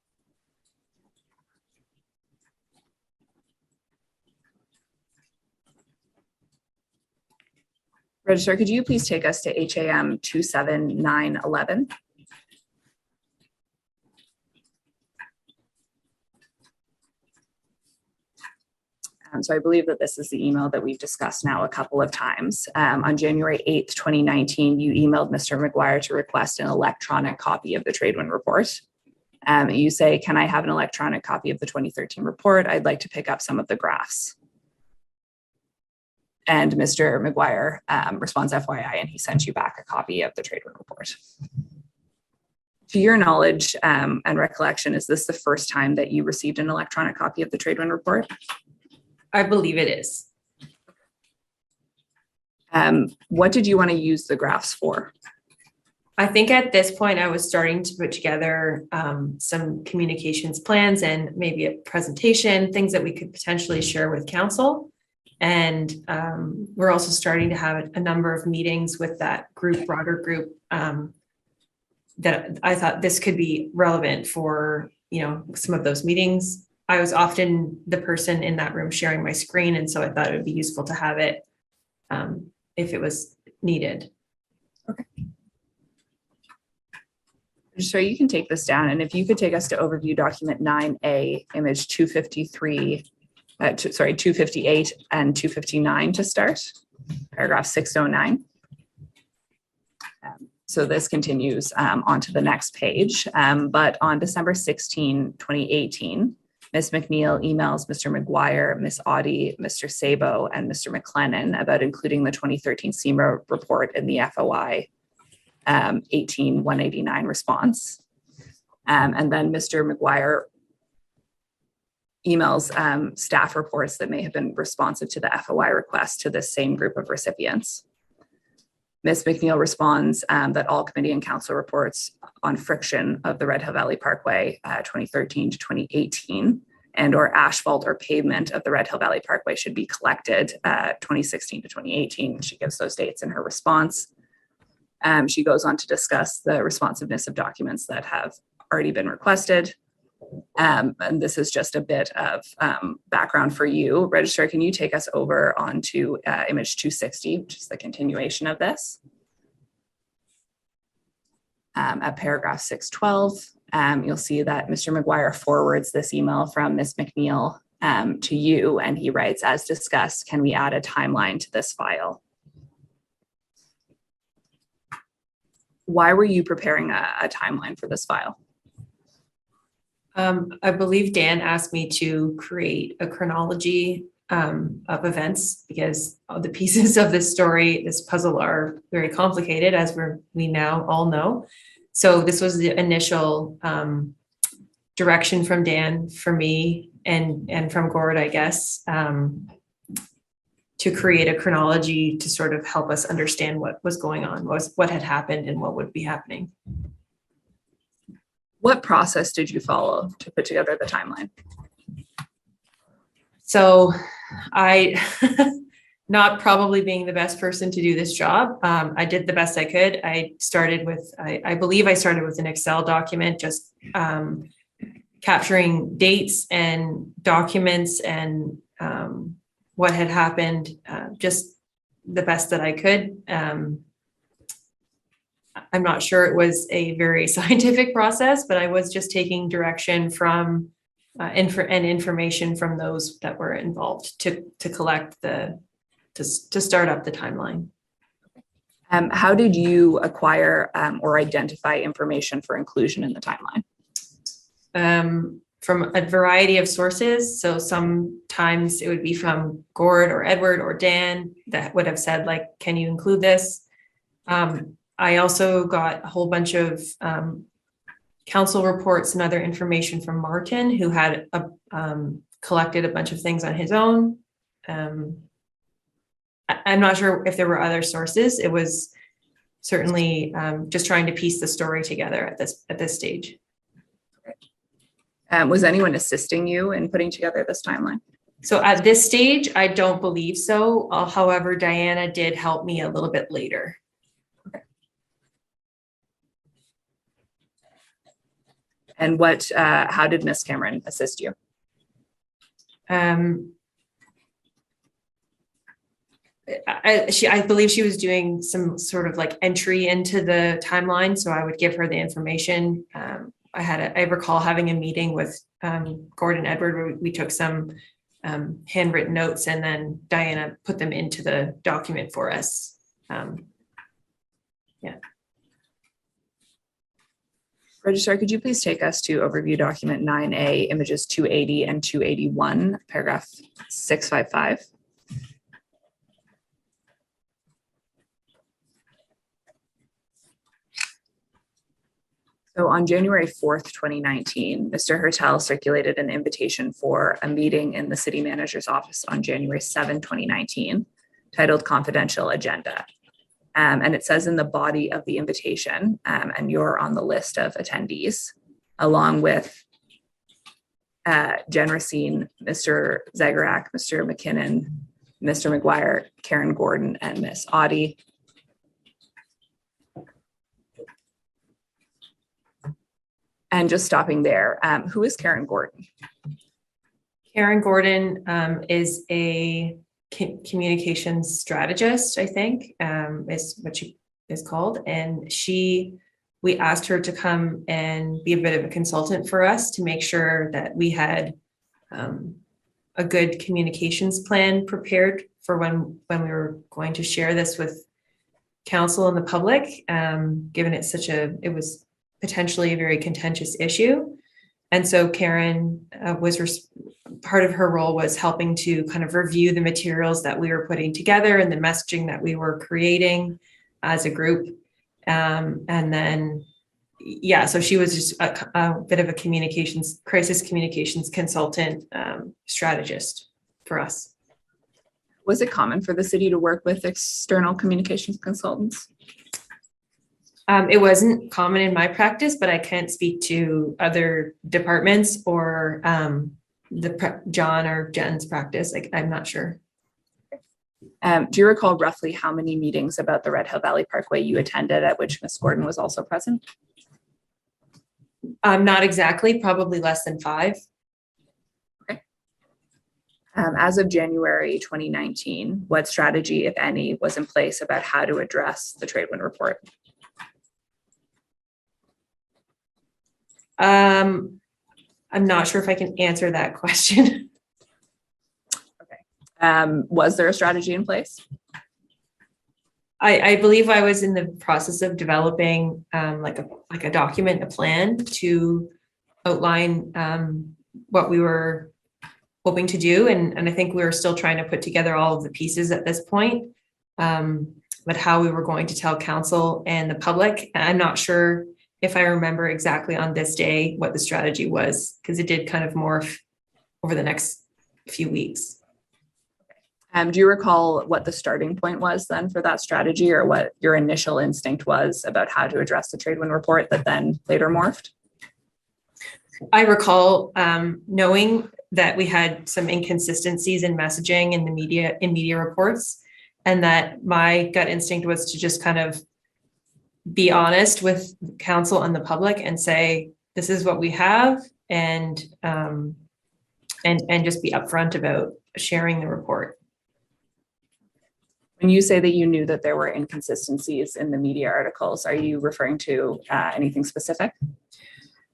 Registrar, could you please take us to HAM 27911? So I believe that this is the email that we've discussed now a couple of times. On January 8th, 2019, you emailed Mr. McGuire to request an electronic copy of the Tradewin report. You say, can I have an electronic copy of the 2013 report? I'd like to pick up some of the graphs. And Mr. McGuire responds FYI, and he sent you back a copy of the Tradewin report. To your knowledge and recollection, is this the first time that you received an electronic copy of the Tradewin report? I believe it is. What did you want to use the graphs for? I think at this point I was starting to put together some communications plans and maybe a presentation, things that we could potentially share with council. And we're also starting to have a number of meetings with that group, broader group, that I thought this could be relevant for, some of those meetings. I was often the person in that room sharing my screen, and so I thought it would be useful to have it if it was needed. Okay. So you can take this down, and if you could take us to overview document 9A, image 258 and 259 to start, paragraph 609. So this continues onto the next page, but on December 16, 2018, Ms. McNeil emails Mr. McGuire, Ms. Audie, Mr. Sabo, and Mr. McLennan about including the 2013 SEMA report in the FOI 18189 response. And then Mr. McGuire emails staff reports that may have been responsive to the FOI request to this same group of recipients. Ms. McNeil responds that all committee and council reports on friction of the Red Hill Valley Parkway 2013 to 2018 and or asphalt or pavement of the Red Hill Valley Parkway should be collected 2016 to 2018. She gives those dates in her response. She goes on to discuss the responsiveness of documents that have already been requested. And this is just a bit of background for you. Registrar, can you take us over onto image 260, which is the continuation of this? At paragraph 612, you'll see that Mr. McGuire forwards this email from Ms. McNeil to you, and he writes, as discussed, can we add a timeline to this file? Why were you preparing a timeline for this file? I believe Dan asked me to create a chronology of events because all the pieces of this story, this puzzle, are very complicated, as we now all know. So this was the initial direction from Dan for me and from Gord, I guess, to create a chronology to sort of help us understand what was going on, what had happened and what would be happening. What process did you follow to put together the timeline? So I, not probably being the best person to do this job, I did the best I could. I started with, I believe I started with an Excel document, just capturing dates and documents and what had happened, just the best that I could. I'm not sure it was a very scientific process, but I was just taking direction from information from those that were involved to collect to start up the timeline. How did you acquire or identify information for inclusion in the timeline? From a variety of sources. So sometimes it would be from Gord or Edward or Dan that would have said, like, can you include this? I also got a whole bunch of council reports and other information from Martin, who had collected a bunch of things on his own. I'm not sure if there were other sources. It was certainly just trying to piece the story together at this stage. Was anyone assisting you in putting together this timeline? So at this stage, I don't believe so. However, Diana did help me a little bit later. Okay. And how did Ms. Cameron assist you? I believe she was doing some sort of like entry into the timeline. So I would give her the information. I recall having a meeting with Gordon Edward where we took some handwritten notes, and then Diana put them into the document for us. Yeah. Registrar, could you please take us to overview document 9A, images 280 and 281, paragraph 655. So on January 4th, 2019, Mr. Hertel circulated an invitation for a meeting in the city manager's office on January 7, 2019, titled Confidential Agenda. And it says in the body of the invitation, and you're on the list of attendees, along with Jen Racine, Mr. Zagorak, Mr. McKinnon, Mr. McGuire, Karen Gordon, and Miss Audie. And just stopping there, who is Karen Gordon? Karen Gordon is a communications strategist, I think, is what she is called. And we asked her to come and be a bit of a consultant for us to make sure that we had a good communications plan prepared for when we were going to share this with council and the public, given it was potentially a very contentious issue. And so Karen part of her role was helping to kind of review the materials that we were putting together and the messaging that we were creating as a group. And then, yeah, so she was just a bit of a crisis communications consultant, strategist for us. Was it common for the city to work with external communications consultants? It wasn't common in my practice, but I can't speak to other departments or John or Jen's practice. Like, I'm not sure. Do you recall roughly how many meetings about the Red Hill Valley Parkway you attended at which Ms. Gordon was also present? Not exactly, probably less than 5. As of January 2019, what strategy, if any, was in place about how to address the trade wind report? I'm not sure if I can answer that question. Was there a strategy in place? I believe I was in the process of developing like a document, a plan to outline what we were hoping to do. And I think we were still trying to put together all of the pieces at this point, but how we were going to tell council and the public. And I'm not sure if I remember exactly on this day what the strategy was, because it did kind of morph over the next few weeks. Do you recall what the starting point was then for that strategy, or what your initial instinct was about how to address the trade wind report that then later morphed? I recall knowing that we had some inconsistencies in messaging in the media reports, and that my gut instinct was to just kind of be honest with council and the public and say, this is what we have, and just be upfront about sharing the report. When you say that you knew that there were inconsistencies in the media articles, are you referring to anything specific?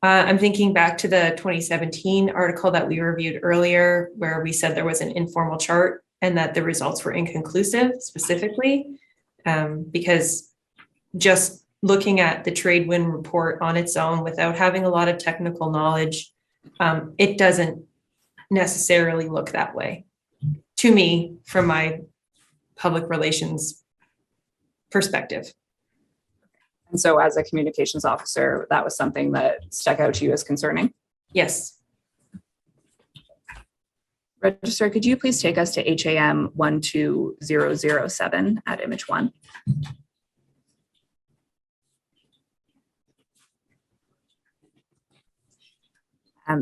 I'm thinking back to the 2017 article that we reviewed earlier, where we said there was an informal chart and that the results were inconclusive specifically, because just looking at the trade wind report on its own without having a lot of technical knowledge, it doesn't necessarily look that way to me from my public relations perspective. And so as a communications officer, that was something that stuck out to you as concerning? Yes. Registrar, could you please take us to HAM 12007 at image 1?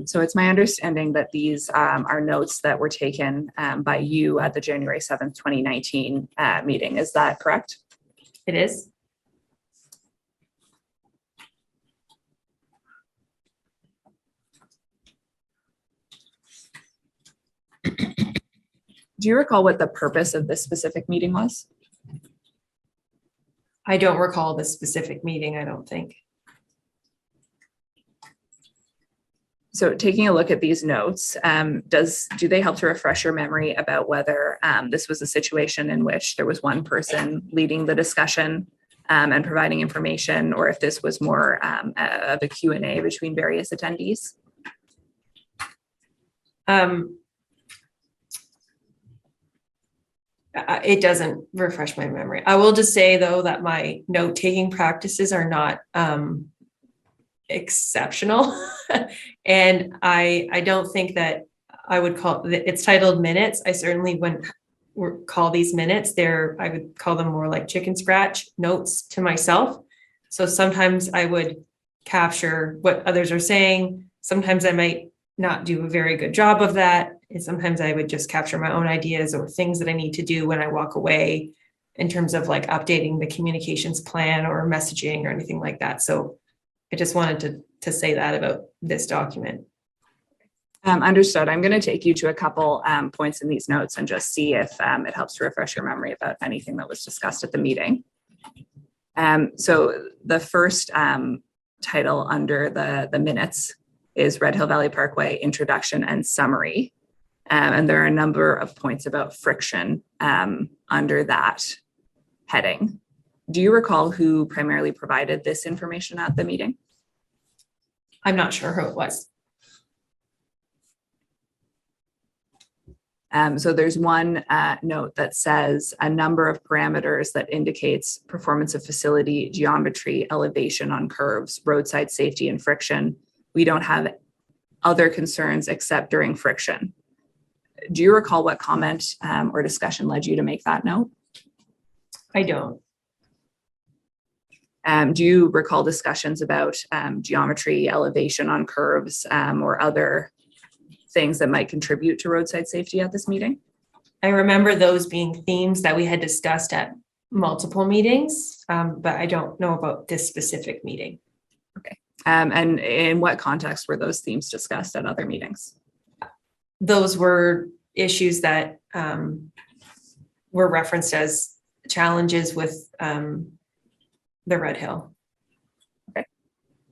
So it's my understanding that these are notes that were taken by you at the January 7th, 2019 meeting. Is that correct? It is. Do you recall what the purpose of this specific meeting was? I don't recall the specific meeting, I don't think. So taking a look at these notes, do they help to refresh your memory about whether this was a situation in which there was one person leading the discussion and providing information, or if this was more of a Q&A between various attendees? It doesn't refresh my memory. I will just say, though, that my note-taking practices are not exceptional. And I don't think that I would call it's titled minutes. I certainly wouldn't call these minutes. I would call them more like chicken scratch notes to myself. So sometimes I would capture what others are saying. Sometimes I might not do a very good job of that. And sometimes I would just capture my own ideas or things that I need to do when I walk away in terms of like updating the communications plan or messaging or anything like that. So I just wanted to say that about this document. Understood. I'm going to take you to a couple points in these notes and just see if it helps to refresh your memory about anything that was discussed at the meeting. So the first title under the minutes is Red Hill Valley Parkway Introduction and Summary. And there are a number of points about friction under that heading. Do you recall who primarily provided this information at the meeting? I'm not sure who it was. So there's one note that says a number of parameters that indicates performance of facility, geometry, elevation on curves, roadside safety, and friction. We don't have other concerns except during friction. Do you recall what comment or discussion led you to make that note? I don't. Do you recall discussions about geometry, elevation on curves, or other things that might contribute to roadside safety at this meeting? I remember those being themes that we had discussed at multiple meetings, but I don't know about this specific meeting. And in what context were those themes discussed at other meetings? Those were issues that were referenced as challenges with the Red Hill. Okay.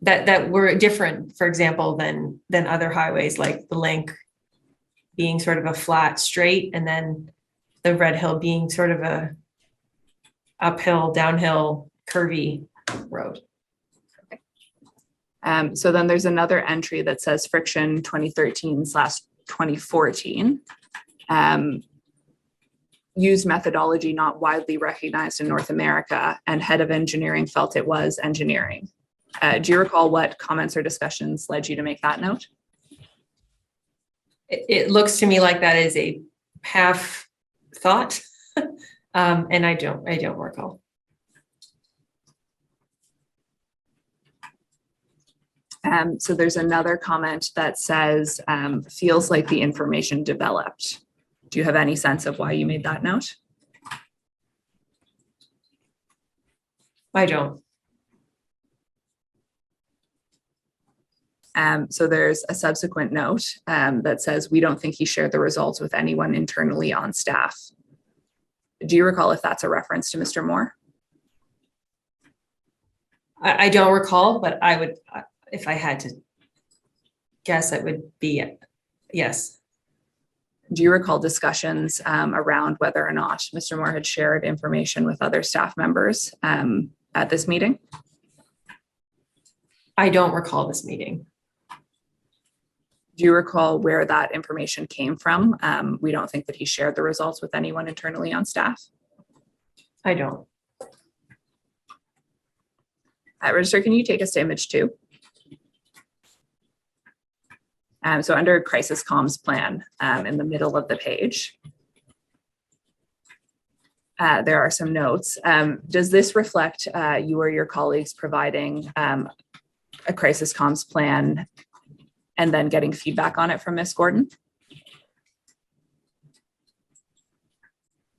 That were different, for example, than other highways, like the Link being sort of a flat straight, and then the Red Hill being sort of a uphill, downhill, curvy road. So then there's another entry that says friction 2013/2014. Used methodology not widely recognized in North America, and head of engineering felt it was engineering. Do you recall what comments or discussions led you to make that note? It looks to me like that is a half thought, and I don't recall. So there's another comment that says, feels like the information developed. Do you have any sense of why you made that note? I don't. So there's a subsequent note that says, we don't think he shared the results with anyone internally on staff. Do you recall if that's a reference to Mr. Moore? I don't recall, but I would, if I had to guess, it would be yes. Do you recall discussions around whether or not Mr. Moore had shared information with other staff members at this meeting? I don't recall this meeting. Do you recall where that information came from? We don't think that he shared the results with anyone internally on staff. I don't. Register, can you take us to image 2? So under crisis comms plan, in the middle of the page, there are some notes. Does this reflect you or your colleagues providing a crisis comms plan and then getting feedback on it from Ms. Gordon?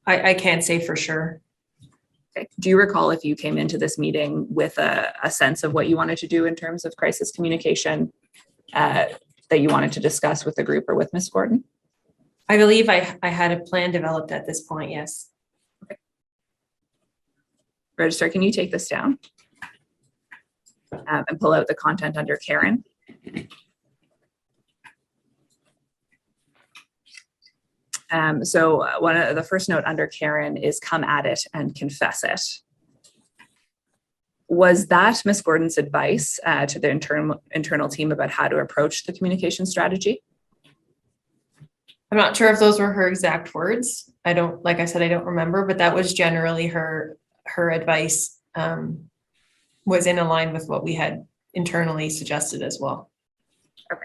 I can't say for sure. Okay. Do you recall if you came into this meeting with a sense of what you wanted to do in terms of crisis communication that you wanted to discuss with the group or with Ms. Gordon? I believe I had a plan developed at this point, yes. Okay. Register, can you take this down and pull out the content under Karen? So one of the first note under Karen is come at it and confess it. Was that Ms. Gordon's advice to the internal team about how to approach the communication strategy? I'm not sure if those were her exact words. Like I said, I don't remember, but that was generally her advice, was in line with what we had internally suggested as well. Okay.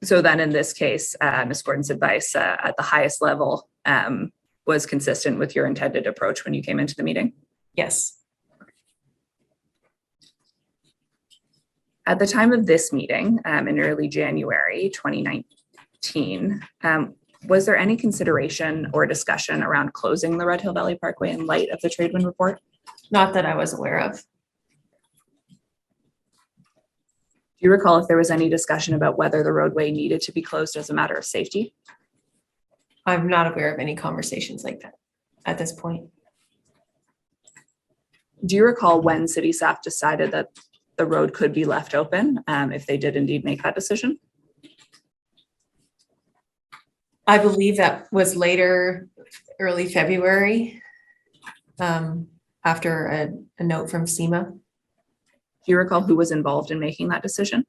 So then in this case, Ms. Gordon's advice at the highest level was consistent with your intended approach when you came into the meeting? Yes. At the time of this meeting, in early January 2019, was there any consideration or discussion around closing the Red Hill Valley Parkway in light of the Tradewind report? Not that I was aware of. Do you recall if there was any discussion about whether the roadway needed to be closed as a matter of safety? I'm not aware of any conversations like that at this point. Do you recall when city staff decided that the road could be left open if they did indeed make that decision? I believe that was later, early February, after a note from SEMA. Do you recall who was involved in making that decision?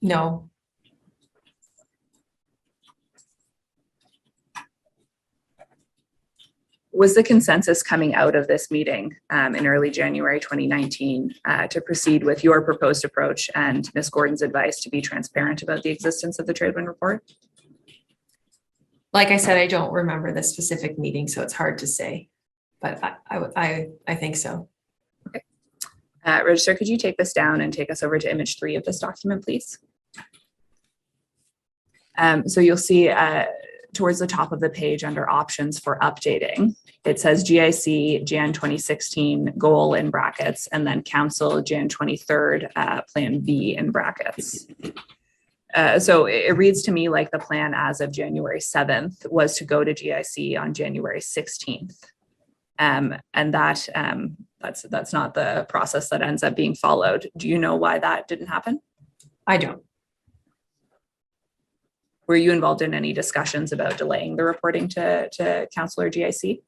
No. Was the consensus coming out of this meeting in early January 2019 to proceed with your proposed approach and Ms. Gordon's advice to be transparent about the existence of the Tradewind report? Like I said, I don't remember the specific meeting, so it's hard to say, but I think so. Okay. Register, could you take this down and take us over to image 3 of this document, please? So you'll see towards the top of the page under options for updating, it says GIC Jan 2016 goal in brackets, and then council Jan 23rd plan B in brackets. So it reads to me like the plan as of January 7th was to go to GIC on January 16th. And that's not the process that ends up being followed. Do you know why that didn't happen? I don't. Were you involved in any discussions about delaying the reporting to Councillor GIC?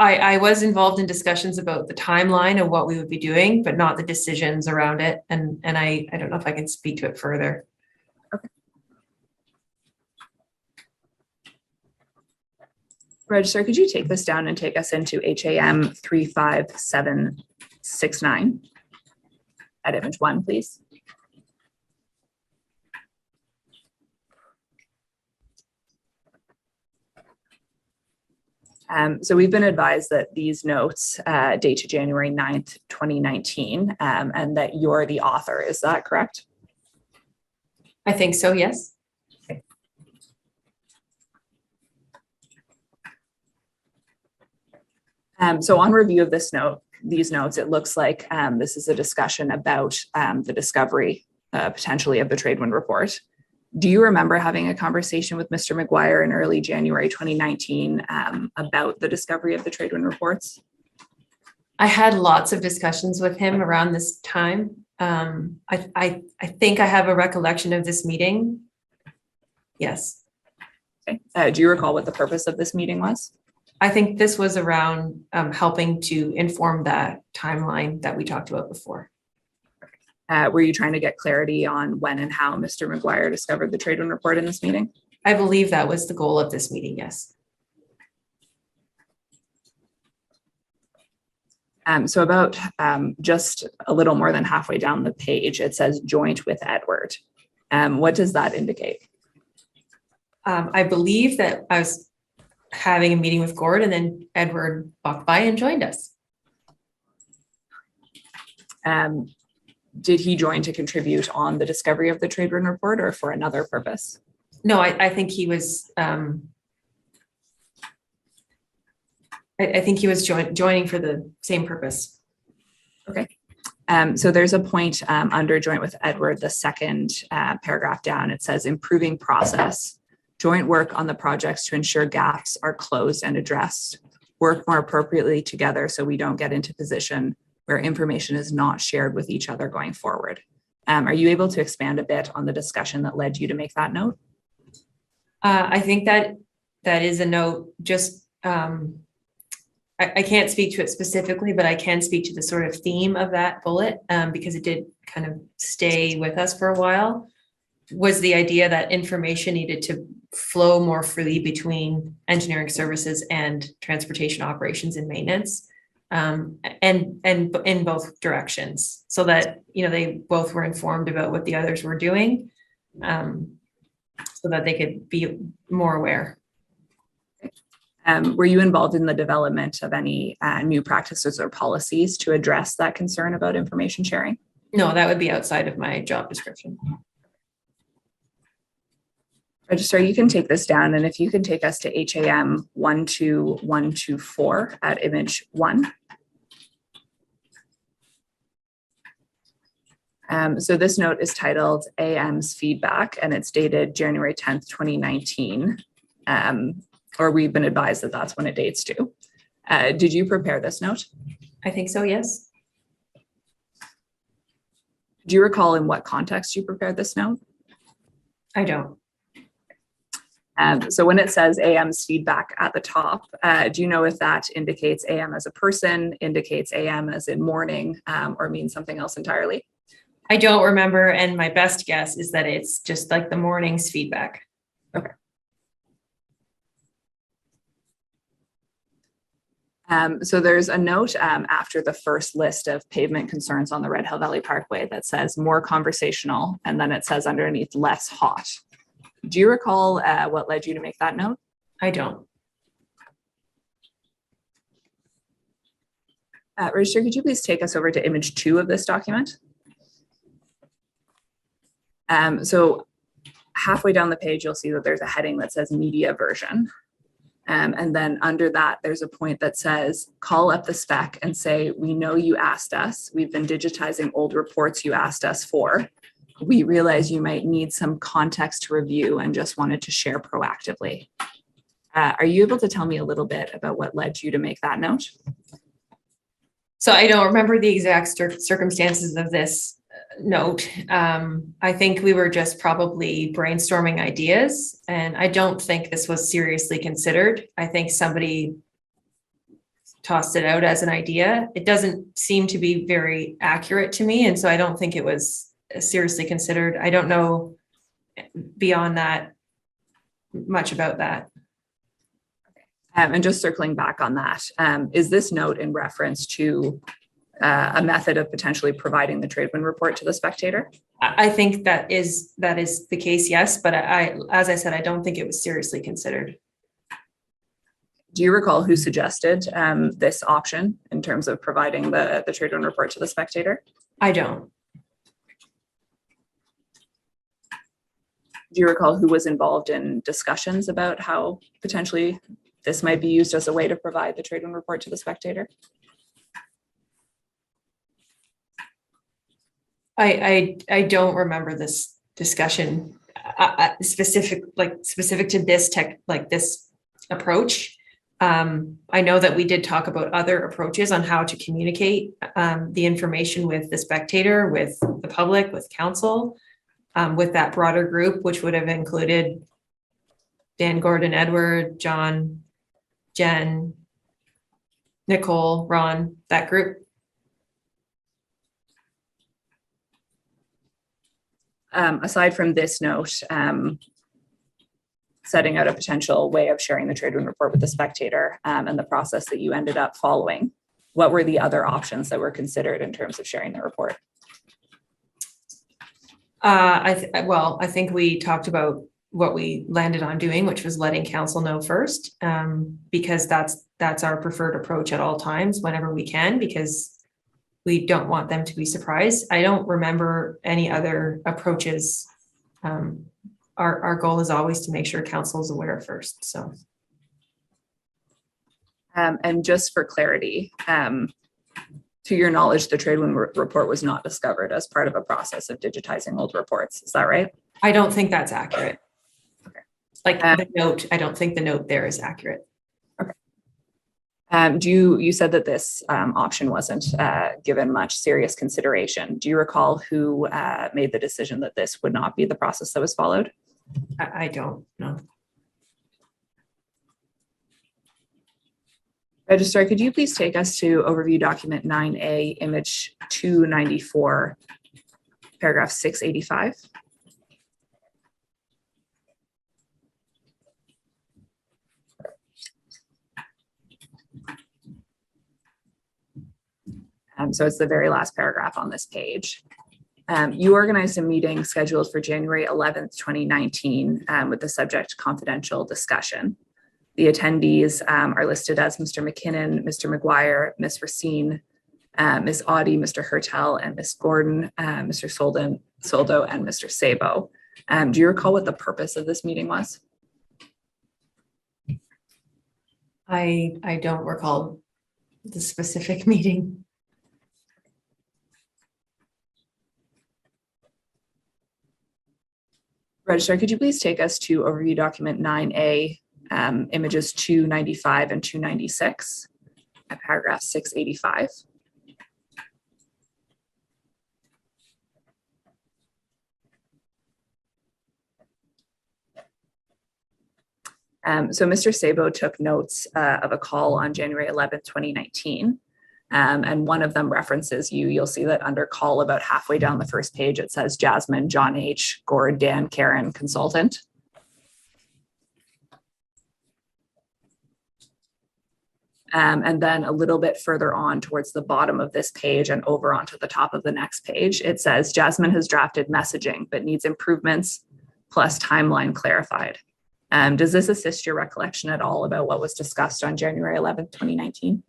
I was involved in discussions about the timeline of what we would be doing, but not the decisions around it. And I don't know if I can speak to it further. Okay. Registrar, could you take this down and take us into HAM 35769 at image 1, please? So we've been advised that these notes date to January 9th, 2019, and that you're the author. Is that correct? I think so, yes. Okay. So on review of these notes, it looks like this is a discussion about the discovery potentially of the Tradewind report. Do you remember having a conversation with Mr. McGuire in early January 2019 about the discovery of the Tradewind reports? I had lots of discussions with him around this time. I think I have a recollection of this meeting. Yes. Okay. Do you recall what the purpose of this meeting was? I think this was around helping to inform that timeline that we talked about before. Were you trying to get clarity on when and how Mr. McGuire discovered the Tradewind report in this meeting? I believe that was the goal of this meeting, yes. So about just a little more than halfway down the page, it says joint with Edward. What does that indicate? I believe that I was having a meeting with Gord and then Edward walked by and joined us. Did he join to contribute on the discovery of the Tradewind report or for another purpose? No, I think he was, I think he was joining for the same purpose. Okay. So there's a point under joint with Edward, the second paragraph down, it says improving process, joint work on the projects to ensure gaps are closed and addressed, work more appropriately together so we don't get into position where information is not shared with each other going forward. Are you able to expand a bit on the discussion that led you to make that note? I think that is a note, just, I can't speak to it specifically, but I can speak to the sort of theme of that bullet because it did kind of stay with us for a while, was the idea that information needed to flow more freely between engineering services and transportation operations and maintenance. And in both directions, so that they both were informed about what the others were doing, so that they could be more aware. Were you involved in the development of any new practices or policies to address that concern about information sharing? No, that would be outside of my job description. Registrar, you can take this down, and if you can take us to HAM 12124 at image 1. So this note is titled AM's feedback, and it's dated January 10th, 2019. Or we've been advised that that's when it dates to. Did you prepare this note? I think so, yes. Do you recall in what context you prepared this note? I don't. So when it says AM's feedback at the top, do you know if that indicates AM as a person, indicates AM as in morning, or means something else entirely? I don't remember, and my best guess is that it's just like the morning's feedback. Okay. So there's a note after the first list of pavement concerns on the Red Hill Valley Parkway that says more conversational, and then it says underneath less hot. Do you recall what led you to make that note? I don't. Registrar, could you please take us over to image 2 of this document? So halfway down the page, you'll see that there's a heading that says media version. And then under that, there's a point that says, call up the spec and say, we know you asked us. We've been digitizing old reports you asked us for. We realize you might need some context to review and just wanted to share proactively. Are you able to tell me a little bit about what led you to make that note? So I don't remember the exact circumstances of this note. I think we were just probably brainstorming ideas, and I don't think this was seriously considered. I think somebody tossed it out as an idea. It doesn't seem to be very accurate to me, and so I don't think it was seriously considered. I don't know beyond that much about that. And just circling back on that, is this note in reference to a method of potentially providing the Tradewin report to the Spectator? I think that is the case, yes, but as I said, I don't think it was seriously considered. Do you recall who suggested this option in terms of providing the Tradewin report to the Spectator? I don't. Do you recall who was involved in discussions about how potentially this might be used as a way to provide the Tradewin report to the Spectator? I don't remember this discussion specific to this this approach. I know that we did talk about other approaches on how to communicate the information with the Spectator, with the public, with council, with that broader group, which would have included Dan, Gordon, Edward, John, Jen, Nicole, Ron, that group. Aside from this note, setting out a potential way of sharing the Tradewin report with the Spectator and the process that you ended up following, what were the other options that were considered in terms of sharing the report? I think we talked about what we landed on doing, which was letting council know first, because that's our preferred approach at all times whenever we can, because we don't want them to be surprised. I don't remember any other approaches. Our goal is always to make sure council is aware first. So, and just for clarity, to your knowledge, the Tradewin report was not discovered as part of a process of digitizing old reports. Is that right? I don't think that's accurate. Okay. Like the note, I don't think the note there is accurate. Okay. You said that this option wasn't given much serious consideration. Do you recall who made the decision that this would not be the process that was followed? I don't know. Registrar, could you please take us to overview document 9A, image 294, paragraph 685? So it's the very last paragraph on this page. You organized a meeting scheduled for January 11th, 2019 with the subject confidential discussion. The attendees are listed as Mr. McKinnon, Mr. McGuire, Ms. Racine, Ms. Audie, Mr. Hertel, and Ms. Gordon, Mr. Soldo, and Mr. Sabo. Do you recall what the purpose of this meeting was? I don't recall the specific meeting. Registrar, could you please take us to overview document 9A, images 295 and 296 at paragraph 685? So Mr. Sabo took notes of a call on January 11th, 2019. And one of them references you. You'll see that under call about halfway down the first page, it says Jasmine, John H., Gord, Dan, Karen, consultant. And then a little bit further on towards the bottom of this page and over onto the top of the next page, it says Jasmine has drafted messaging but needs improvements plus timeline clarified. Does this assist your recollection at all about what was discussed on January 11th, 2019?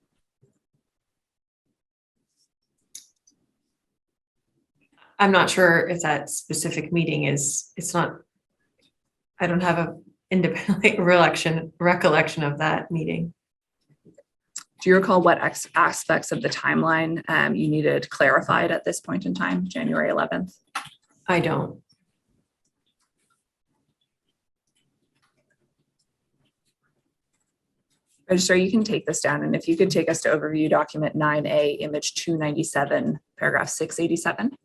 I'm not sure if that specific meeting it's not, I don't have a independent recollection of that meeting. Do you recall what aspects of the timeline you needed clarified at this point in time, January 11th? I don't. Registrar, you can take this down, and if you could take us to overview document 9A, image 297, paragraph 687.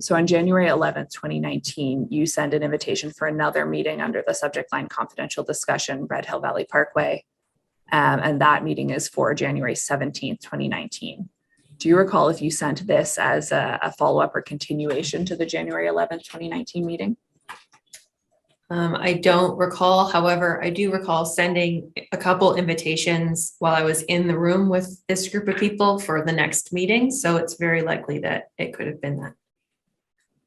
So on January 11th, 2019, you send an invitation for another meeting under the subject line confidential discussion, Red Hill Valley Parkway. And that meeting is for January 17th, 2019. Do you recall if you sent this as a follow-up or continuation to the January 11th, 2019 meeting? I don't recall. However, I do recall sending a couple invitations while I was in the room with this group of people for the next meeting. So it's very likely that it could have been that.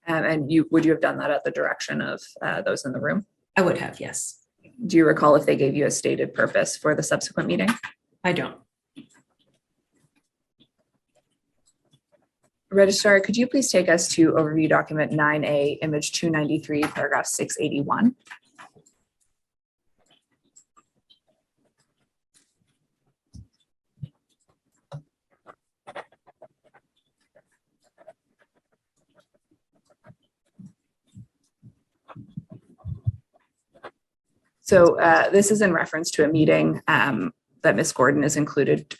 And would you have done that at the direction of those in the room? I would have, yes. Do you recall if they gave you a stated purpose for the subsequent meeting? I don't. Registrar, could you please take us to overview document 9A, image 293, paragraph 681? So this is in reference to a meeting that Ms. Gordon is included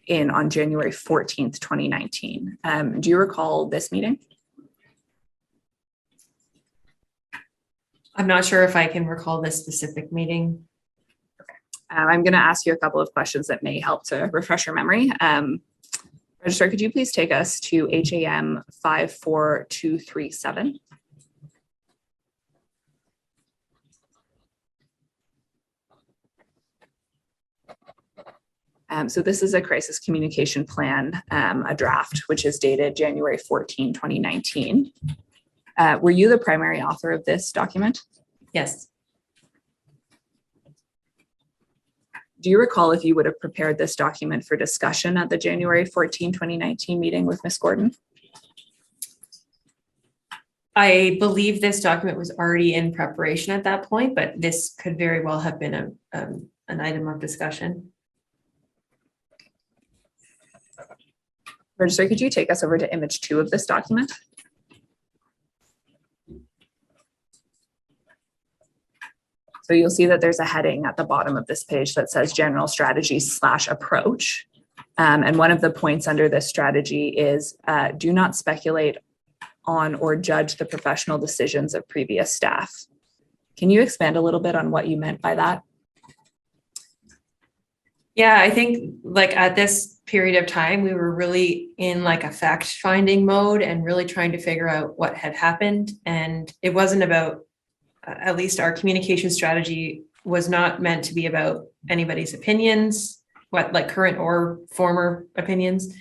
in on January 14th, 2019. Do you recall this meeting? I'm not sure if I can recall this specific meeting. I'm going to ask you a couple of questions that may help to refresh your memory. Registrar, could you please take us to HAM 54237? So this is a crisis communication plan, a draft, which is dated January 14, 2019. Were you the primary author of this document? Yes. Do you recall if you would have prepared this document for discussion at the January 14, 2019 meeting with Ms. Gordon? I believe this document was already in preparation at that point, but this could very well have been an item of discussion. Registrar, could you take us over to image 2 of this document? So you'll see that there's a heading at the bottom of this page that says general strategy / approach. And one of the points under this strategy is do not speculate on or judge the professional decisions of previous staff. Can you expand a little bit on what you meant by that? Yeah, I think like at this period of time, we were really in like a fact finding mode and really trying to figure out what had happened. And it wasn't about, at least our communication strategy was not meant to be about anybody's opinions, what like current or former opinions.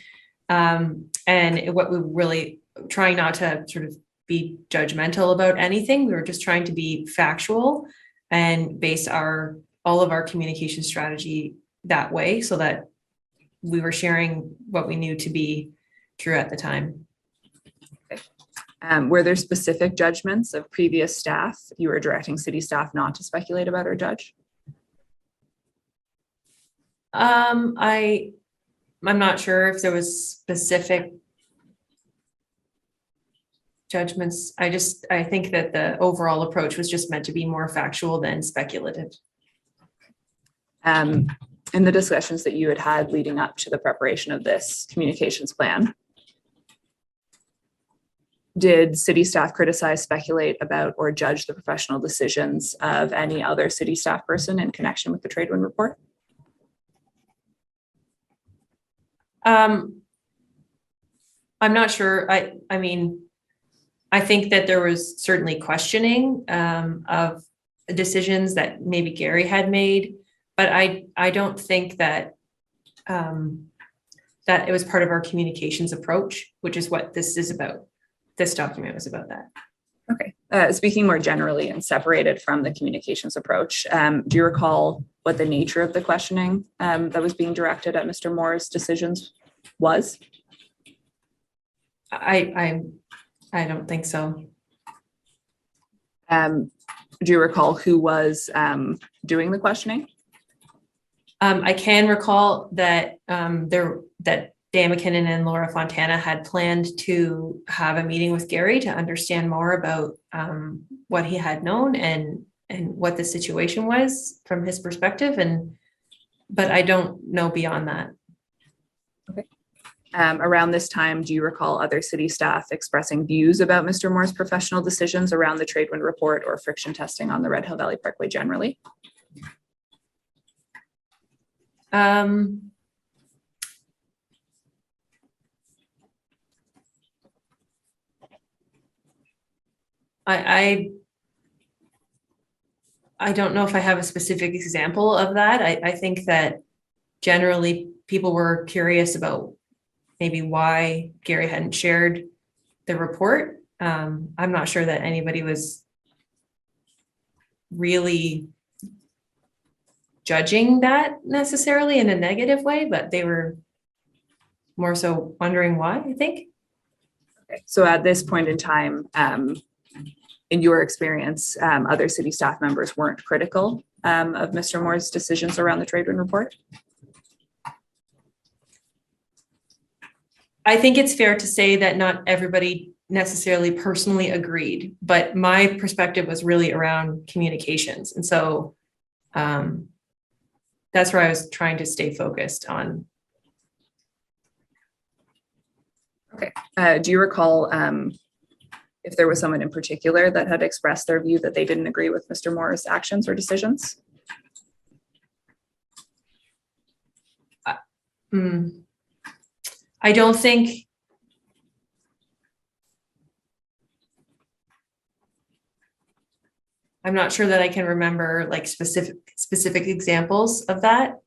And what we were really trying not to sort of be judgmental about anything. We were just trying to be factual and base all of our communication strategy that way so that we were sharing what we knew to be true at the time. Okay. Were there specific judgments of previous staff you were directing city staff not to speculate about or judge? I'm not sure if there was specific judgments. I think that the overall approach was just meant to be more factual than speculative. In the discussions that you had leading up to the preparation of this communications plan, did city staff criticize, speculate about, or judge the professional decisions of any other city staff person in connection with the trade wind report? I'm not sure. I mean, I think that there was certainly questioning of decisions that maybe Gary had made, but I don't think that that it was part of our communications approach, which is what this is about. This document was about that. Okay. Speaking more generally and separated from the communications approach, do you recall what the nature of the questioning that was being directed at Mr. Moore's decisions was? I don't think so. Do you recall who was doing the questioning? I can recall that that Dan McKinnon and Laura Fontana had planned to have a meeting with Gary to understand more about what he had known and what the situation was from his perspective, but I don't know beyond that. Okay. Around this time, do you recall other city staff expressing views about Mr. Moore's professional decisions around the trade wind report or friction testing on the Red Hill Valley Parkway generally? I don't know if I have a specific example of that. I think that generally people were curious about maybe why Gary hadn't shared the report. I'm not sure that anybody was really judging that necessarily in a negative way, but they were more so wondering why, I think. Okay. So at this point in time, in your experience, other city staff members weren't critical of Mr. Moore's decisions around the trade wind report? I think it's fair to say that not everybody necessarily personally agreed, but my perspective was really around communications. And so that's where I was trying to stay focused on. Okay. Do you recall if there was someone in particular that had expressed their view that they didn't agree with Mr. Moore's actions or decisions? I don't think I'm not sure that I can remember like specific examples of that.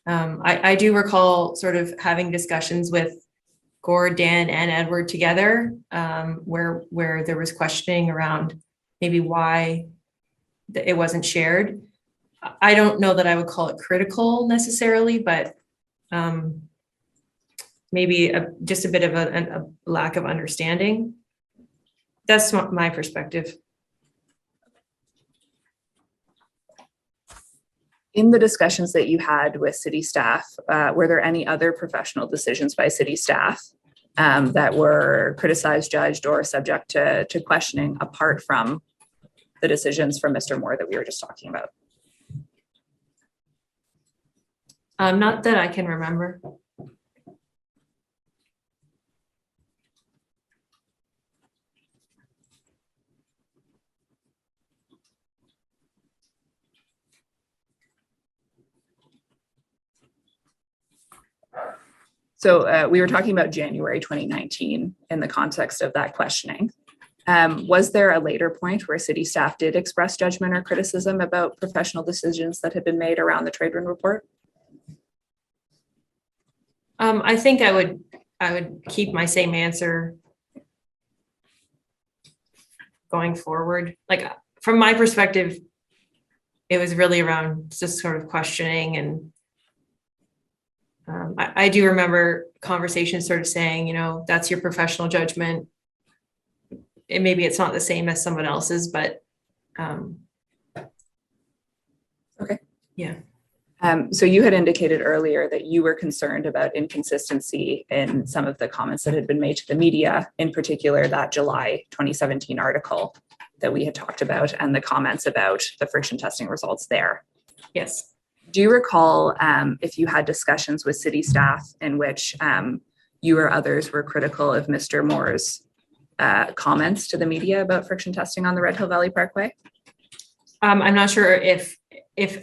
I do recall sort of having discussions with Gord, Dan, and Edward together, where there was questioning around maybe why it wasn't shared. I don't know that I would call it critical necessarily, but maybe just a bit of a lack of understanding. That's my perspective. In the discussions that you had with city staff, were there any other professional decisions by city staff that were criticized, judged, or subject to questioning apart from the decisions from Mr. Moore that we were just talking about? Not that I can remember. So we were talking about January 2019 in the context of that questioning. Was there a later point where city staff did express judgment or criticism about professional decisions that had been made around the trade wind report? I think I would keep my same answer going forward. Like from my perspective, it was really around just sort of questioning, and I do remember conversations sort of saying, you know, that's your professional judgment. And maybe it's not the same as someone else's, but okay. Yeah. So you had indicated earlier that you were concerned about inconsistency in some of the comments that had been made to the media, in particular that July 2017 article that we had talked about and the comments about the friction testing results there. Yes. Do you recall if you had discussions with city staff in which you or others were critical of Mr. Moore's comments to the media about friction testing on the Red Hill Valley Parkway? I'm not sure if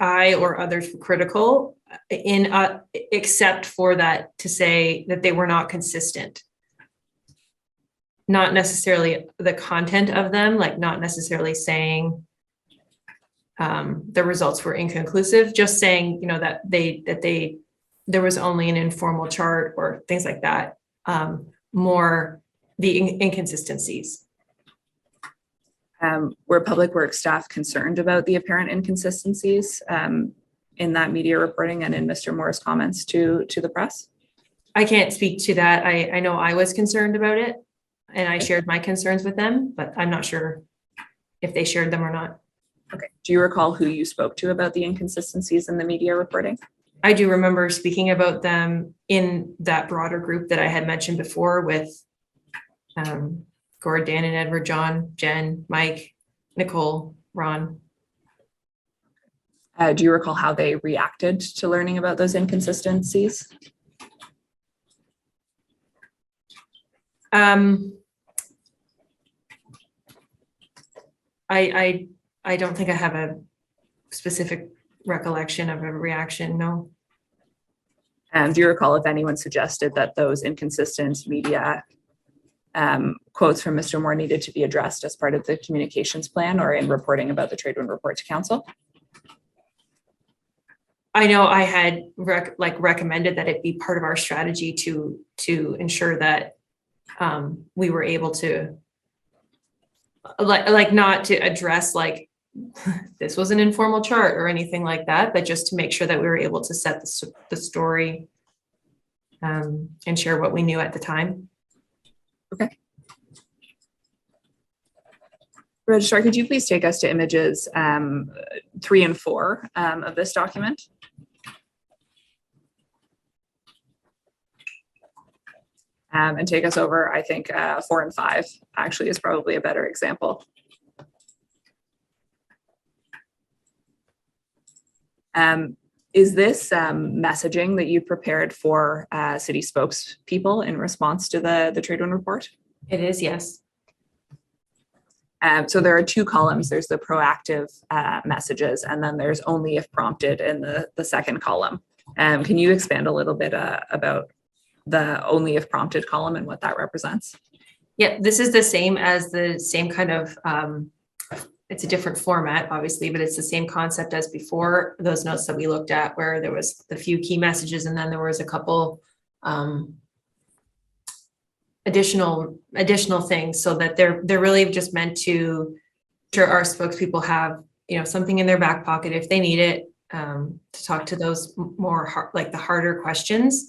I or others were critical except for that to say that they were not consistent. Not necessarily the content of them, like not necessarily saying the results were inconclusive, just saying, you know, that there was only an informal chart or things like that, more the inconsistencies. Were Public Works staff concerned about the apparent inconsistencies in that media reporting and in Mr. Moore's comments to the press? I can't speak to that. I know I was concerned about it and I shared my concerns with them, but I'm not sure if they shared them or not. Okay. Do you recall who you spoke to about the inconsistencies in the media reporting? I do remember speaking about them in that broader group that I had mentioned before with Gord, Dan, and Edward, John, Jen, Mike, Nicole, Ron. Do you recall how they reacted to learning about those inconsistencies? I don't think I have a specific recollection of a reaction, no. Do you recall if anyone suggested that those inconsistent media quotes from Mr. Moore needed to be addressed as part of the communications plan or in reporting about the trade wind report to council? I know I had recommended that it be part of our strategy to ensure that we were able to not to address this was an informal chart or anything like that, but just to make sure that we were able to set the story and share what we knew at the time. Okay. Registrar, could you please take us to images 3 and 4 of this document? And take us over, I think 4 and 5 actually is probably a better example. Is this messaging that you prepared for city spokespeople in response to the trade wind report? It is, yes. So there are 2 columns. There's the proactive messages, and then there's only if prompted in the second column. Can you expand a little bit about the only if prompted column and what that represents? Yeah, this is the same as the same kind of, it's a different format, obviously, but it's the same concept as before. Those notes that we looked at where there was the few key messages and then there was a couple additional things, so that they're really just meant to ensure our spokespeople have, something in their back pocket if they need it, to talk to those more the harder questions.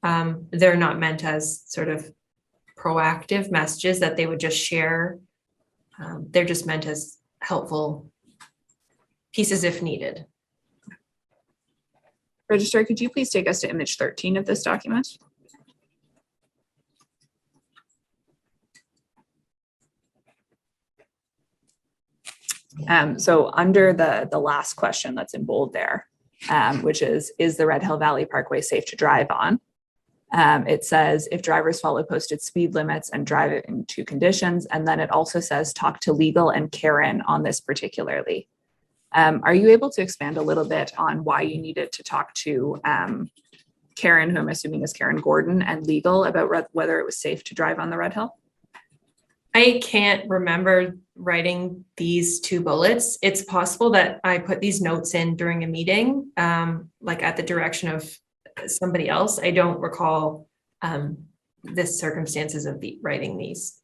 They're not meant as sort of proactive messages that they would just share. They're just meant as helpful pieces if needed. Registrar, could you please take us to image 13 of this document? So under the last question that's in bold there, which is the Red Hill Valley Parkway safe to drive on? It says if drivers follow posted speed limits and drive it into conditions, and then it also says talk to legal and Karen on this particularly. Are you able to expand a little bit on why you needed to talk to Karen, who I'm assuming is Karen Gordon, and legal about whether it was safe to drive on the Red Hill? I can't remember writing these 2 bullets. It's possible that I put these notes in during a meeting, at the direction of somebody else. I don't recall the circumstances of writing these.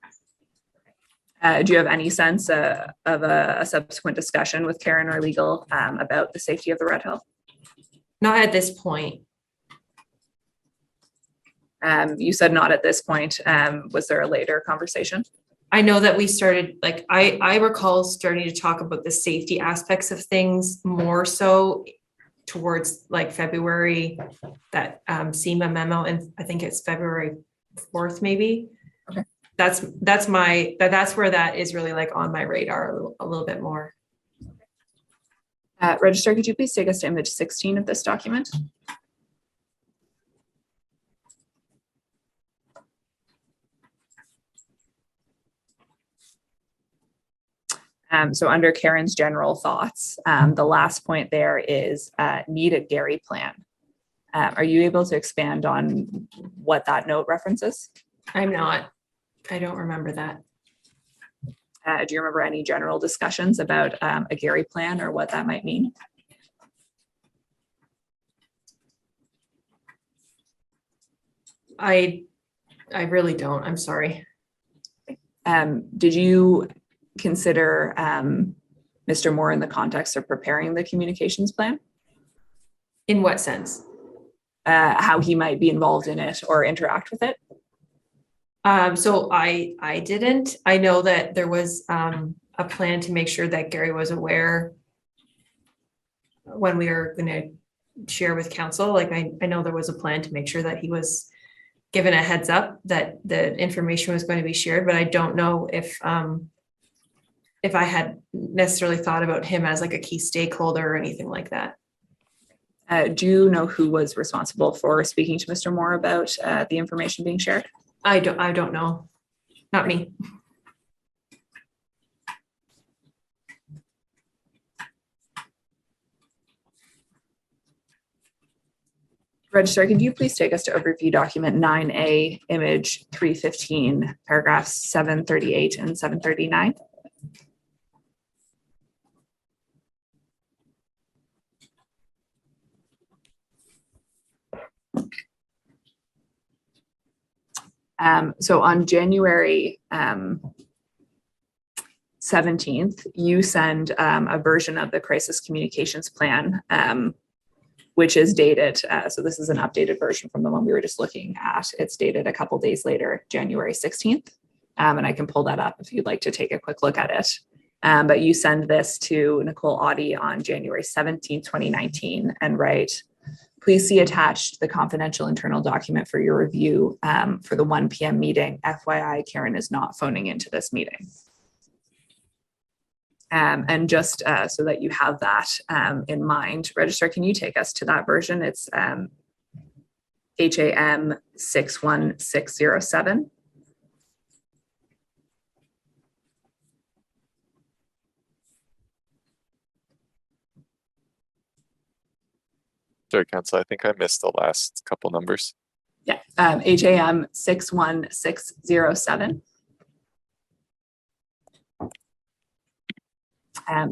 Do you have any sense of a subsequent discussion with Karen or legal about the safety of the Red Hill? Not at this point. You said not at this point. Was there a later conversation? I know that we started, I recall starting to talk about the safety aspects of things more so towards February, that SEMA memo, and I think it's February 4th, maybe. Okay. That's where that is really on my radar a little bit more. Registrar, could you please take us to image 16 of this document? So under Karen's general thoughts, the last point there is need a Gary plan. Are you able to expand on what that note references? I'm not. I don't remember that. Do you remember any general discussions about a Gary plan or what that might mean? I really don't. I'm sorry. Did you consider Mr. Moore in the context of preparing the communications plan? In what sense? How he might be involved in it or interact with it? So I didn't. I know that there was a plan to make sure that Gary was aware when we were going to share with council. Like I know there was a plan to make sure that he was given a heads up that the information was going to be shared, but I don't know if I had necessarily thought about him as like a key stakeholder or anything like that. Do you know who was responsible for speaking to Mr. Moore about the information being shared? I don't know. Not me. Registrar, could you please take us to overview document 9A, image 315, paragraphs 738 and 739? So on January 17th, you send a version of the crisis communications plan, which is dated. So this is an updated version from the one we were just looking at. It's dated a couple days later, January 16th. And I can pull that up if you'd like to take a quick look at it. But you send this to Nicole Audie on January 17th, 2019, and write, please see attached the confidential internal document for your review for the 1 p.m. meeting. FYI, Karen is not phoning into this meeting. And just so that you have that in mind, Registrar, can you take us to that version? It's HAM 61607. Sorry, Council, I think I missed the last couple numbers. Yeah, HAM 61607.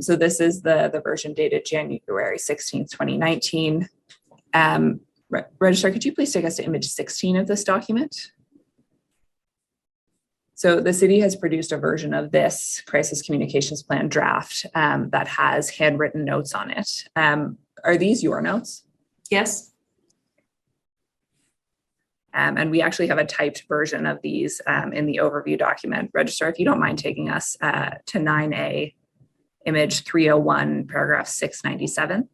So this is the version dated January 16th, 2019. Registrar, could you please take us to image 16 of this document? So the city has produced a version of this crisis communications plan draft that has handwritten notes on it. Are these your notes? Yes. And we actually have a typed version of these in the overview document. Registrar, if you don't mind taking us to 9A, image 301, paragraph 697.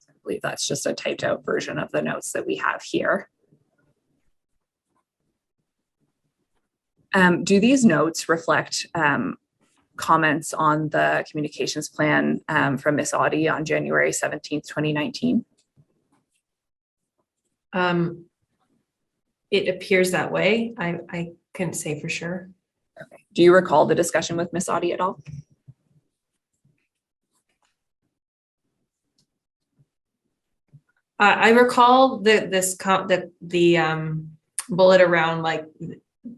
I believe that's just a typed out version of the notes that we have here. Do these notes reflect comments on the communications plan from Ms. Audie on January 17th, 2019? It appears that way. I couldn't say for sure. Okay. Do you recall the discussion with Ms. Audie at all? I recall the bullet around like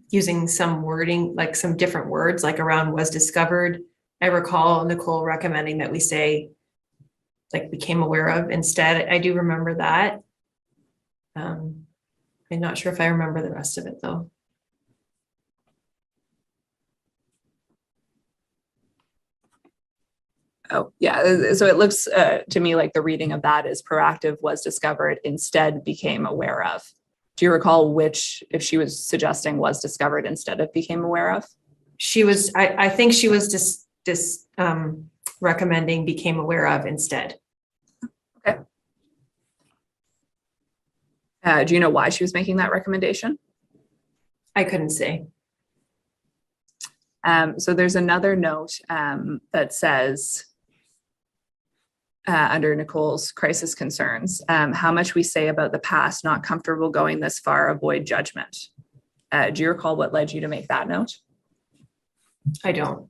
using some wording, like some different words, like around was discovered. I recall Nicole recommending that we say like became aware of instead. I do remember that. I'm not sure if I remember the rest of it though. Oh, yeah. So it looks to me like the reading of that is proactive was discovered, instead became aware of. Do you recall which, if she was suggesting was discovered instead of became aware of? She was, I think she was just recommending became aware of instead. Okay. Do you know why she was making that recommendation? I couldn't say. So there's another note that says, under Nicole's crisis concerns, how much we say about the past, not comfortable going this far, avoid judgment. Do you recall what led you to make that note? I don't.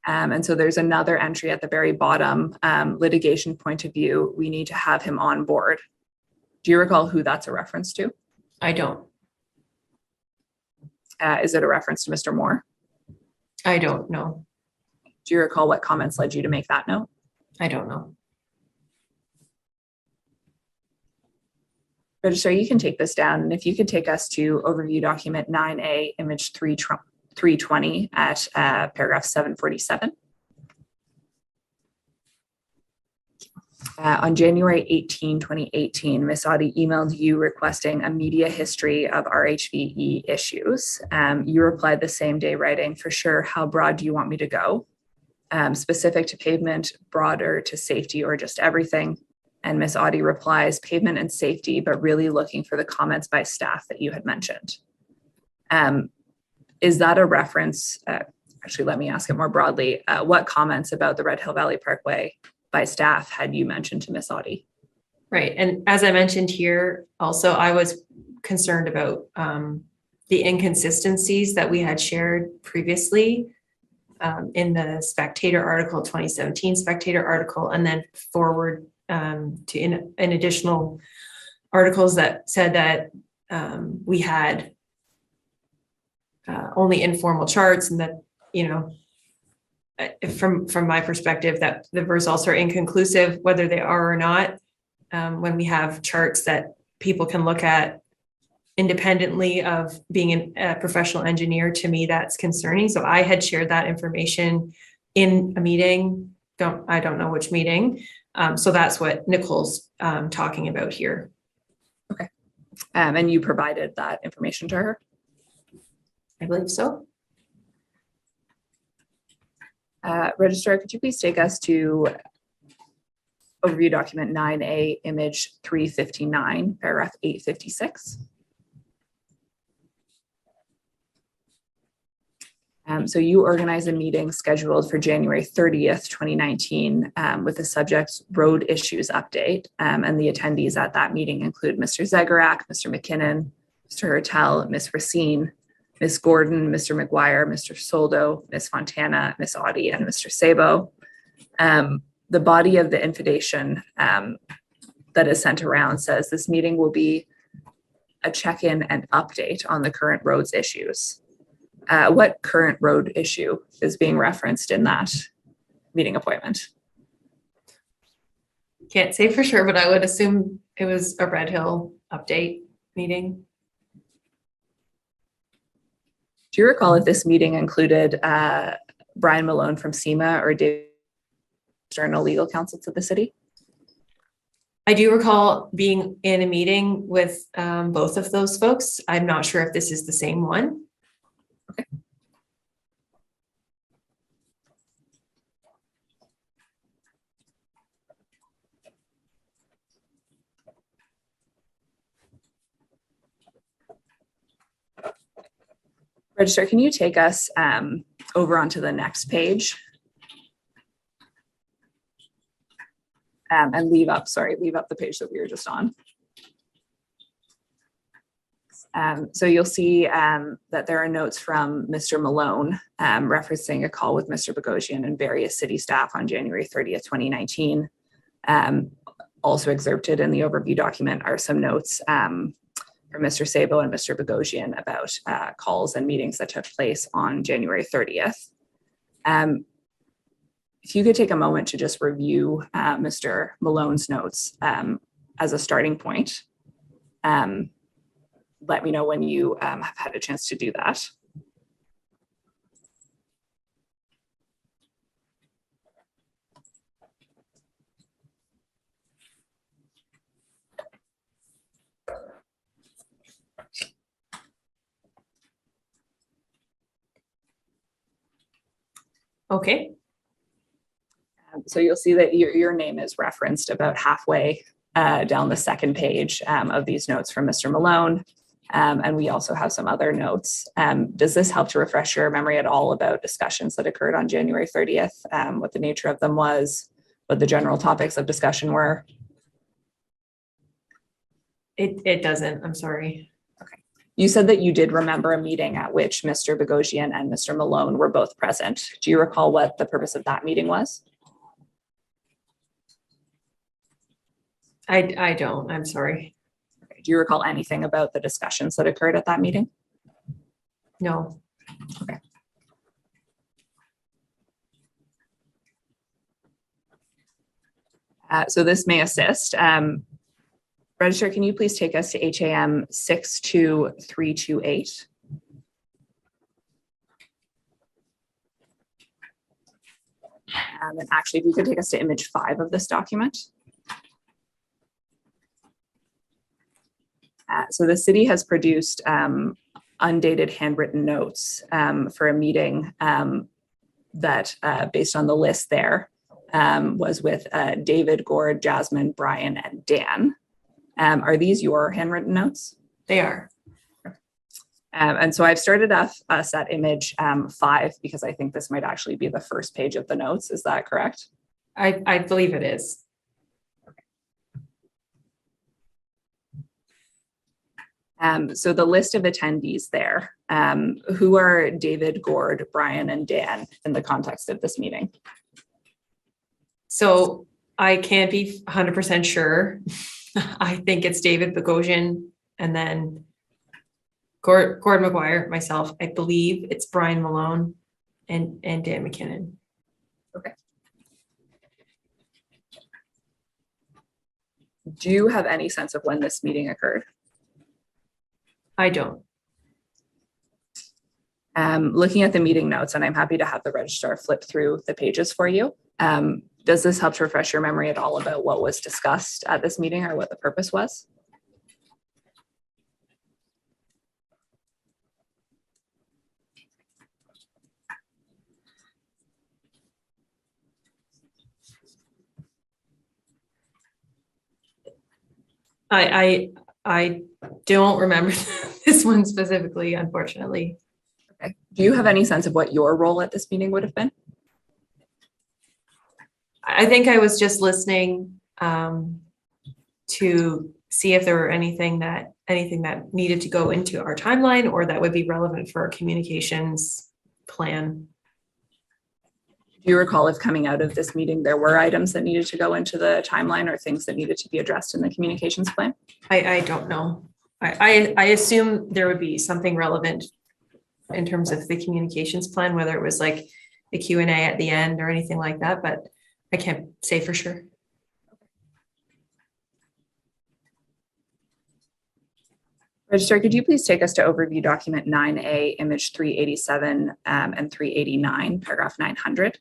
And so there's another entry at the very bottom, litigation point of view, we need to have him on board. Do you recall who that's a reference to? I don't. Is it a reference to Mr. Moore? I don't know. Do you recall what comments led you to make that note? I don't know. Registrar, you can take this down, and if you could take us to overview document 9A, image 320 at paragraph 747. On January 18, 2018, Ms. Audie emailed you requesting a media history of RHVE issues. You replied the same day writing, "For sure, how broad do you want me to go? Specific to pavement, broader to safety, or just everything?" And Ms. Audie replies, "Pavement and safety, but really looking for the comments by staff that you had mentioned." Is that a reference? Actually, let me ask it more broadly. What comments about the Red Hill Valley Parkway by staff had you mentioned to Ms. Audie? Right. And as I mentioned here, also, I was concerned about the inconsistencies that we had shared previously in the Spectator article, 2017 Spectator article, and then forward to in additional articles that said that we had only informal charts, and that, you know, from my perspective, that the results are inconclusive, whether they are or not. When we have charts that people can look at independently of being a professional engineer, to me, that's concerning. So I had shared that information in a meeting. I don't know which meeting. So that's what Nicole's talking about here. Okay. And you provided that information to her? I believe so. Registrar, could you please take us to overview document 9A, image 359, paragraph 856? So you organize a meeting scheduled for January 30th, 2019, with the subject road issues update. And the attendees at that meeting include Mr. Zegarak, Mr. McKinnon, Mr. Hertel, Ms. Racine, Ms. Gordon, Mr. McGuire, Mr. Soldo, Ms. Fontana, Ms. Audie, and Mr. Sabo. The body of the invitation that is sent around says this meeting will be a check-in and update on the current roads issues. What current road issue is being referenced in that meeting appointment? Can't say for sure, but I would assume it was a Red Hill update meeting. Do you recall if this meeting included Brian Malone from SEMA or David external legal counsel to the city? I do recall being in a meeting with both of those folks. I'm not sure if this is the same one. Okay. Registrar, can you take us over onto the next page? And leave up the page that we were just on. So you'll see that there are notes from Mr. Malone referencing a call with Mr. Bogosian and various city staff on January 30th, 2019. Also excerpted in the overview document are some notes from Mr. Sabo and Mr. Bogosian about calls and meetings that took place on January 30th. If you could take a moment to just review Mr. Malone's notes as a starting point. Let me know when you have had a chance to do that. Okay. So you'll see that your name is referenced about halfway down the second page of these notes from Mr. Malone. And we also have some other notes. Does this help to refresh your memory at all about discussions that occurred on January 30th? What the nature of them was, what the general topics of discussion were? It doesn't, I'm sorry. Okay. You said that you did remember a meeting at which Mr. Bogosian and Mr. Malone were both present. Do you recall what the purpose of that meeting was? I don't, I'm sorry. Okay. Do you recall anything about the discussions that occurred at that meeting? No. So this may assist. Registrar, can you please take us to HAM 62328? And actually, if you could take us to image 5 of this document. So the city has produced undated handwritten notes for a meeting that, based on the list there, was with David, Gord, Jasmine, Brian, and Dan. Are these your handwritten notes? They are. And so I've started us at image 5 because I think this might actually be the first page of the notes. Is that correct? I believe it is. So the list of attendees there, who are David, Gord, Brian, and Dan in the context of this meeting? So I can't be 100% sure. I think it's David Bogosian and then Gord McGuire, myself. I believe it's Brian Malone and Dan McKinnon. Okay. Do you have any sense of when this meeting occurred? I don't. Looking at the meeting notes, and I'm happy to have the registrar flip through the pages for you. Does this help to refresh your memory at all about what was discussed at this meeting or what the purpose was? I don't remember this one specifically, unfortunately. Okay. Do you have any sense of what your role at this meeting would have been? I think I was just listening to see if there were anything that needed to go into our timeline or that would be relevant for our communications plan. Do you recall if coming out of this meeting, there were items that needed to go into the timeline or things that needed to be addressed in the communications plan? I don't know. I assume there would be something relevant in terms of the communications plan, whether it was like the Q&A at the end or anything like that, but I can't say for sure. Registrar, could you please take us to overview document 9A, image 387 and 389, paragraph 900?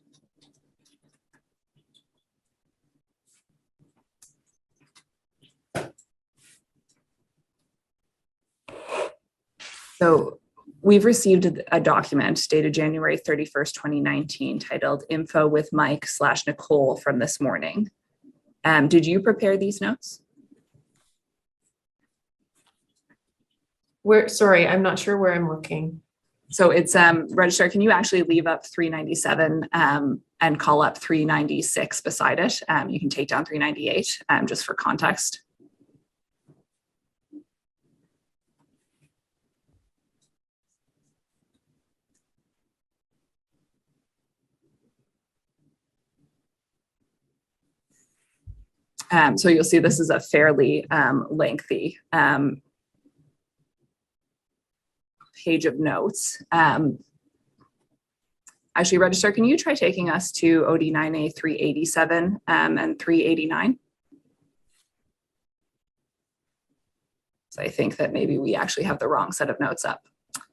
So we've received a document dated January 31st, 2019, titled Info with Mike / Nicole from this morning. Did you prepare these notes? Sorry, I'm not sure where I'm looking. So it's registrar, can you actually leave up 397 and call up 396 beside it? You can take down 398 just for context. So you'll see this is a fairly lengthy page of notes. Actually, registrar, can you try taking us to OD9A 387 and 389? So I think that maybe we actually have the wrong set of notes up.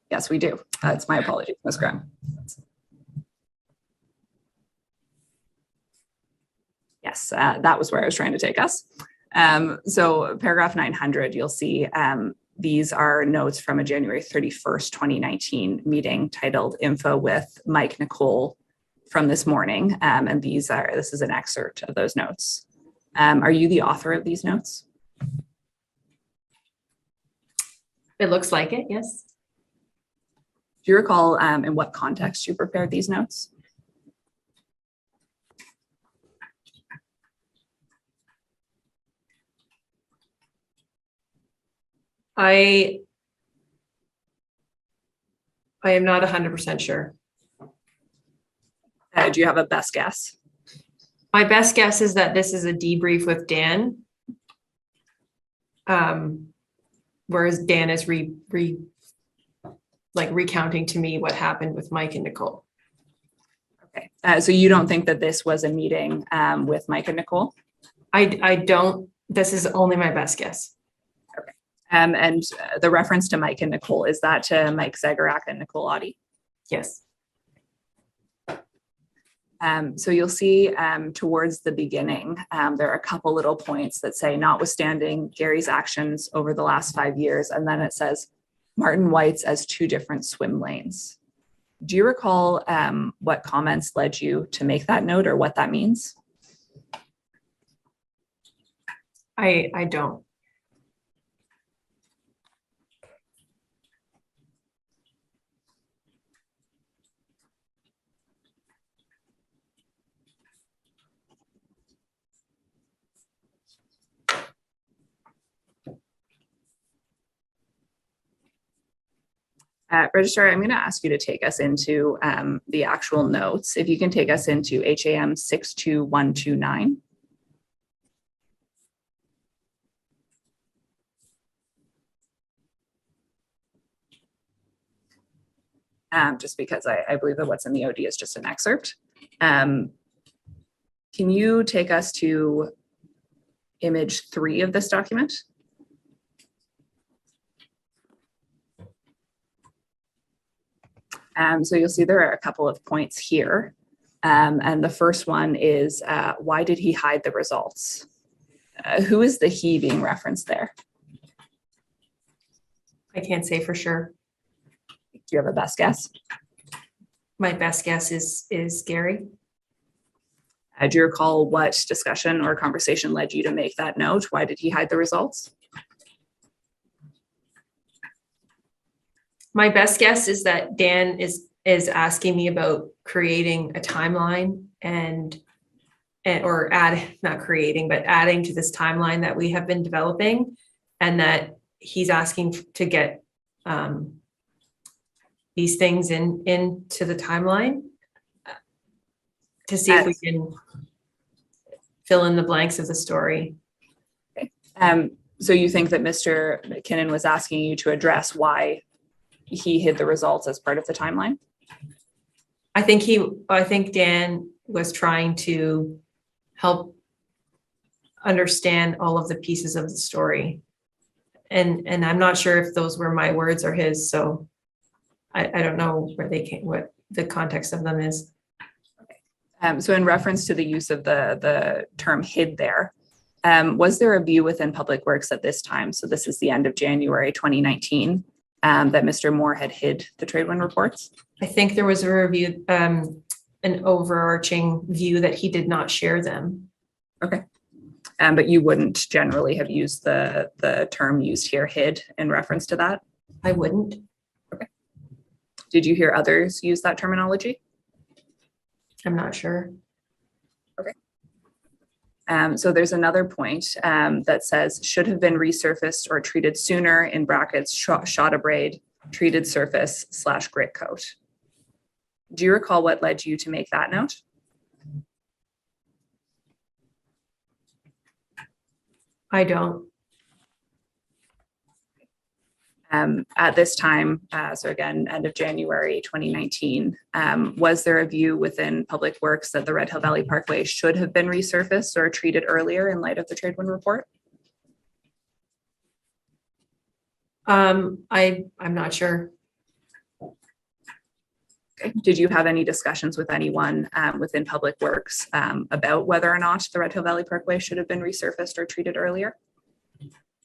Yes, we do. That's my apologies, Ms. Graham. Yes, that was where I was trying to take us. So paragraph 900, you'll see these are notes from a January 31st, 2019 meeting titled Info with Mike Nicole from this morning. And this is an excerpt of those notes. Are you the author of these notes? It looks like it, yes. Do you recall in what context you prepared these notes? I am not 100% sure. Do you have a best guess? My best guess is that this is a debrief with Dan. Whereas Dan is recounting to me what happened with Mike and Nicole. Okay, so you don't think that this was a meeting with Mike and Nicole? I don't, this is only my best guess. And the reference to Mike and Nicole, is that to Mike Zagorak and Nicole Audie? Yes. So you'll see towards the beginning, there are a couple little points that say, notwithstanding Gary's actions over the last 5 years, and then it says Martin White's as 2 different swim lanes. Do you recall what comments led you to make that note or what that means? I don't. Registrar, I'm going to ask you to take us into the actual notes. If you can take us into HAM 62129. Just because I believe that what's in the OD is just an excerpt. Can you take us to image 3 of this document? So you'll see there are a couple of points here. And the first one is, why did he hide the results? Who is the he being referenced there? I can't say for sure. Do you have a best guess? My best guess is Gary. Do you recall what discussion or conversation led you to make that note? Why did he hide the results? My best guess is that Dan is asking me about creating a timeline and or not creating, but adding to this timeline that we have been developing, and that he's asking to get these things into the timeline to see if we can fill in the blanks of the story. Okay. So you think that Mr. McKinnon was asking you to address why he hid the results as part of the timeline? I think Dan was trying to help understand all of the pieces of the story. And I'm not sure if those were my words or his, so I don't know where they came, what the context of them is. Okay. So in reference to the use of the term hid there, was there a view within Public Works at this time, so this is the end of January 2019, that Mr. Moore had hid the Tradewin reports? I think there was a review, an overarching view that he did not share them. Okay. But you wouldn't generally have used the term used here, hid, in reference to that? I wouldn't. Okay. Did you hear others use that terminology? I'm not sure. Okay. So there's another point that says should have been resurfaced or treated sooner, in brackets, shot abrade, treated surface / grit coat. Do you recall what led you to make that note? I don't. At this time, so again, end of January 2019, was there a view within Public Works that the Red Hill Valley Parkway should have been resurfaced or treated earlier in light of the Tradewin report? I'm not sure. Okay. Did you have any discussions with anyone within Public Works about whether or not the Red Hill Valley Parkway should have been resurfaced or treated earlier?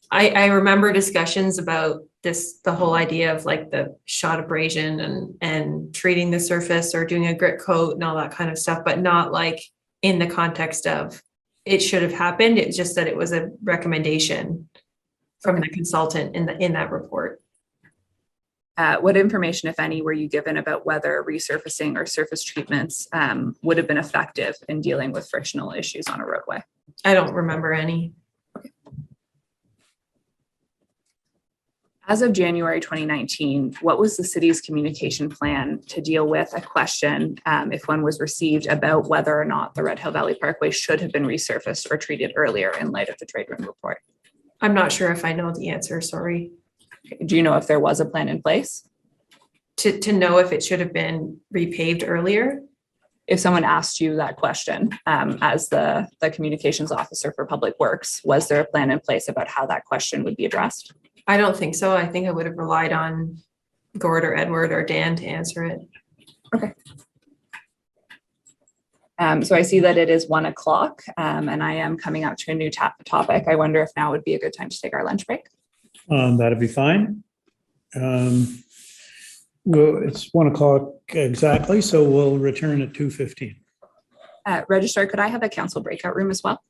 I remember discussions about this, the whole idea of like the shot abrasion and treating the surface or doing a grit coat and all that kind of stuff, but not like in the context of it should have happened. It's just that it was a recommendation from the consultant in that report. What information, if any, were you given about whether resurfacing or surface treatments would have been effective in dealing with frictional issues on a roadway? I don't remember any. As of January 2019, what was the city's communication plan to deal with a question, if one was received, about whether or not the Red Hill Valley Parkway should have been resurfaced or treated earlier in light of the Tradewin report? I'm not sure if I know the answer, sorry. Do you know if there was a plan in place? To know if it should have been repaved earlier? if someone asked you that question as the communications officer for Public Works, was there a plan in place about how that question would be addressed? I don't think so. I think I would have relied on Gord or Edward or Dan to answer it. Okay. So I see that it is 1 o'clock and I am coming up to a new topic. I wonder if now would be a good time to take our lunch break. That'd be fine. Well, it's 1 o'clock exactly, so we'll return at 2:15. Registrar, could I have a council breakout room as well?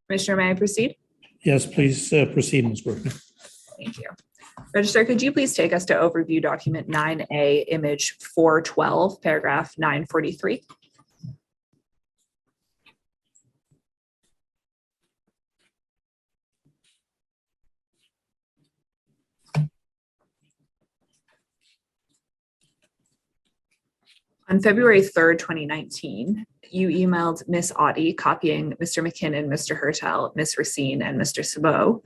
Commissioner, may I proceed? Yes, please proceed, Ms. Brookner. Thank you. Registrar, could you please take us to overview document 9A, image 412, paragraph 943? On February 3rd, 2019, you emailed Ms. Audie, copying Mr. McKinnon, Mr. Hertel, Ms. Racine, and Mr. Sabot.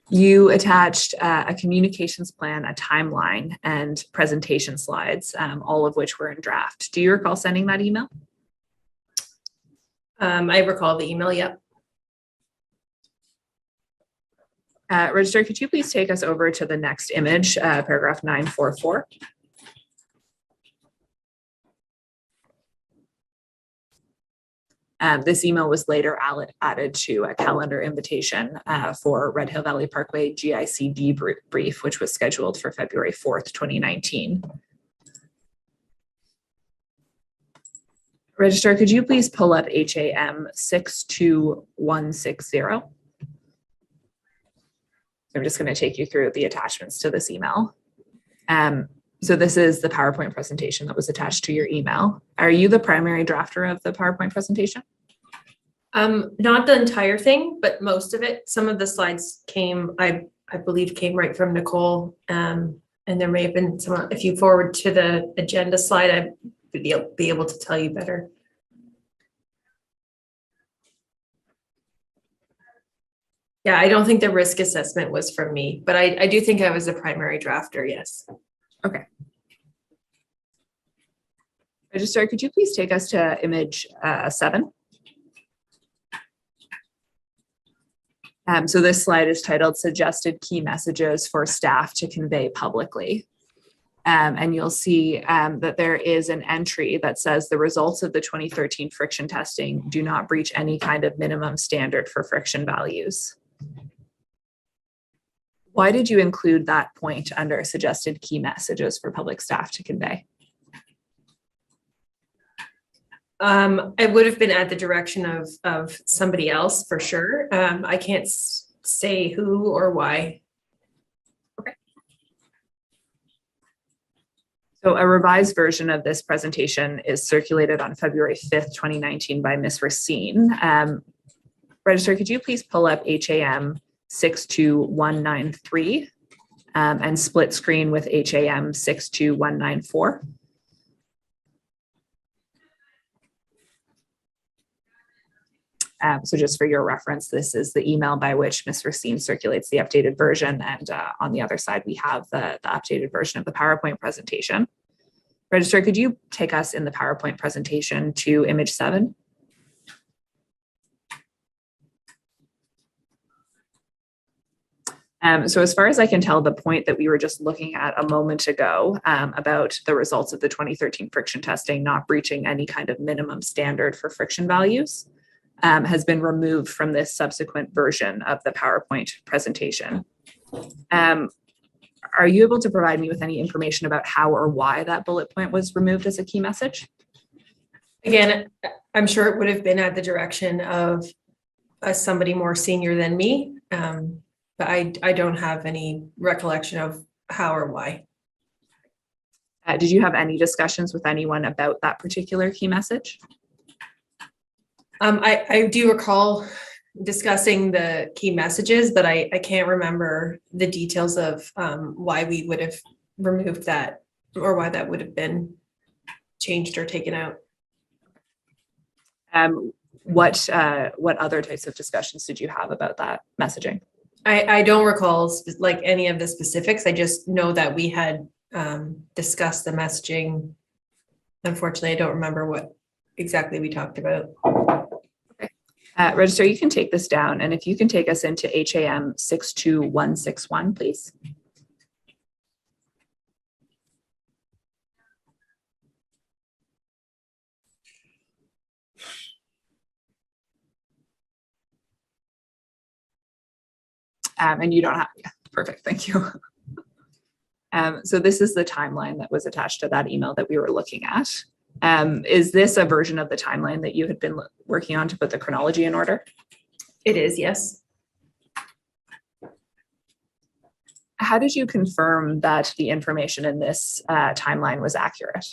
You attached a communications plan, a timeline, and presentation slides, all of which were in draft. Do you recall sending that email? I recall the email, yep. Registrar, could you please take us over to the next image, paragraph 944? This email was later added to a calendar invitation for Red Hill Valley Parkway GICD brief, which was scheduled for February 4th, 2019. Registrar, could you please pull up HAM 62160? I'm just going to take you through the attachments to this email. So this is the PowerPoint presentation that was attached to your email. Are you the primary drafter of the PowerPoint presentation? Not the entire thing, but most of it. Some of the slides came, I believe, came right from Nicole. And there may have been some, if you forward to the agenda slide, I'd be able to tell you better. Yeah, I don't think the risk assessment was from me, but I do think I was the primary drafter, yes. Okay. Registrar, could you please take us to image 7? So this slide is titled Suggested Key Messages for Staff to Convey Publicly. And you'll see that there is an entry that says the results of the 2013 friction testing do not breach any kind of minimum standard for friction values. Why did you include that point under suggested key messages for public staff to convey? It would have been at the direction of somebody else for sure. I can't say who or why. Okay. So a revised version of this presentation is circulated on February 5th, 2019 by Ms. Racine. Registrar, could you please pull up HAM 62193 and split screen with HAM 62194? So just for your reference, this is the email by which Ms. Racine circulates the updated version. And on the other side, we have the updated version of the PowerPoint presentation. Registrar, could you take us in the PowerPoint presentation to image 7? So as far as I can tell, the point that we were just looking at a moment ago about the results of the 2013 friction testing not breaching any kind of minimum standard for friction values has been removed from this subsequent version of the PowerPoint presentation. Are you able to provide me with any information about how or why that bullet point was removed as a key message? Again, I'm sure it would have been at the direction of somebody more senior than me. But I don't have any recollection of how or why. Did you have any discussions with anyone about that particular key message? I do recall discussing the key messages, but I can't remember the details of why we would have removed that or why that would have been changed or taken out. What other types of discussions did you have about that messaging? I don't recall like any of the specifics. I just know that we had discussed the messaging. Unfortunately, I don't remember what exactly we talked about. Okay. Registrar, you can take this down, and if you can take us into HAM 62161, please. And you don't have, yeah, perfect, thank you. So this is the timeline that was attached to that email that we were looking at. Is this a version of the timeline that you had been working on to put the chronology in order? It is, yes. How did you confirm that the information in this timeline was accurate?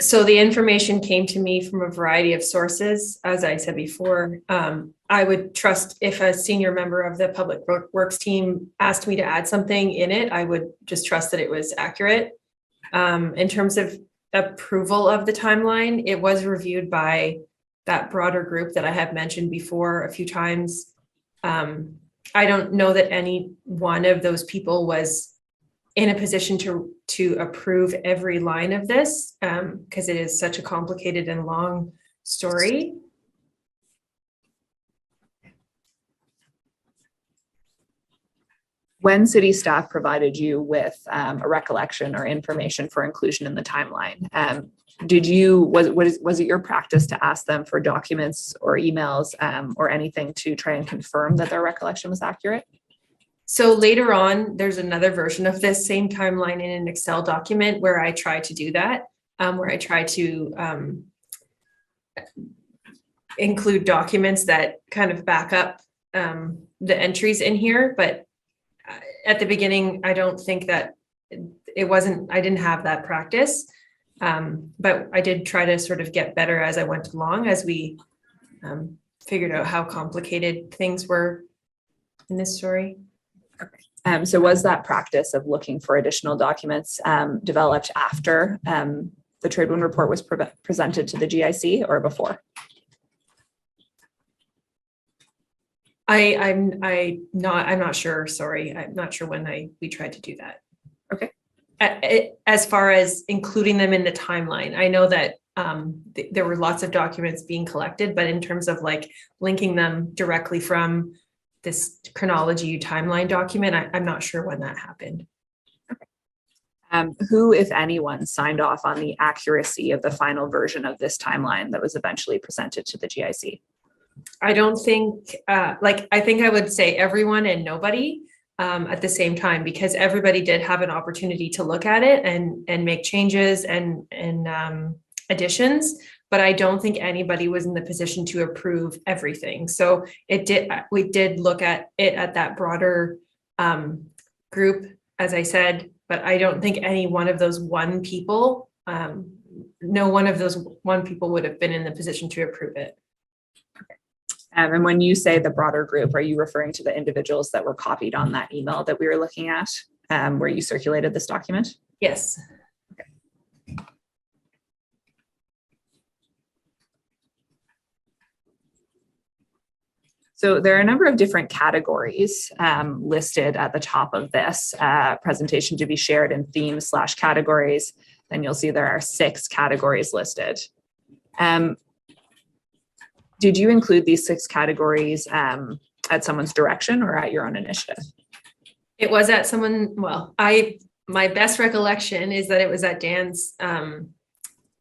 So the information came to me from a variety of sources. As I said before, I would trust if a senior member of the Public Works team asked me to add something in it, I would just trust that it was accurate. In terms of approval of the timeline, it was reviewed by that broader group that I have mentioned before a few times. I don't know that any one of those people was in a position to approve every line of this, because it is such a complicated and long story. When city staff provided you with a recollection or information for inclusion in the timeline, was it your practice to ask them for documents or emails or anything to try and confirm that their recollection was accurate? So later on, there's another version of this same timeline in an Excel document where I try to do that, where I try to include documents that kind of back up the entries in here. But at the beginning, I don't think that I didn't have that practice. But I did try to sort of get better as I went along, as we figured out how complicated things were in this story. So was that practice of looking for additional documents developed after the Tradewin report was presented to the GIC or before? I'm not sure. Sorry, I'm not sure when we tried to do that. Okay. As far as including them in the timeline, I know that there were lots of documents being collected, but in terms of like linking them directly from this chronology timeline document, I'm not sure when that happened. Okay. Who, if anyone, signed off on the accuracy of the final version of this timeline that was eventually presented to the GIC? I don't think, I think I would say everyone and nobody at the same time, because everybody did have an opportunity to look at it and make changes and additions. But I don't think anybody was in the position to approve everything. So we did look at it at that broader group, as I said, but I don't think any one of those people would have been in the position to approve it. Okay. And when you say the broader group, are you referring to the individuals that were copied on that email that we were looking at, where you circulated this document? Yes. So there are a number of different categories listed at the top of this presentation to be shared in themes/categories. Then you'll see there are 6 categories listed. Did you include these 6 categories at someone's direction or at your own initiative? It was at my best recollection is that it was at Dan's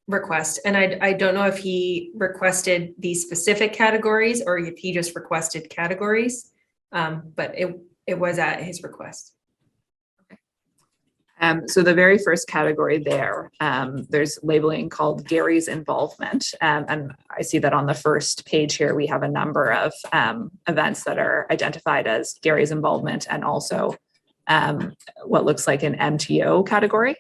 request. And I don't know if he requested these specific categories or if he just requested categories, but it was at his request. So the very first category there's labeling called Gary's involvement. And I see that on the first page here, we have a number of events that are identified as Gary's involvement and also what looks like an MTO category.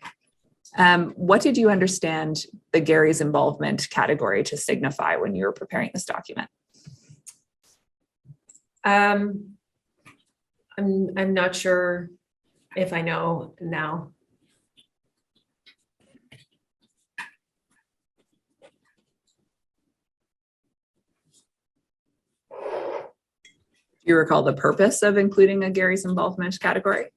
What did you understand the Gary's involvement category to signify when you were preparing this document? I'm not sure if I know now. Do you recall the purpose of including a Gary's involvement category?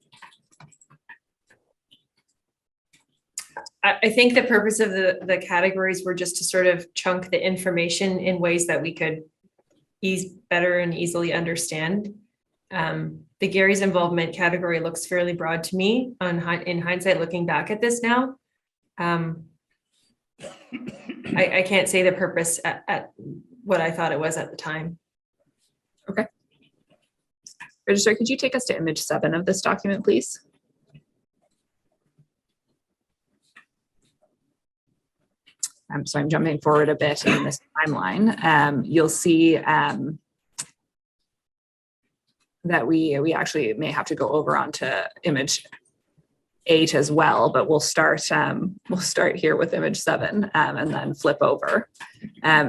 I think the purpose of the categories were just to sort of chunk the information in ways that we could better and easily understand. The Gary's involvement category looks fairly broad to me in hindsight, looking back at this now. I can't say the purpose at what I thought it was at the time. Okay. Registrar, could you take us to image 7 of this document, please? So I'm jumping forward a bit in this timeline. You'll see that we actually may have to go over onto image 8 as well, but we'll start here with image 7 and then flip over.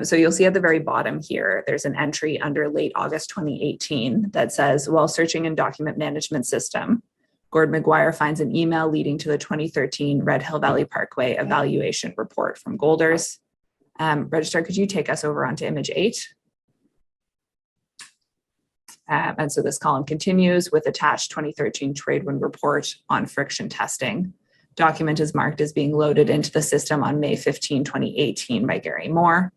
So you'll see at the very bottom here, there's an entry under late August 2018 that says, while searching in document management system, Gord McGuire finds an email leading to the 2013 Red Hill Valley Parkway evaluation report from Golders. Registrar, could you take us over onto image 8? And so this column continues with attached 2013 trade wind report on friction testing. Document is marked as being loaded into the system on May 15, 2018 by Gary Moore.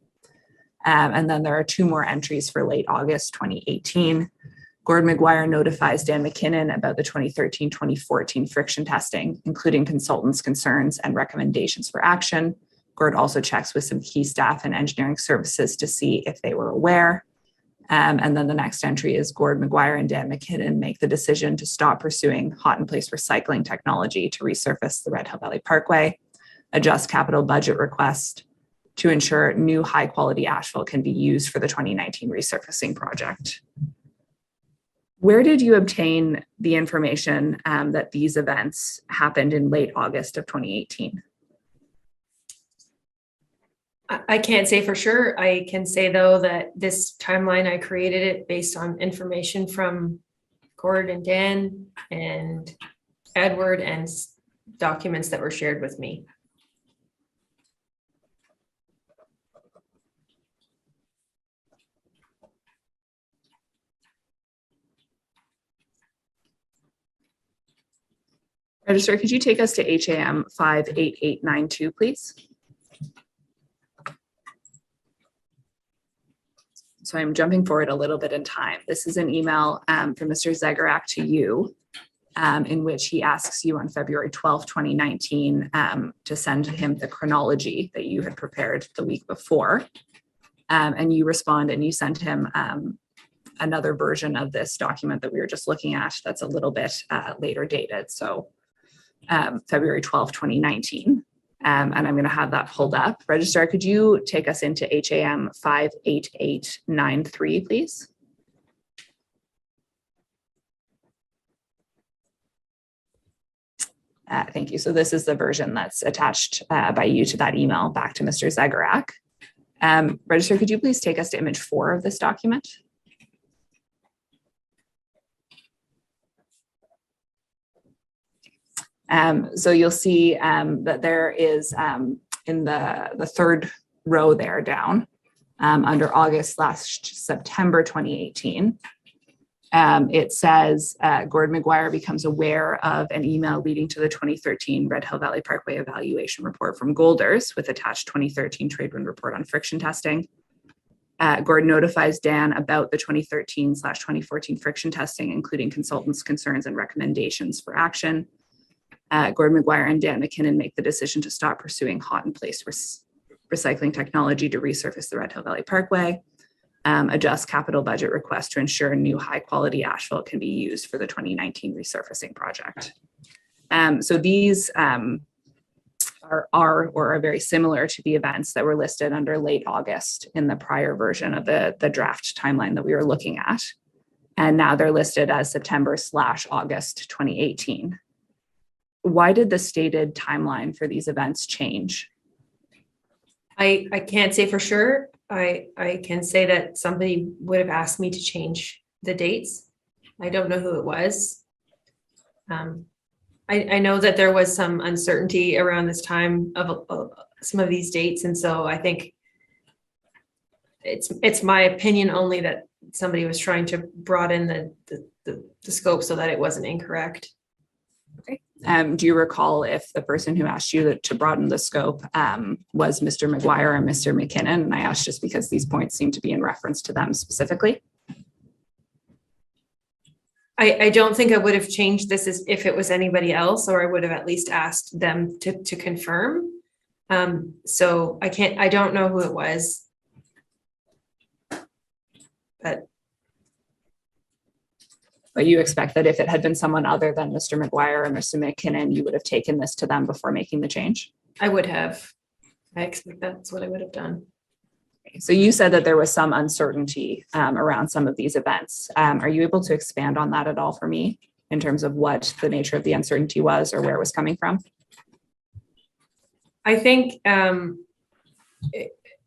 And then there are 2 more entries for late August 2018. Gord McGuire notifies Dan McKinnon about the 2013-2014 friction testing, including consultants' concerns and recommendations for action. Gord also checks with some key staff and engineering services to see if they were aware. And then the next entry is Gord McGuire and Dan McKinnon make the decision to stop pursuing hot-in-place recycling technology to resurface the Red Hill Valley Parkway, adjust capital budget request to ensure new high-quality asphalt can be used for the 2019 resurfacing project. Where did you obtain the information that these events happened in late August of 2018? I can't say for sure. I can say, though, that this timeline, I created it based on information from Gord and Dan and Edward and documents that were shared with me. Registrar, could you take us to HAM 58892, please? So I'm jumping forward a little bit in time. This is an email from Mr. Zegarak to you, in which he asks you on February 12, 2019, to send him the chronology that you had prepared the week before. And you respond and you send him another version of this document that we were just looking at that's a little bit later dated. So February 12, 2019. And I'm going to have that pulled up. Registrar, could you take us into HAM 58893, please? Thank you. So this is the version that's attached by you to that email back to Mr. Zegarak. Registrar, could you please take us to image 4 of this document? So you'll see that there is in the third row there down under August/September 2018. It says Gord McGuire becomes aware of an email leading to the 2013 Red Hill Valley Parkway evaluation report from Golders with attached 2013 trade wind report on friction testing. Gord notifies Dan about the 2013/2014 friction testing, including consultants' concerns and recommendations for action. Gord McGuire and Dan McKinnon make the decision to stop pursuing hot-in-place recycling technology to resurface the Red Hill Valley Parkway, adjust capital budget request to ensure new high-quality asphalt can be used for the 2019 resurfacing project. So these are very similar to the events that were listed under late August in the prior version of the draft timeline that we were looking at. And now they're listed as September/August 2018. Why did the stated timeline for these events change? I can't say for sure. I can say that somebody would have asked me to change the dates. I don't know who it was. I know that there was some uncertainty around this time of some of these dates. And so I think it's my opinion only that somebody was trying to broaden the scope so that it wasn't incorrect. Okay. Do you recall if the person who asked you to broaden the scope was Mr. McGuire or Mr. McKinnon? And I asked just because these points seem to be in reference to them specifically. I don't think I would have changed this as if it was anybody else, or I would have at least asked them to confirm. So I don't know who it was. But you expect that if it had been someone other than Mr. McGuire or Mr. McKinnon, you would have taken this to them before making the change? I would have. I expect that's what I would have done. So you said that there was some uncertainty around some of these events. Are you able to expand on that at all for me in terms of what the nature of the uncertainty was or where it was coming from? I think I'm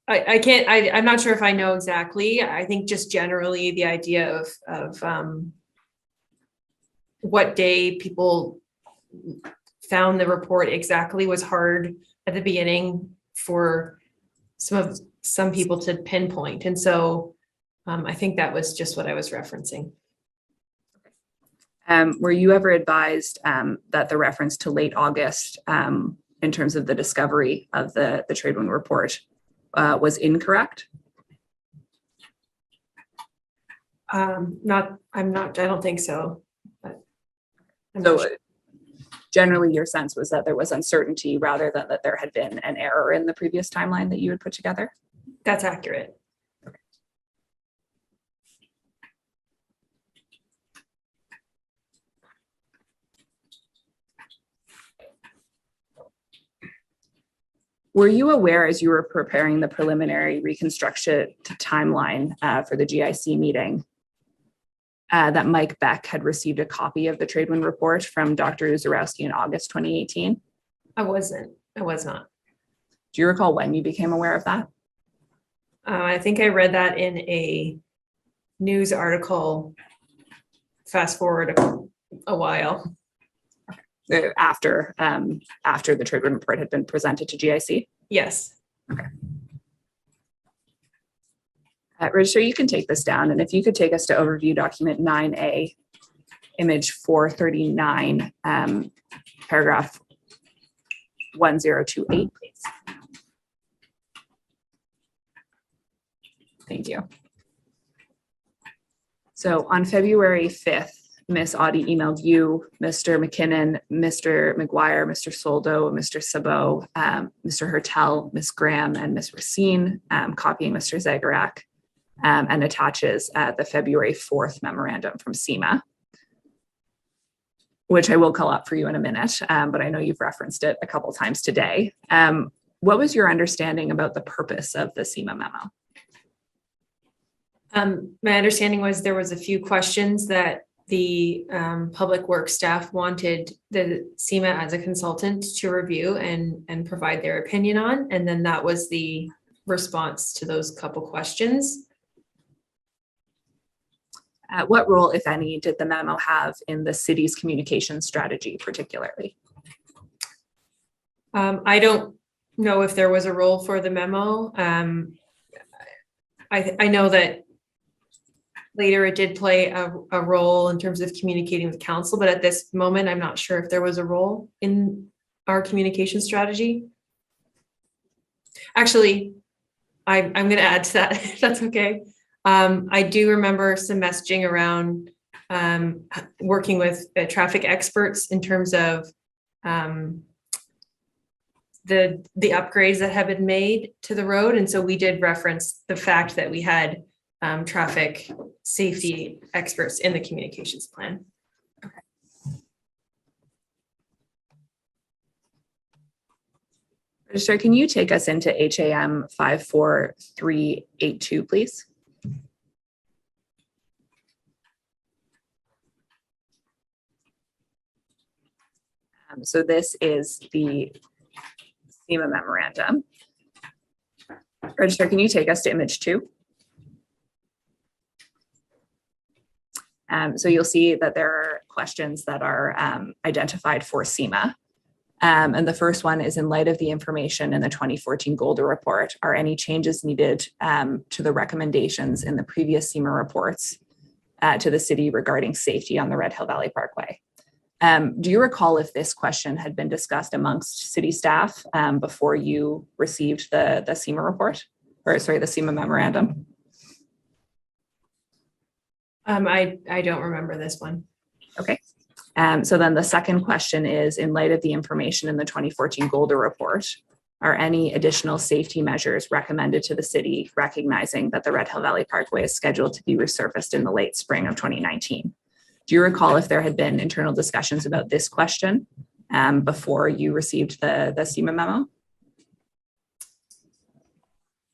not sure if I know exactly. I think just generally the idea of what day people found the report exactly was hard at the beginning for some people to pinpoint. And so I think that was just what I was referencing. Were you ever advised that the reference to late August in terms of the discovery of the Tradewind report was incorrect? I don't think so. But So generally your sense was that there was uncertainty rather than that there had been an error in the previous timeline that you had put together? that's accurate. Were you aware as you were preparing the preliminary reconstruction timeline for the GIC meeting that Mike Beck had received a copy of the Tradewind report from Dr. Uzarowski in August 2018? I was not. Do you recall when you became aware of that? I think I read that in a news article, fast forward a while. After the Tradewind report had been presented to GIC? Yes. Okay. Registrar, you can take this down, and if you could take us to overview document 9A, image 439, paragraph 1028, please. Thank you. So on February 5th, Ms. Audie emailed you, Mr. McKinnon, Mr. McGuire, Mr. Soldo, Mr. Sabot, Mr. Hertel, Ms. Graham, and Ms. Racine, copying Mr. Zagorak, and attaches the February 4th memorandum from SEMA, which I will call up for you in a minute, but I know you've referenced it a couple times today. What was your understanding about the purpose of the SEMA memo? My understanding was there was a few questions that the public works staff wanted the SEMA as a consultant to review and provide their opinion on. And then that was the response to those couple questions. What role, if any, did the memo have in the city's communication strategy particularly? I don't know if there was a role for the memo. I know that later it did play a role in terms of communicating with council, but at this moment, I'm not sure if there was a role in our communication strategy. Actually, I'm going to add to that, if that's okay. I do remember some messaging around working with traffic experts in terms of the upgrades that have been made to the road. And so we did reference the fact that we had traffic safety experts in the communications plan. Okay. Registrar, can you take us into HAM 54382, please? So this is the SEMA memorandum. Registrar, can you take us to image 2? So you'll see that there are questions that are identified for SEMA. And the first one is, in light of the information in the 2014 Golder report, are any changes needed to the recommendations in the previous SEMA reports to the city regarding safety on the Red Hill Valley Parkway? Do you recall if this question had been discussed amongst city staff before you received the SEMA report, or sorry, the SEMA memorandum? I don't remember this one. Okay. So then the second question is, in light of the information in the 2014 Golder report, are any additional safety measures recommended to the city, recognizing that the Red Hill Valley Parkway is scheduled to be resurfaced in the late spring of 2019? Do you recall if there had been internal discussions about this question before you received the SEMA memo?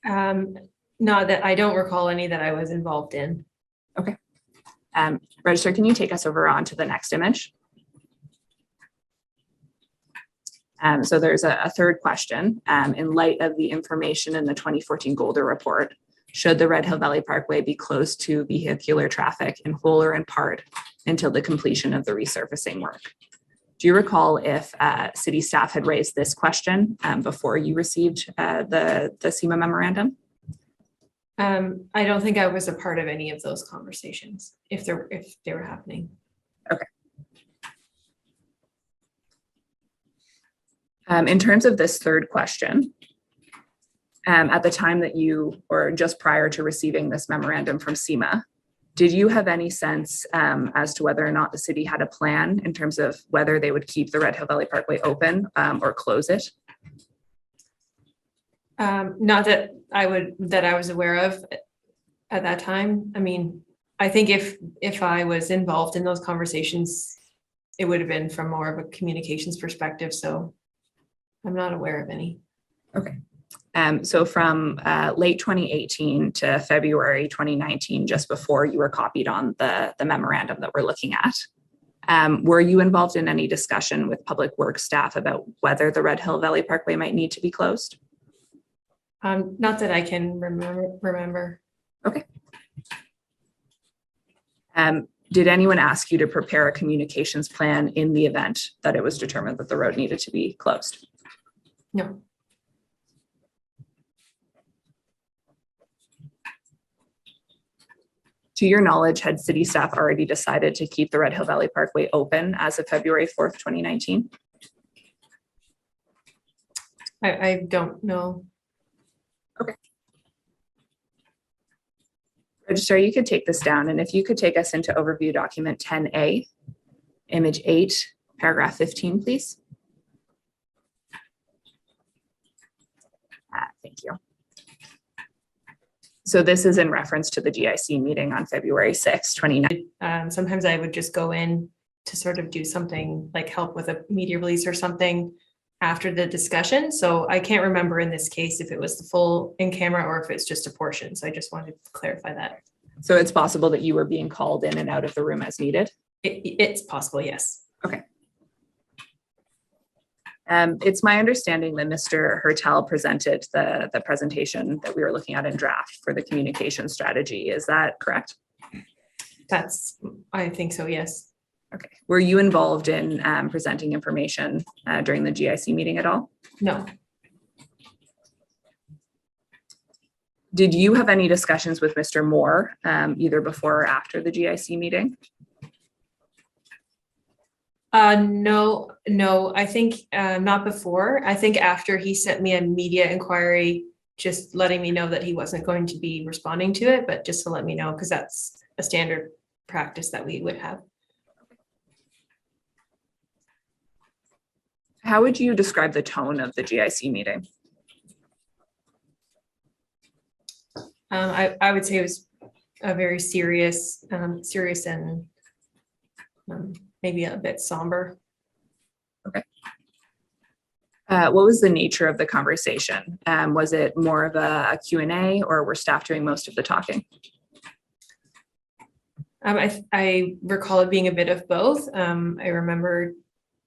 Not that I don't recall any that I was involved in. Register, can you take us over on to the next image? So there's a third question. In light of the information in the 2014 Golder report, should the Red Hill Valley Parkway be closed to vehicular traffic in whole or in part until the completion of the resurfacing work? Do you recall if city staff had raised this question before you received the SEMA memorandum? I don't think I was a part of any of those conversations, if they were happening. Okay. In terms of this third question, at the time that you, or just prior to receiving this memorandum from SEMA, did you have any sense as to whether or not the city had a plan in terms of whether they would keep the Red Hill Valley Parkway open or close it? Not that I was aware of at that time. I mean, I think if I was involved in those conversations, it would have been from more of a communications perspective. So I'm not aware of any. Okay. So from late 2018 to February 2019, just before you were copied on the memorandum that we're looking at, were you involved in any discussion with public works staff about whether the Red Hill Valley Parkway might need to be closed? Not that I can remember. Okay. Did anyone ask you to prepare a communications plan in the event that it was determined that the road needed to be closed? No. To your knowledge, had city staff already decided to keep the Red Hill Valley Parkway open as of February 4th, 2019? I don't know. Okay. Registrar, you could take this down, and if you could take us into overview document 10A, image 8, paragraph 15, please. Thank you. So this is in reference to the GIC meeting on February 6th, 2019. Sometimes I would just go in to sort of do something like help with a media release or something after the discussion. So I can't remember in this case if it was the full in camera or if it's just a portion. So I just wanted to clarify that. So it's possible that you were being called in and out of the room as needed? It's possible, yes. Okay. It's my understanding that Mr. Hertel presented the presentation that we were looking at in draft for the communication strategy. Is that correct? I think so, yes. Okay. Were you involved in presenting information during the GIC meeting at all? No. Did you have any discussions with Mr. Moore either before or after the GIC meeting? No, I think not before. I think after he sent me a media inquiry, just letting me know that he wasn't going to be responding to it, but just to let me know, because that's a standard practice that we would have. How would you describe the tone of the GIC meeting? I would say it was a very serious and maybe a bit somber. Okay. What was the nature of the conversation? Was it more of a Q&A, or were staff doing most of the talking? I recall it being a bit of both. I remember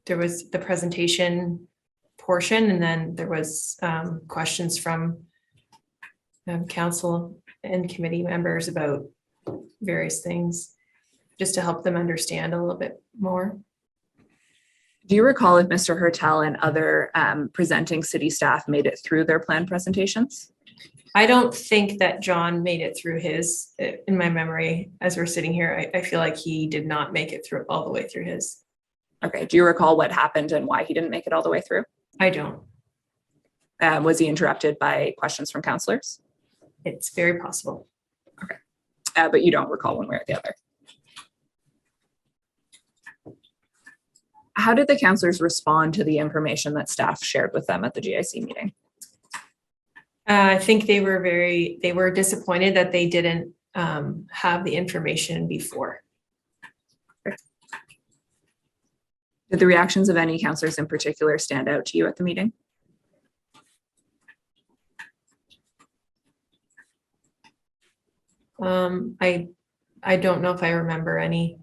there was the presentation portion, and then there was questions from council and committee members about various things, just to help them understand a little bit more. Do you recall if Mr. Hertel and other presenting city staff made it through their planned presentations? I don't think that John made it through his, in my memory, as we're sitting here. I feel like he did not make it through all the way through his. Okay. Do you recall what happened and why he didn't make it all the way through? I don't. Was he interrupted by questions from councillors? It's very possible. Okay. But you don't recall one way or the other. How did the councillors respond to the information that staff shared with them at the GIC meeting? I think they were disappointed that they didn't have the information before. Did the reactions of any councillors in particular stand out to you at the meeting? I don't know if I remember any.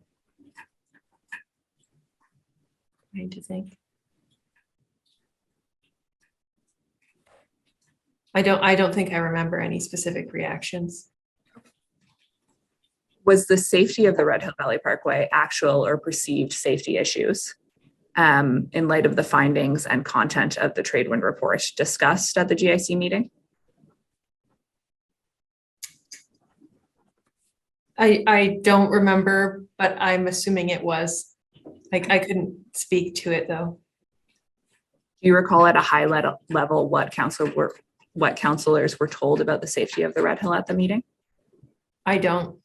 Trying to think. I don't think I remember any specific reactions. Was the safety of the Red Hill Valley Parkway actual or perceived safety issues in light of the findings and content of the Tradewind report discussed at the GIC meeting? I don't remember, but I'm assuming it was. Like, I couldn't speak to it though. Do you recall at a high level what counselors were told about the safety of the Red Hill at the meeting? I don't.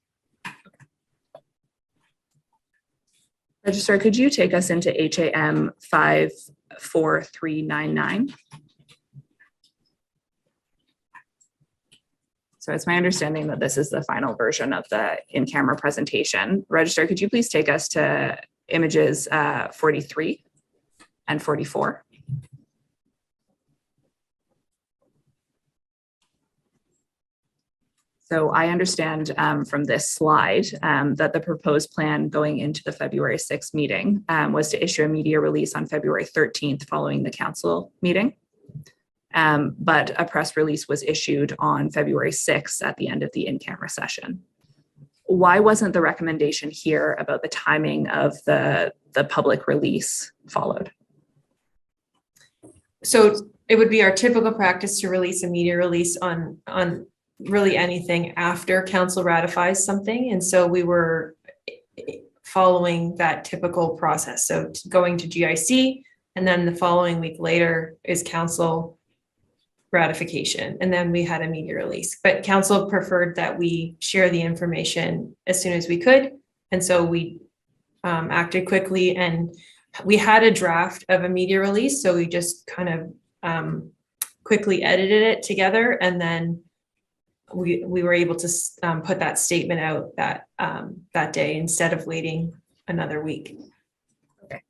Registrar, could you take us into HAM 54399? So it's my understanding that this is the final version of the in-camera presentation. Registrar, could you please take us to images 43 and 44? So I understand from this slide that the proposed plan going into the February 6th meeting was to issue a media release on February 13th following the council meeting. But a press release was issued on February 6th at the end of the in-camera session. Why wasn't the recommendation here about the timing of the public release followed? So it would be our typical practice to release a media release on really anything after council ratifies something. And so we were following that typical process. So going to GIC, and then the following week later is council ratification. And then we had a media release, but council preferred that we share the information as soon as we could. And so we acted quickly, and we had a draft of a media release. So we just kind of quickly edited it together, and then we were able to put that statement out that day instead of waiting another week. Okay.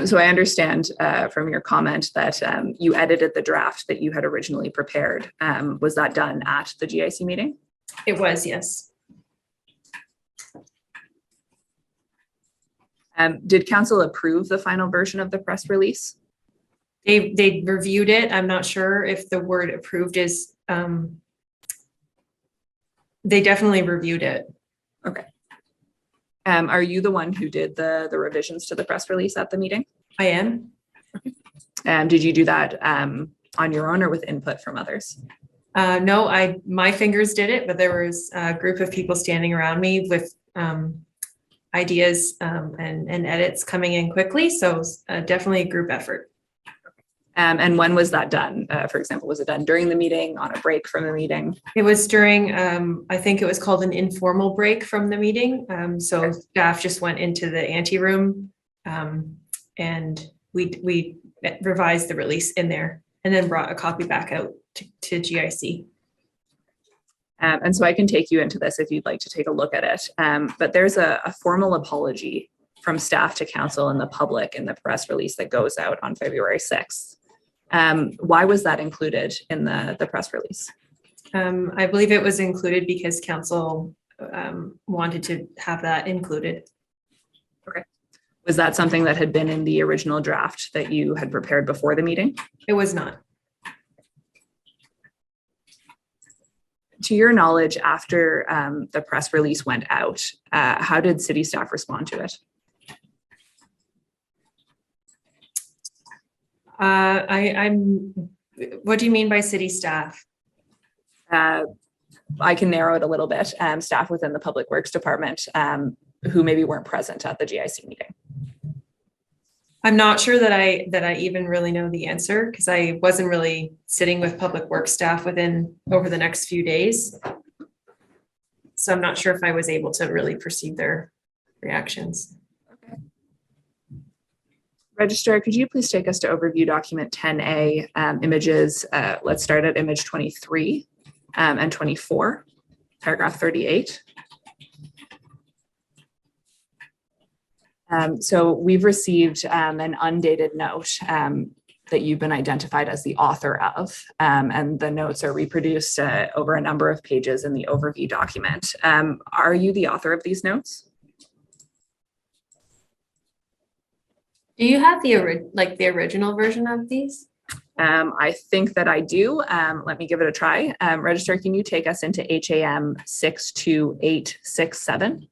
So I understand from your comment that you edited the draft that you had originally prepared. Was that done at the GIC meeting? It was, yes. Did council approve the final version of the press release? They reviewed it. I'm not sure if the word approved is, they definitely reviewed it. Okay. Are you the one who did the revisions to the press release at the meeting? I am. Did you do that on your own or with input from others? No, my fingers did it, but there was a group of people standing around me with ideas and edits coming in quickly. So definitely a group effort. And when was that done? For example, was it done during the meeting, on a break from the meeting? It was during, I think it was called an informal break from the meeting. So staff just went into the ante room and we revised the release in there and then brought a copy back out to GIC. And so I can take you into this if you'd like to take a look at it. But there's a formal apology from staff to council and the public in the press release that goes out on February 6th. Why was that included in the press release? I believe it was included because council wanted to have that included. Okay. Was that something that had been in the original draft that you had prepared before the meeting? It was not. To your knowledge, after the press release went out, how did city staff respond to it? What do you mean by city staff? I can narrow it a little bit. Staff within the Public Works Department who maybe weren't present at the GIC meeting. I'm not sure that I even really know the answer because I wasn't really sitting with Public Works staff over the next few days. So I'm not sure if I was able to really perceive their reactions. Okay. Registrar, could you please take us to overview document 10A images? Let's start at image 23 and 24, paragraph 38. So we've received an undated note that you've been identified as the author of, and the notes are reproduced over a number of pages in the overview document. Are you the author of these notes? Do you have the original version of these? I think that I do. Let me give it a try. Registrar, can you take us into HAM 62867?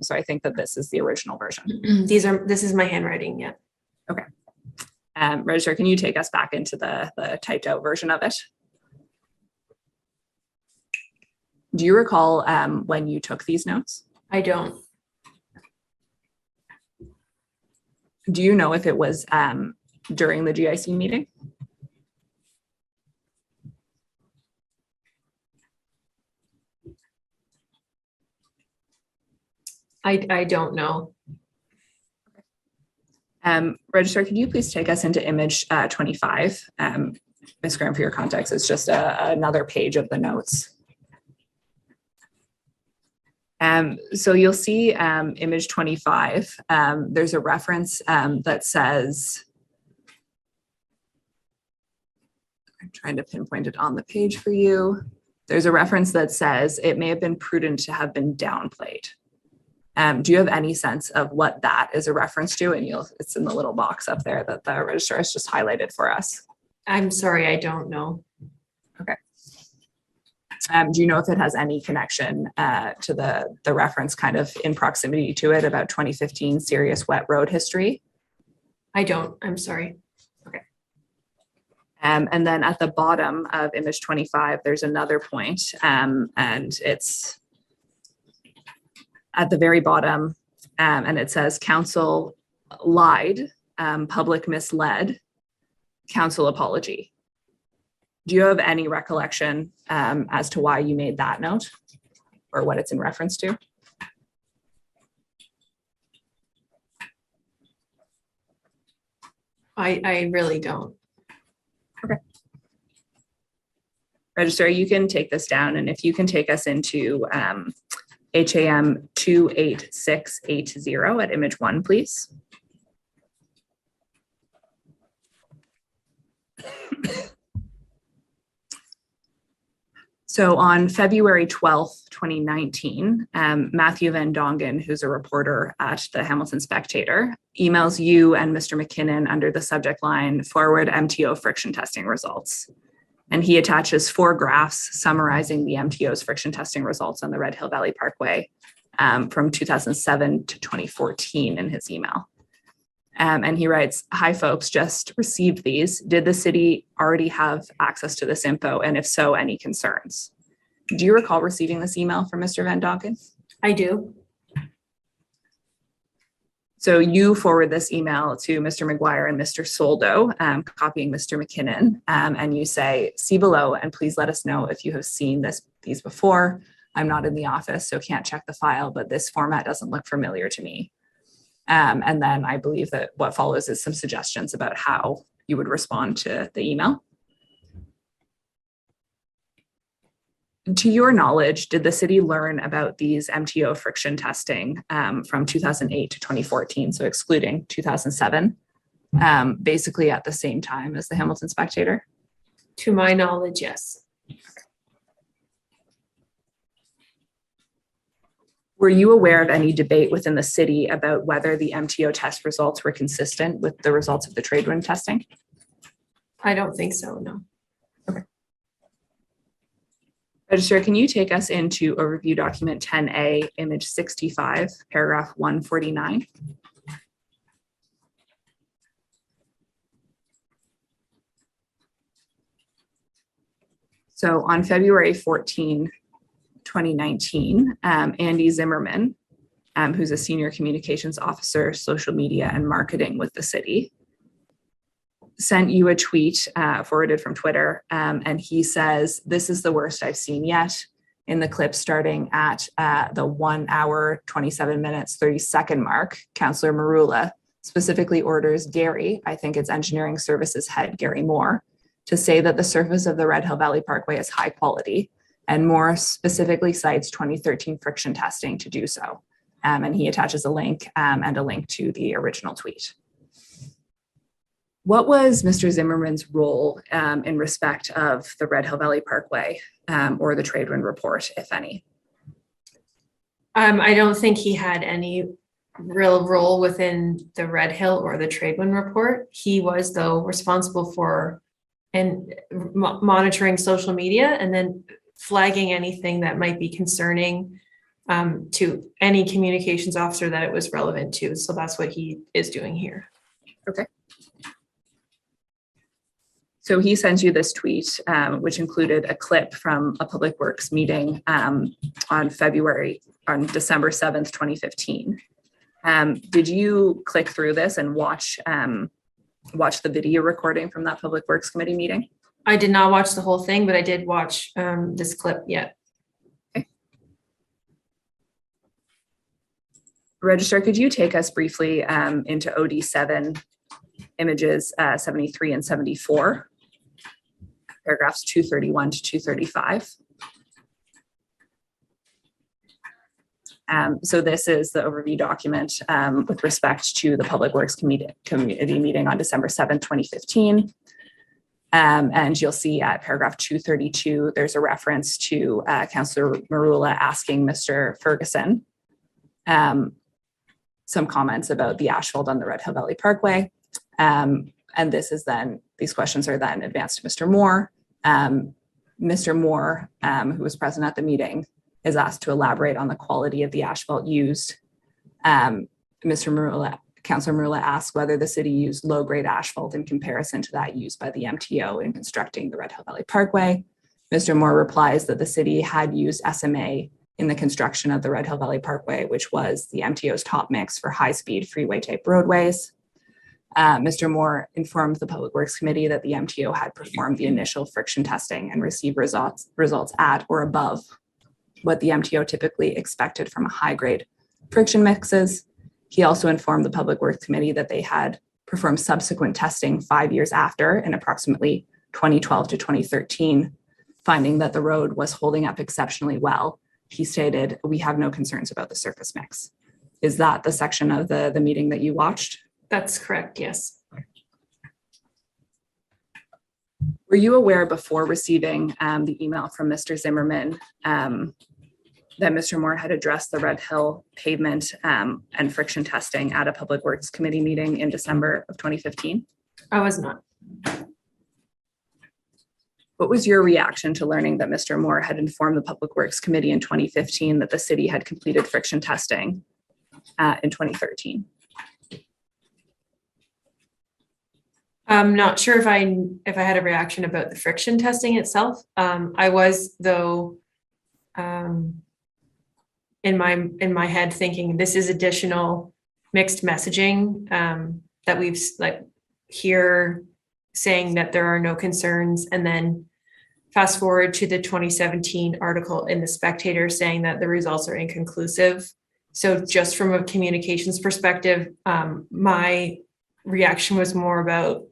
So I think that this is the original version. This is my handwriting, yeah. Okay. Registrar, can you take us back into the typed out version of it? Do you recall when you took these notes? I don't. Do you know if it was during the GIC meeting? I don't know. Registrar, could you please take us into image 25? Ms. Graham, for your context, it's just another page of the notes. So you'll see image 25. There's a reference that says, I'm trying to pinpoint it on the page for you. There's a reference that says it may have been prudent to have been downplayed. Do you have any sense of what that is a reference to? And it's in the little box up there that the registrar has just highlighted for us. I'm sorry, I don't know. Okay. Do you know if it has any connection to the reference kind of in proximity to it about 2015 serious wet road history? I don't, I'm sorry. Okay. And then at the bottom of image 25, there's another point, and it's at the very bottom, and it says council lied, public misled, council apology. Do you have any recollection as to why you made that note or what it's in reference to? I really don't. Okay. Registrar, you can take this down, and if you can take us into HAM 28680 at image 1, please. So on February 12th, 2019, Matthew Van Dongen, who's a reporter at the Hamilton Spectator, emails you and Mr. McKinnon under the subject line, forward MTO friction testing results. And he attaches 4 graphs summarizing the MTO's friction testing results on the Red Hill Valley Parkway from 2007 to 2014 in his email. And he writes, hi folks, just received these. Did the city already have access to this info? And if so, any concerns? Do you recall receiving this email from Mr. Van Dongen? I do. So you forward this email to Mr. McGuire and Mr. Soldo, copying Mr. McKinnon, and you say, see below, and please let us know if you have seen these before. I'm not in the office, so can't check the file, but this format doesn't look familiar to me. And then I believe that what follows is some suggestions about how you would respond to the email. To your knowledge, did the city learn about these MTO friction testing from 2008 to 2014, so excluding 2007, basically at the same time as the Hamilton Spectator? To my knowledge, yes. Were you aware of any debate within the city about whether the MTO test results were consistent with the results of the trade wind testing? I don't think so, no. Okay. Registrar, can you take us into overview document 10A, image 65, paragraph 149? So on February 14, 2019, Andy Zimmerman, who's a senior communications officer, social media and marketing with the city, sent you a tweet forwarded from Twitter, and he says, this is the worst I've seen yet. In the clip starting at the 1 hour, 27 minutes, 30-second mark, Councillor Marula specifically orders Gary, I think it's engineering services head, Gary Moore, to say that the surface of the Red Hill Valley Parkway is high quality, and Moore specifically cites 2013 friction testing to do so. And he attaches a link and a link to the original tweet. What was Mr. Zimmerman's role in respect of the Red Hill Valley Parkway or the trade wind report, if any? I don't think he had any real role within the Red Hill or the trade wind report. He was, though, responsible for monitoring social media and then flagging anything that might be concerning to any communications officer that it was relevant to. So that's what he is doing here. Okay. So he sends you this tweet, which included a clip from a Public Works meeting on December 7th, 2015. Did you click through this and watch the video recording from that Public Works Committee meeting? I did not watch the whole thing, but I did watch this clip yet. Okay. Registrar, could you take us briefly into OD7 images 73 and 74, paragraphs 231 to 235? So this is the overview document with respect to the Public Works Committee meeting on December 7th, 2015. And you'll see at paragraph 232, there's a reference to Councillor Marula asking Mr. Ferguson some comments about the asphalt on the Red Hill Valley Parkway. And these questions are then advanced to Mr. Moore. Mr. Moore, who was present at the meeting, is asked to elaborate on the quality of the asphalt used. Councillor Marula asked whether the city used low-grade asphalt in comparison to that used by the MTO in constructing the Red Hill Valley Parkway. Mr. Moore replies that the city had used SMA in the construction of the Red Hill Valley Parkway, which was the MTO's top mix for high-speed freeway-type roadways. Mr. Moore informed the Public Works Committee that the MTO had performed the initial friction testing and received results at or above what the MTO typically expected from high-grade friction mixes. He also informed the Public Works Committee that they had performed subsequent testing 5 years after, in approximately 2012 to 2013, finding that the road was holding up exceptionally well. He stated, "We have no concerns about the surface mix." Is that the section of the meeting that you watched? That's correct, yes. Were you aware before receiving the email from Mr. Zimmerman that Mr. Moore had addressed the Red Hill pavement and friction testing at a Public Works Committee meeting in December of 2015? I was not. What was your reaction to learning that Mr. Moore had informed the Public Works Committee in 2015 that the city had completed friction testing in 2013? I'm not sure if I had a reaction about the friction testing itself. I was, though, in my head thinking this is additional mixed messaging that we've here saying that there are no concerns, and then fast forward to the 2017 article in the Spectator saying that the results are inconclusive. So just from a communications perspective, my reaction was more about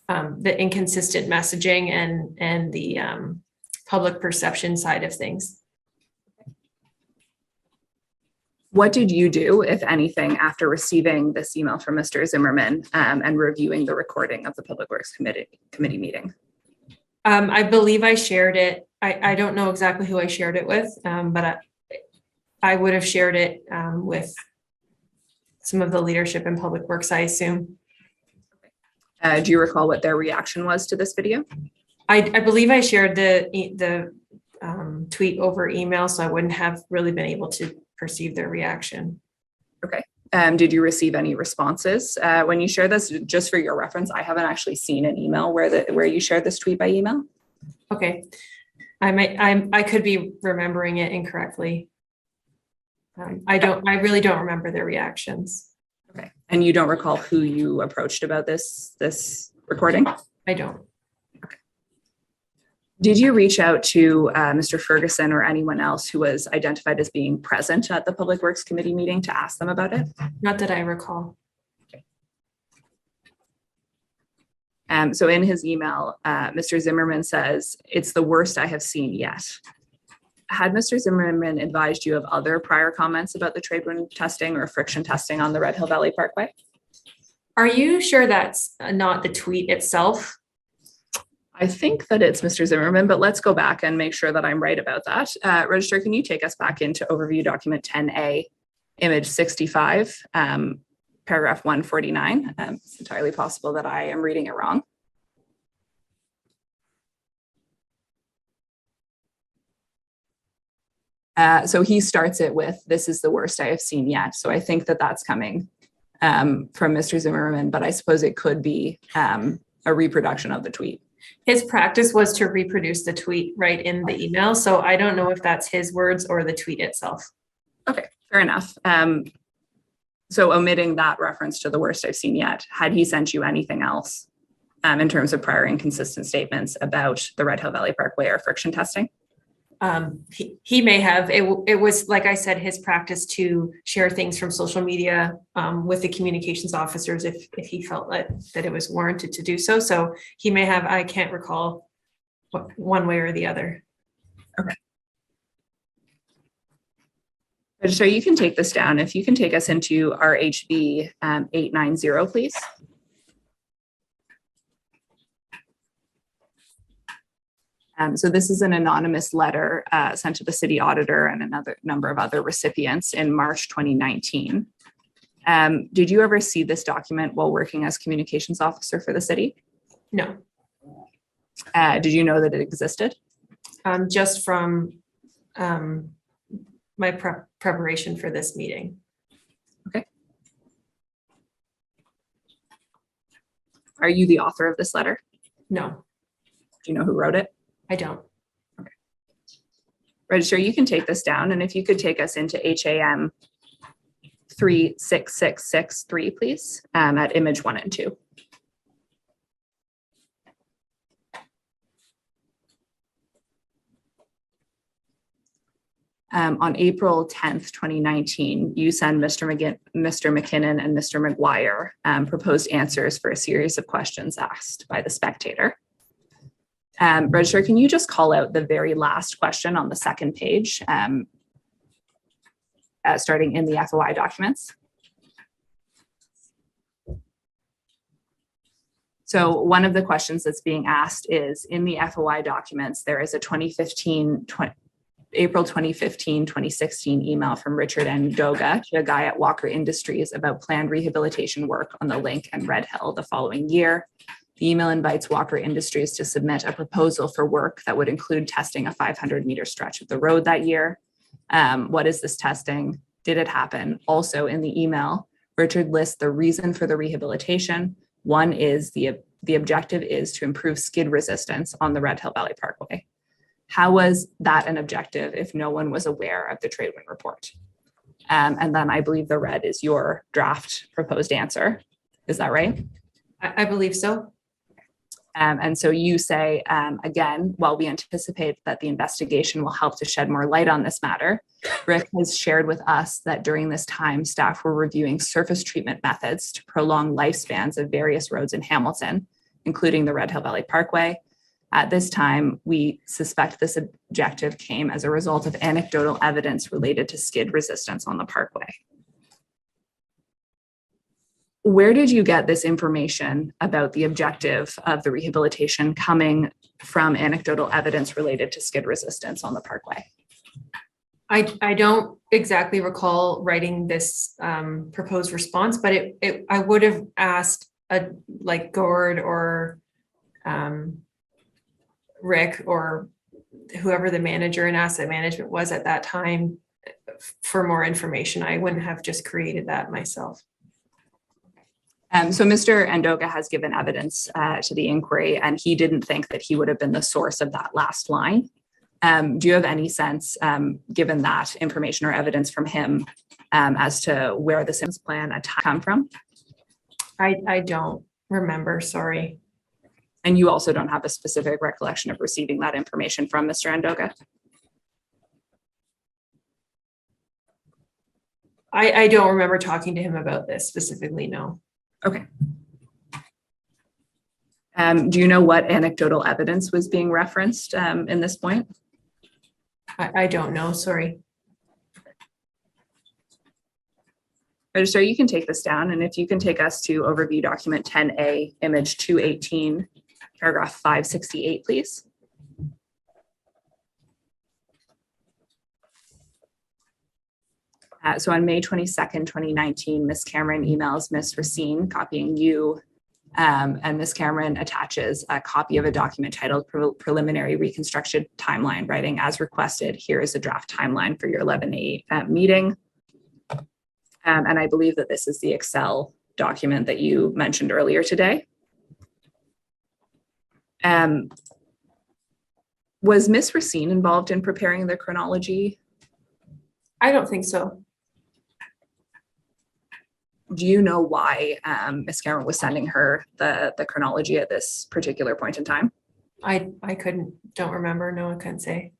the inconsistent messaging and the public perception side of things. What did you do, if anything, after receiving this email from Mr. Zimmerman and reviewing the recording of the Public Works Committee meeting? I believe I shared it. I don't know exactly who I shared it with, but I would have shared it with some of the leadership in Public Works, I assume. Do you recall what their reaction was to this video? I believe I shared the tweet over email, so I wouldn't have really been able to perceive their reaction. Okay. Did you receive any responses when you shared this? Just for your reference, I haven't actually seen an email where you shared this tweet by email. Okay. I could be remembering it incorrectly. I really don't remember their reactions. Okay. And you don't recall who you approached about this recording? I don't. Okay. Did you reach out to Mr. Ferguson or anyone else who was identified as being present at the Public Works Committee meeting to ask them about it? Not that I recall. Okay. So in his email, Mr. Zimmerman says, "It's the worst I have seen yet." Had Mr. Zimmerman advised you of other prior comments about the trade wind testing or friction testing on the Red Hill Valley Parkway? Are you sure that's not the tweet itself? I think that it's Mr. Zimmerman, but let's go back and make sure that I'm right about that. Registrar, can you take us back into overview document 10A, image 65, paragraph 149? It's entirely possible that I am reading it wrong. So he starts it with, "This is the worst I have seen yet." So I think that that's coming from Mr. Zimmerman, but I suppose it could be a reproduction of the tweet. His practice was to reproduce the tweet right in the email. So I don't know if that's his words or the tweet itself. Okay, fair enough. So omitting that reference to the worst I've seen yet, had he sent you anything else in terms of prior inconsistent statements about the Red Hill Valley Parkway or friction testing? He may have. It was, like I said, his practice to share things from social media with the communications officers if he felt that it was warranted to do so. So he may have. I can't recall one way or the other. Okay. So you can take this down. If you can take us into our HB 890, please. So this is an anonymous letter sent to the city auditor and another number of other recipients in March 2019. Did you ever see this document while working as communications officer for the city? No. Did you know that it existed? Just from my preparation for this meeting. Okay. Are you the author of this letter? No. Do you know who wrote it? I don't. Okay. Registrar, you can take this down, and if you could take us into HAM 36663, please, at image 1 and 2. On April 10th, 2019, you send Mr. McKinnon and Mr. McGuire proposed answers for a series of questions asked by the Spectator. Registrar, can you just call out the very last question on the second page, starting in the FOI documents? So one of the questions that's being asked is, in the FOI documents, there is a April 2015, 2016 email from Richard Ndoga to a guy at Walker Industries about planned rehabilitation work on the Link and Red Hill the following year. The email invites Walker Industries to submit a proposal for work that would include testing a 500-meter stretch of the road that year. What is this testing? Did it happen? Also in the email, Richard lists the reason for the rehabilitation. One is the objective is to improve skid resistance on the Red Hill Valley Parkway. How was that an objective if no one was aware of the trade wind report? And then I believe the red is your draft proposed answer. Is that right? I believe so. And so you say, again, while we anticipate that the investigation will help to shed more light on this matter, Rick has shared with us that during this time, staff were reviewing surface treatment methods to prolong lifespans of various roads in Hamilton, including the Red Hill Valley Parkway. At this time, we suspect this objective came as a result of anecdotal evidence related to skid resistance on the parkway. Where did you get this information about the objective of the rehabilitation coming from anecdotal evidence related to skid resistance on the parkway? I don't exactly recall writing this proposed response, but I would have asked like Gord or Rick or whoever the manager in asset management was at that time for more information. I wouldn't have just created that myself. So Mr. Ndoga has given evidence to the inquiry, and he didn't think that he would have been the source of that last line. Do you have any sense, given that information or evidence from him, as to where the SIMS plan come from? I don't remember, sorry. And you also don't have a specific recollection of receiving that information from Mr. Ndoga? I don't remember talking to him about this specifically, no. Okay. Do you know what anecdotal evidence was being referenced in this point? I don't know, sorry. Registrar, you can take this down, and if you can take us to overview document 10A, image 218, paragraph 568, please. So on May 22nd, 2019, Ms. Cameron emails Ms. Racine, copying you, and Ms. Cameron attaches a copy of a document titled Preliminary Reconstruction Timeline, writing, as requested, here is a draft timeline for your 11/8 meeting. And I believe that this is the Excel document that you mentioned earlier today. Was Ms. Racine involved in preparing the chronology? I don't think so. Do you know why Ms. Cameron was sending her the chronology at this particular point in time? I don't remember, no, I couldn't say.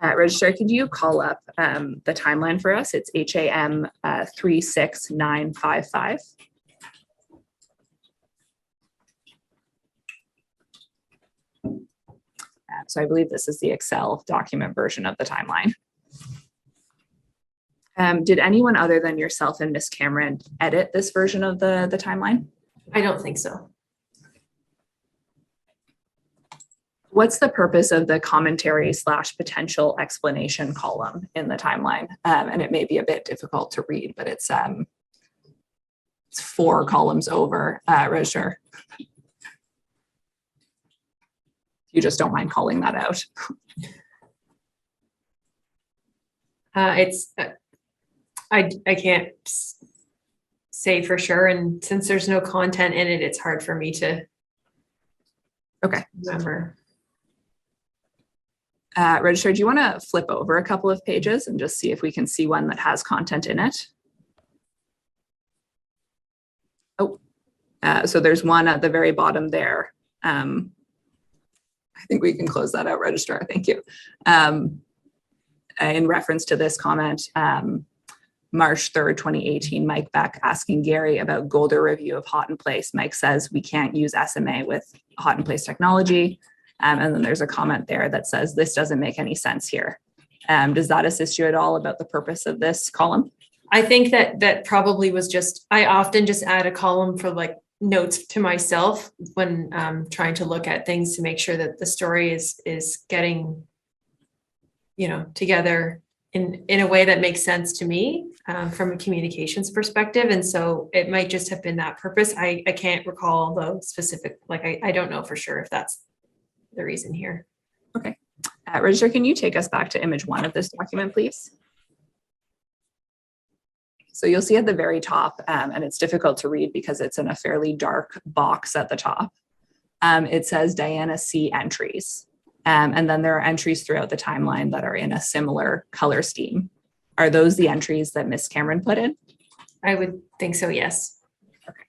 Registrar, could you call up the timeline for us? It's HAM 36955. So I believe this is the Excel document version of the timeline. Did anyone other than yourself and Ms. Cameron edit this version of the timeline? I don't think so. What's the purpose of the commentary / potential explanation column in the timeline? And it may be a bit difficult to read, but it's 4 columns over, Registrar. You just don't mind calling that out. I can't say for sure, and since there's no content in it, it's hard for me to remember. Registrar, do you want to flip over a couple of pages and just see if we can see one that has content in it? Oh, so there's one at the very bottom there. I think we can close that out, Registrar. Thank you. In reference to this comment, March 3rd, 2018, Mike Beck asking Gary about Golder review of Hot in Place. Mike says we can't use SMA with Hot in Place technology. And then there's a comment there that says this doesn't make any sense here. Does that assist you at all about the purpose of this column? I think that probably was just, I often just add a column for like notes to myself when trying to look at things to make sure that the story is getting, together in a way that makes sense to me from a communications perspective. And so it might just have been that purpose. I can't recall the specific, I don't know for sure if that's the reason here. Okay. Registrar, can you take us back to image 1 of this document, please? So you'll see at the very top, and it's difficult to read because it's in a fairly dark box at the top. It says Diana C entries. And then there are entries throughout the timeline that are in a similar color scheme. Are those the entries that Ms. Cameron put in? I would think so, yes. Okay.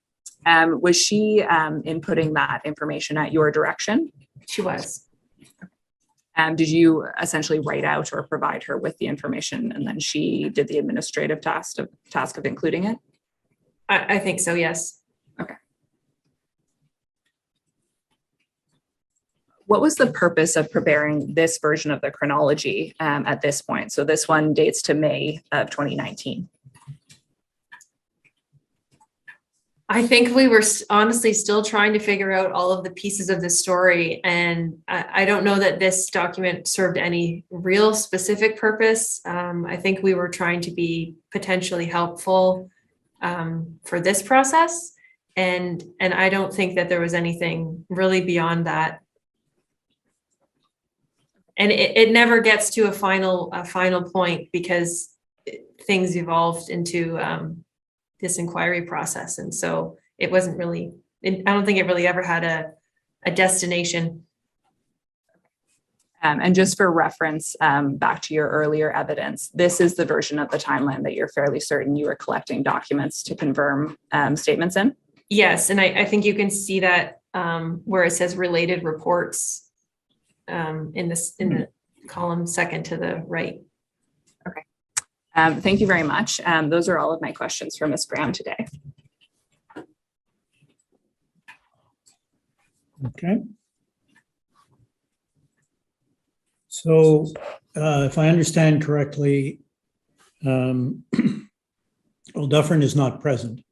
Was she inputting that information at your direction? She was. Did you essentially write out or provide her with the information and then she did the administrative task of including it? I think so, yes. Okay. What was the purpose of preparing this version of the chronology at this point? So this one dates to May of 2019. I think we were honestly still trying to figure out all of the pieces of the story. And I don't know that this document served any real specific purpose. I think we were trying to be potentially helpful for this process. And I don't think that there was anything really beyond that. And it never gets to a final point because things evolved into this inquiry process. And so it wasn't really, I don't think it really ever had a destination. And just for reference, back to your earlier evidence, this is the version of the timeline that you're fairly certain you were collecting documents to confirm statements in? Yes, and I think you can see that where it says related reports in the column second to the right. Okay. Thank you very much. Those are all of my questions for Ms. Graham today. Okay. So if I understand correctly, Dufferin is not present.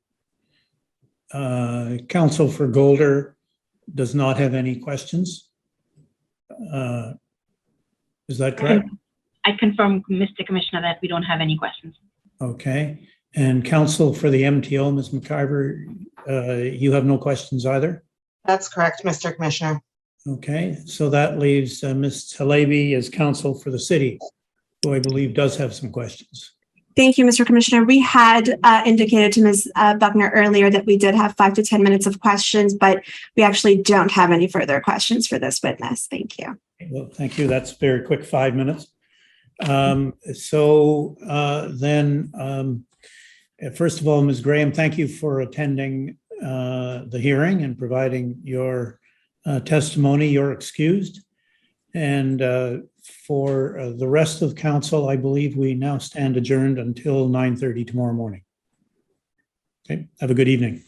Counsel for Golder does not have any questions. Is that correct? I confirm, Mr. Commissioner, that we don't have any questions. Okay. And counsel for the MTO, Ms. McIver, you have no questions either? That's correct, Mr. Commissioner. Okay, so that leaves Ms. Halaby as counsel for the city, who I believe does have some questions. Thank you, Mr. Commissioner. We had indicated to Ms. Buckner earlier that we did have 5 to 10 minutes of questions, but we actually don't have any further questions for this witness. Thank you. Well, thank you. That's very quick, 5 minutes. First of all, Ms. Graham, thank you for attending the hearing and providing your testimony. You're excused. And for the rest of council, I believe we now stand adjourned until 9:30 tomorrow morning. Okay, have a good evening.